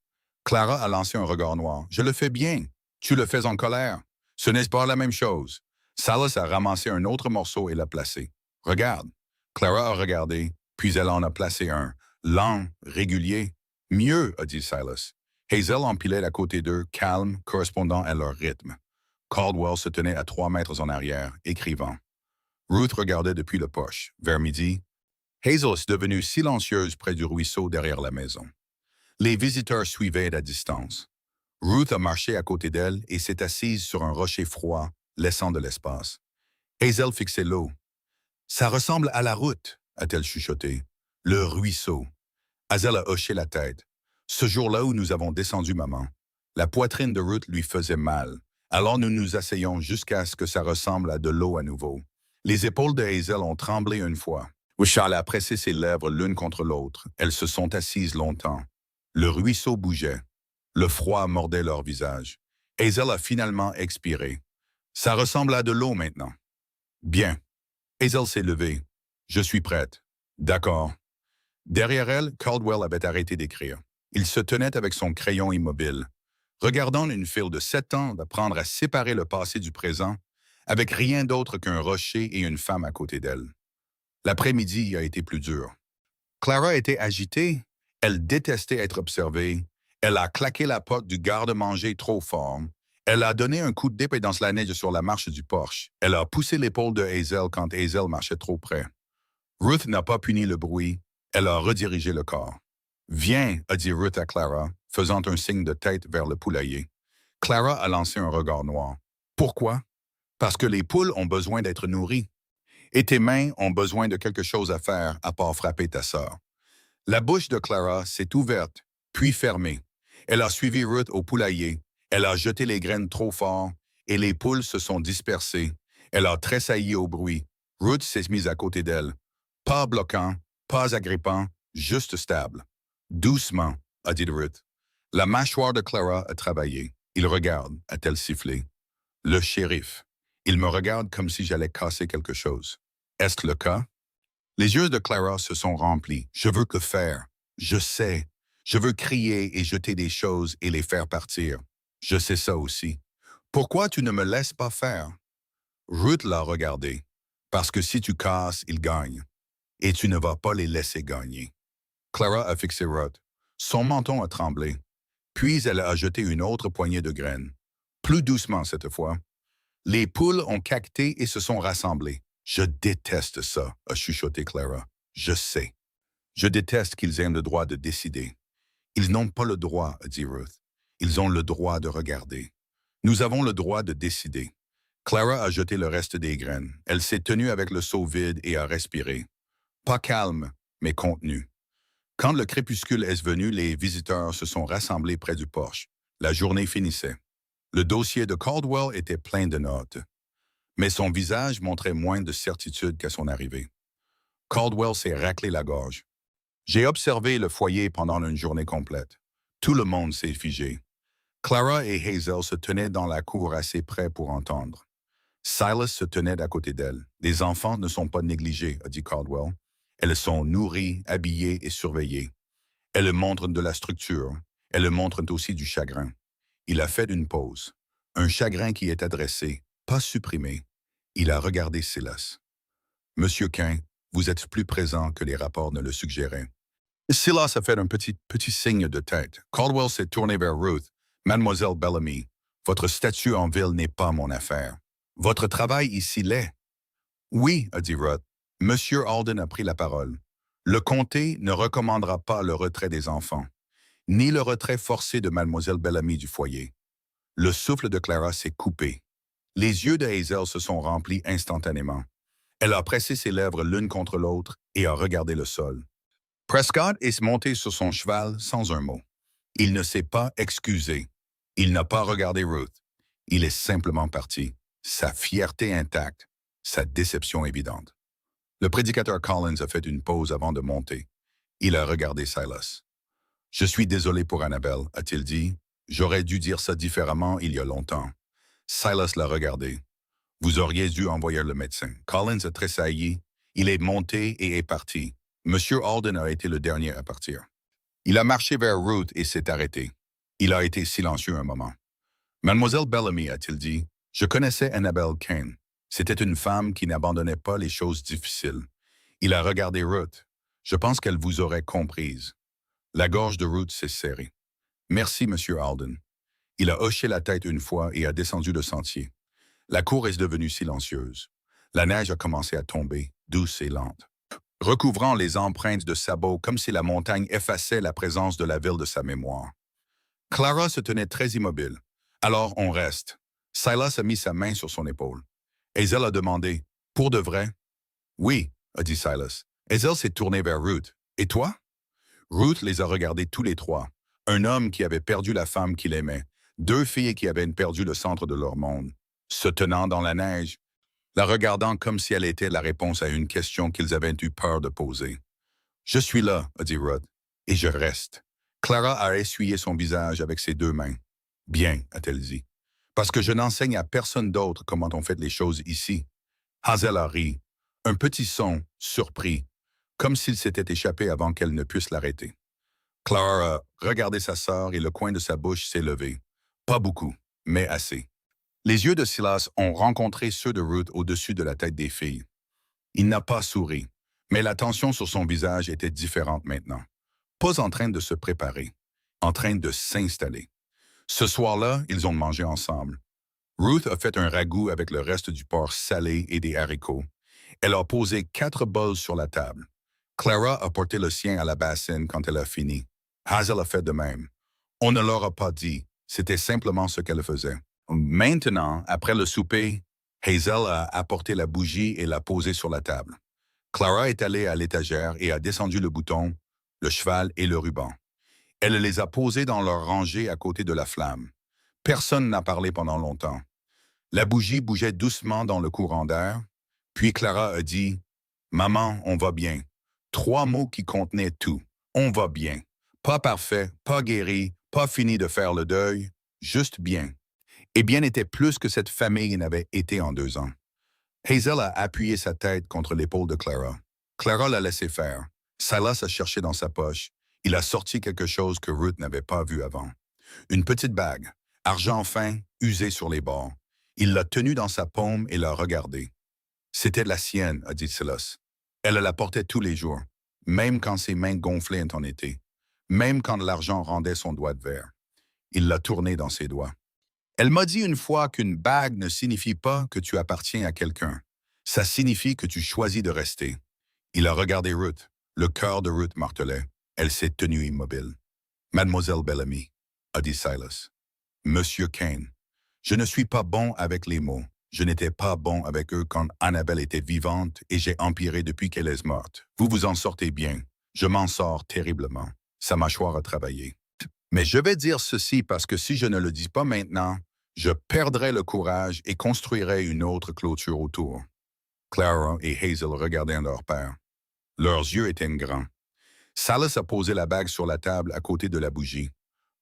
Clara a lancé un regard noir. Je le fais bien. Tu le fais en colère. Ce n'est pas la même chose. Silas a ramassé un autre morceau et l'a placé. Regarde. Clara a regardé, puis elle en a placé un. Lent, régulier. Mieux, a dit Silas. Hazel empilait à côté d'eux, calme, correspondant à leur rythme. Caldwell se tenait à 3 mètres en arrière, écrivant. Ruth regardait depuis le poche. Vers midi, Hazel est devenue silencieuse près du ruisseau derrière la maison. Les visiteurs suivaient à distance. Ruth a marché à côté d'elle et s'est assise sur un rocher froid, laissant de l'espace. Hazel fixait l'eau. « Ça ressemble à la route, a-t-elle chuchoté. Le ruisseau. Hazel a hoché la tête. Ce jour-là où nous avons descendu maman, la poitrine de Ruth lui faisait mal. Alors nous nous asseyons jusqu'à ce que ça ressemble à de l'eau à nouveau. Les épaules de Hazel ont tremblé une fois. Charles a pressé ses lèvres l'une contre l'autre. Elles se sont assises longtemps. Le ruisseau bougeait. Le froid mordait leur visage. Hazel a finalement expiré. Ça ressemble à de l'eau maintenant. Bien. Hazel s'est levée. Je suis prête. D'accord. Derrière elle, Caldwell avait arrêté d'écrire. Il se tenait avec son crayon immobile, regardant une file de 7 ans d'apprendre à séparer le passé du présent, avec rien d'autre qu'un rocher et une femme à côté d'elle. L'après-midi a été plus dur. Clara était agitée. Elle détestait être observée. Elle a claqué la porte du garde-manger trop fort. Elle a donné un coup d'épée dans la neige sur la marche du porche. Elle a poussé l'épaule de Hazel quand Hazel marchait trop près. Ruth n'a pas puni le bruit. Elle a redirigé le corps. « Viens, a dit Ruth à Clara, faisant un signe de tête vers le poulailler. Clara a lancé un regard noir. « Pourquoi? »« Parce que les poules ont besoin d'être nourries. Et tes mains ont besoin de quelque chose à faire à part frapper ta sœur. » La bouche de Clara s'est ouverte, puis fermée. Elle a suivi Ruth au poulailler. Elle a jeté les graines trop fort et les poules se sont dispersées. Elle a tressailli au bruit. Ruth s'est mise à côté d'elle. Pas bloquant, pas agrippant, juste stable. Doucement, a dit Ruth. La mâchoire de Clara a travaillé. Il regarde, a-t-elle sifflé. Le shérif. Il me regarde comme si j'allais casser quelque chose. Est-ce le cas? Les yeux de Clara se sont remplis. Je veux que faire. Je sais. Je veux crier et jeter des choses et les faire partir. Je sais ça aussi. Pourquoi tu ne me laisses pas faire? Ruth l'a regardé. Parce que si tu casses, ils gagnent. Et tu ne vas pas les laisser gagner. Clara a fixé Ruth. Son menton a tremblé. Puis elle a jeté une autre poignée de graines. Plus doucement cette fois. Les poules ont caqueté et se sont rassemblées. Je déteste ça, a chuchoté Clara. Je sais. Je déteste qu'ils aient le droit de décider. Ils n'ont pas le droit, a dit Ruth. Ils ont le droit de regarder. Nous avons le droit de décider. Clara a jeté le reste des graines. Elle s'est tenue avec le seau vide et a respiré. Pas calme, mais contenu. Quand le crépuscule est venu, les visiteurs se sont rassemblés près du porche. La journée finissait. Le dossier de Caldwell était plein de notes. Mais son visage montrait moins de certitude qu'à son arrivée. Caldwell s'est raclé la gorge. J'ai observé le foyer pendant une journée complète. Tout le monde s'est figé. Clara et Hazel se tenaient dans la cour assez près pour entendre. Silas se tenait à côté d'elle. Les enfants ne sont pas négligés, a dit Caldwell. Elles sont nourries, habillées et surveillées. Elles montrent de la structure. Elles montrent aussi du chagrin. Il a fait une pause. Un chagrin qui est adressé, pas supprimé. Il a regardé Silas. Monsieur Kane, vous êtes plus présent que les rapports ne le suggéraient. Silas a fait un petit signe de tête. Caldwell s'est tourné vers Ruth. Mademoiselle Bellamy, votre statut en ville n'est pas mon affaire. Votre travail ici l'est. Oui, a dit Ruth. Monsieur Alden a pris la parole. Le comté ne recommandera pas le retrait des enfants, ni le retrait forcé de Mademoiselle Bellamy du foyer. Le souffle de Clara s'est coupé. Les yeux de Hazel se sont remplis instantanément. Elle a pressé ses lèvres l'une contre l'autre et a regardé le sol. Prescott est monté sur son cheval sans un mot. Il ne s'est pas excusé. Il n'a pas regardé Ruth. Il est simplement parti, sa fierté intacte, sa déception évidente. Le prédicateur Collins a fait une pause avant de monter. Il a regardé Silas. « Je suis désolé pour Annabelle, a-t-il dit. J'aurais dû dire ça différemment il y a longtemps. » Silas l'a regardé. « Vous auriez dû envoyer le médecin. » Collins a tressailli. Il est monté et est parti. Monsieur Alden a été le dernier à partir. Il a marché vers Ruth et s'est arrêté. Il a été silencieux un moment. « Mademoiselle Bellamy, a-t-il dit, je connaissais Annabelle Kane. C'était une femme qui n'abandonnait pas les choses difficiles. » Il a regardé Ruth. « Je pense qu'elle vous aurait comprise. » La gorge de Ruth s'est serrée. « Merci, Monsieur Alden. » Il a hoché la tête une fois et a descendu le sentier. La cour est devenue silencieuse. La neige a commencé à tomber, douce et lente, recouvrant les empreintes de sabots comme si la montagne effaçait la présence de la ville de sa mémoire. Clara se tenait très immobile. « Alors, on reste. » Silas a mis sa main sur son épaule. Hazel a demandé, « Pour de vrai? » « Oui, » a dit Silas. Hazel s'est tournée vers Ruth. « Et toi? » Ruth les a regardés tous les trois. Un homme qui avait perdu la femme qu'il aimait, deux filles qui avaient perdu le centre de leur monde, se tenant dans la neige, la regardant comme si elle était la réponse à une question qu'ils avaient eu peur de poser. « Je suis là, » a dit Ruth, « et je reste. » Clara a essuyé son visage avec ses deux mains. « Bien, » a-t-elle dit, « parce que je n'enseigne à personne d'autre comment on fait les choses ici. » Hazel a ri, un petit son, surpris, comme s'il s'était échappé avant qu'elle ne puisse l'arrêter. Clara a regardé sa sœur et le coin de sa bouche s'est levé. Pas beaucoup, mais assez. Les yeux de Silas ont rencontré ceux de Ruth au-dessus de la tête des filles. Il n'a pas souri, mais la tension sur son visage était différente maintenant. Pas en train de se préparer, en train de s'installer. Ce soir-là, ils ont mangé ensemble. Ruth a fait un ragoût avec le reste du porc salé et des haricots. Elle a posé 4 bols sur la table. Clara a porté le sien à la bassine quand elle a fini. Hazel a fait de même. On ne leur a pas dit, c'était simplement ce qu'elle faisait. Maintenant, après le souper, Hazel a apporté la bougie et l'a posée sur la table. Clara est allée à l'étagère et a descendu le bouton, le cheval et le ruban. Elle les a posés dans leur rangée à côté de la flamme. Personne n'a parlé pendant longtemps. La bougie bougeait doucement dans le courant d'air, puis Clara a dit « Maman, on va bien ». 3 mots qui contenaient tout. On va bien. Pas parfait, pas guéri, pas fini de faire le deuil, juste bien. Et bien était plus que cette famille n'avait été en 2 ans. Hazel a appuyé sa tête contre l'épaule de Clara. Clara l'a laissé faire. Silas a cherché dans sa poche. Il a sorti quelque chose que Ruth n'avait pas vu avant. Une petite bague, argent fin, usé sur les bords. Il l'a tenue dans sa paume et l'a regardée. C'était la sienne, a dit Silas. Elle la portait tous les jours, même quand ses mains gonflaient en été, même quand l'argent rendait son doigt de verre. Il l'a tournée dans ses doigts. Elle m'a dit une fois qu'une bague ne signifie pas que tu appartiens à quelqu'un. Ça signifie que tu choisis de rester. Il a regardé Ruth. Le cœur de Ruth martelait. Elle s'est tenue immobile. Mademoiselle Bellamy, a dit Silas. Monsieur Kane, je ne suis pas bon avec les mots. Je n'étais pas bon avec eux quand Annabelle était vivante et j'ai empiré depuis qu'elle est morte. Vous vous en sortez bien. Je m'en sors terriblement. Sa mâchoire a travaillé. Mais je vais dire ceci parce que si je ne le dis pas maintenant, je perdrai le courage et construirai une autre clôture autour. Clara et Hazel regardaient leur père. Leurs yeux étaient grands. Silas a posé la bague sur la table à côté de la bougie.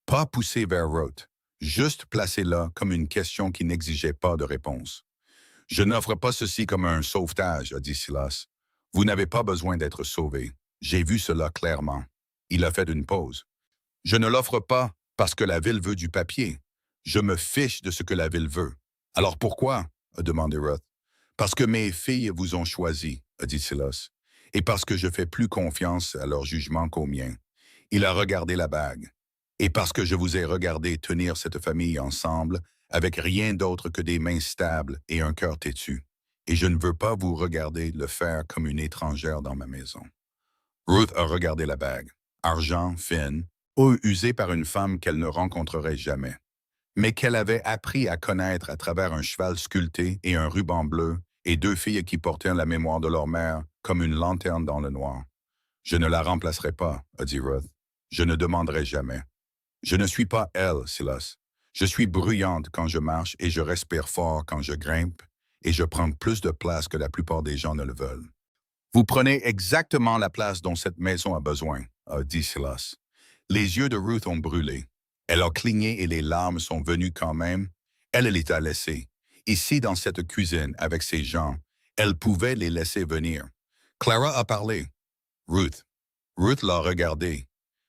Pas poussée vers Ruth, juste placée là comme une question qui n'exigeait pas de réponse. « Je n'offre pas ceci comme un sauvetage, » a dit Silas. « Vous n'avez pas besoin d'être sauvé. J'ai vu cela clairement. » Il a fait une pause. « Je ne l'offre pas parce que la ville veut du papier. Je me fiche de ce que la ville veut. »« Alors pourquoi? » a demandé Ruth. « Parce que mes filles vous ont choisi, » a dit Silas, et parce que je fais plus confiance à leur jugement qu'au mien. Il a regardé la bague. Et parce que je vous ai regardé tenir cette famille ensemble avec rien d'autre que des mains stables et un cœur têtu. Et je ne veux pas vous regarder le faire comme une étrangère dans ma maison. Ruth a regardé la bague. Argent, fine, eau usée par une femme qu'elle ne rencontrerait jamais, mais qu'elle avait appris à connaître à travers un cheval sculpté et un ruban bleu et deux filles qui portaient la mémoire de leur mère comme une lanterne dans le noir. Je ne la remplacerai pas, a dit Ruth. Je ne demanderai jamais. Je ne suis pas elle, Silas. Je suis bruyante quand je marche et je respire fort quand je grimpe et je prends plus de place que la plupart des gens ne le veulent. Vous prenez exactement la place dont cette maison a besoin, a dit Silas. Les yeux de Ruth ont brûlé. Elle a cligné et les larmes sont venues quand même. Elle les a laissées. Ici, dans cette cuisine, avec ces gens, elle pouvait les laisser venir. Clara a parlé. Ruth. Ruth l'a regardé.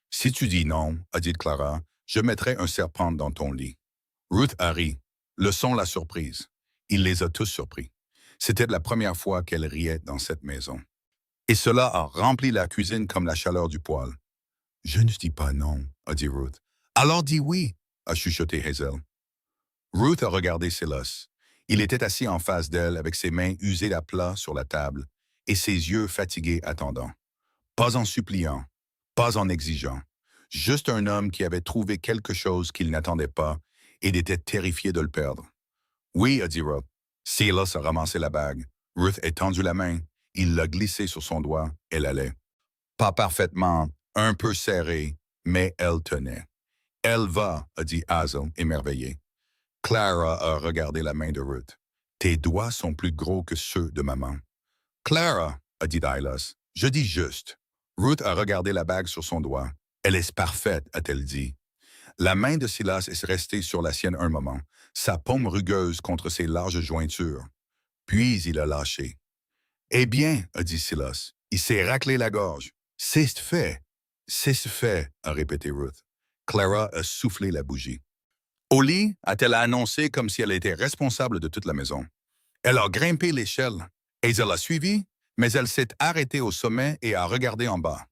Si tu dis non, a dit Clara, je mettrai un serpent dans ton lit. Ruth a ri. Le son l'a surprise. Il les a tous surpris. C'était la première fois qu'elle riait dans cette maison. Et cela a rempli la cuisine comme la chaleur du poêle. Je ne dis pas non, a dit Ruth. Alors dis oui, a chuchoté Hazel. Ruth a regardé Silas. Il était assis en face d'elle avec ses mains usées à plat sur la table et ses yeux fatigués attendant. Pas en suppliant, pas en exigeant. Juste un homme qui avait trouvé quelque chose qu'il n'attendait pas et il était terrifié de le perdre. Oui, a dit Ruth. Silas a ramassé la bague. Ruth a tendu la main. Il l'a glissée sur son doigt. Elle allait. Pas parfaitement, un peu serrée, mais elle tenait. Elle va, a dit Hazel, émerveillée. Clara a regardé la main de Ruth. Tes doigts sont plus gros que ceux de maman. Clara, a dit Silas, je dis juste. Ruth a regardé la bague sur son doigt. Elle est parfaite, a-t-elle dit. La main de Silas est restée sur la sienne un moment, sa paume rugueuse contre ses larges jointures. Puis il a lâché. Eh bien, a dit Silas, il s'est raclé la gorge. C'est fait. C'est fait, a répété Ruth. Clara a soufflé la bougie. Au lit, a-t-elle annoncé comme si elle était responsable de toute la maison. Elle a grimpé l'échelle. Hazel a suivi, mais elle s'est arrêtée au sommet et a regardé en bas.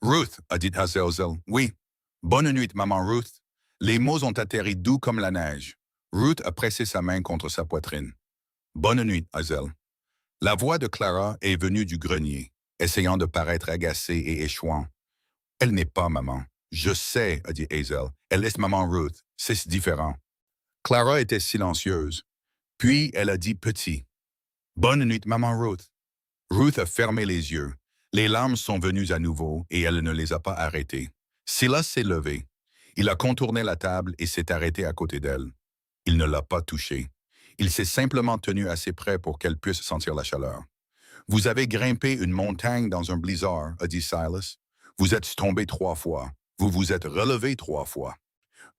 Ruth, a dit Hazel, oui. Bonne nuit, maman Ruth. Les mots ont atterri doux comme la neige. Ruth a pressé sa main contre sa poitrine. Bonne nuit, Hazel. La voix de Clara est venue du grenier, essayant de paraître agacée et échouant. Elle n'est pas maman. Je sais, a dit Hazel. Elle est maman Ruth. C'est différent. Clara était silencieuse. Puis elle a dit petit. Bonne nuit, maman Ruth. Ruth a fermé les yeux. Les larmes sont venues à nouveau et elle ne les a pas arrêtées. Silas s'est levé. Il a contourné la table et s'est arrêté à côté d'elle. Il ne l'a pas touchée. Il s'est simplement tenu assez près pour qu'elle puisse sentir la chaleur. Vous avez grimpé une montagne dans un blizzard, a dit Silas. Vous êtes tombé 3 fois. Vous vous êtes relevé 3 fois.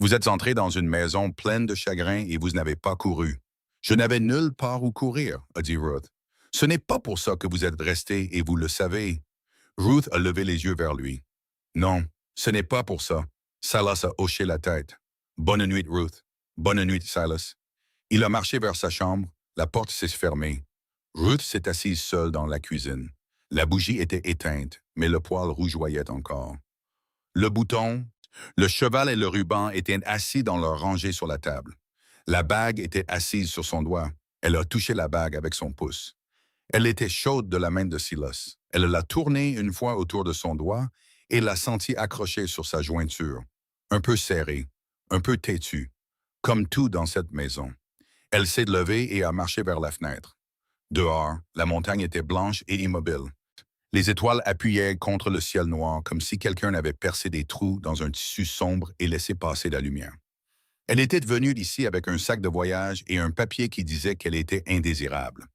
Vous êtes entré dans une maison pleine de chagrin et vous n'avez pas couru. Je n'avais nulle part où courir, a dit Ruth. Ce n'est pas pour ça que vous êtes resté et vous le savez. Ruth a levé les yeux vers lui. Non, ce n'est pas pour ça. Silas a hoché la tête. Bonne nuit, Ruth. Bonne nuit, Silas. Il a marché vers sa chambre. La porte s'est fermée. Ruth s'est assise seule dans la cuisine. La bougie était éteinte, mais le poêle rougeoyait encore. Le bouton, le cheval et le ruban étaient assis dans leur rangée sur la table. La bague était assise sur son doigt. Elle a touché la bague avec son pouce. Elle était chaude de la main de Silas. Elle l'a tournée une fois autour de son doigt et l'a senti accrochée sur sa jointure, un peu serrée, un peu têtue, comme tout dans cette maison. Elle s'est levée et a marché vers la fenêtre. Dehors, la montagne était blanche et immobile. Les étoiles appuyaient contre le ciel noir comme si quelqu'un avait percé des trous dans un tissu sombre et laissé passer la lumière. Elle était venue ici avec un sac de voyage et un papier qui disait qu'elle était indésirable.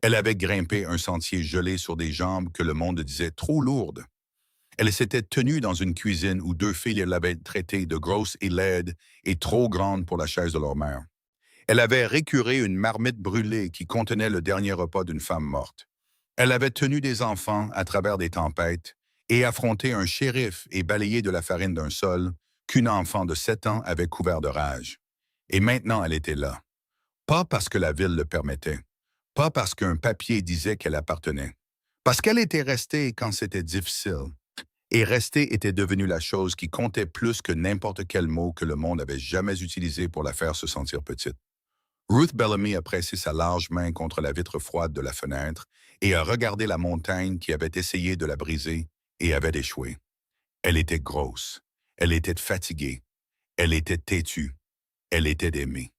Elle avait grimpé un sentier gelé sur des jambes que le monde disait trop lourdes. Elle s'était tenue dans une cuisine où 2 filles l'avaient traitée de grosse et laide et trop grande pour la chaise de leur mère. Elle avait récuré une marmite brûlée qui contenait le dernier repas d'une femme morte. Elle avait tenu des enfants à travers des tempêtes et affronté un shérif et balayé de la farine d'un sol qu'une enfant de 7 ans avait couvert de rage. Et maintenant, elle était là. Pas parce que la ville le permettait, pas parce qu'un papier disait qu'elle appartenait, Parce qu'elle était restée quand c'était difficile. Et rester était devenu la chose qui comptait plus que n'importe quel mot que le monde avait jamais utilisé pour la faire se sentir petite. Ruth Bellamy a pressé sa large main contre la vitre froide de la fenêtre et a regardé la montagne qui avait essayé de la briser et avait échoué. Elle était grosse. Elle était fatiguée. Elle était têtue. Elle était aimée.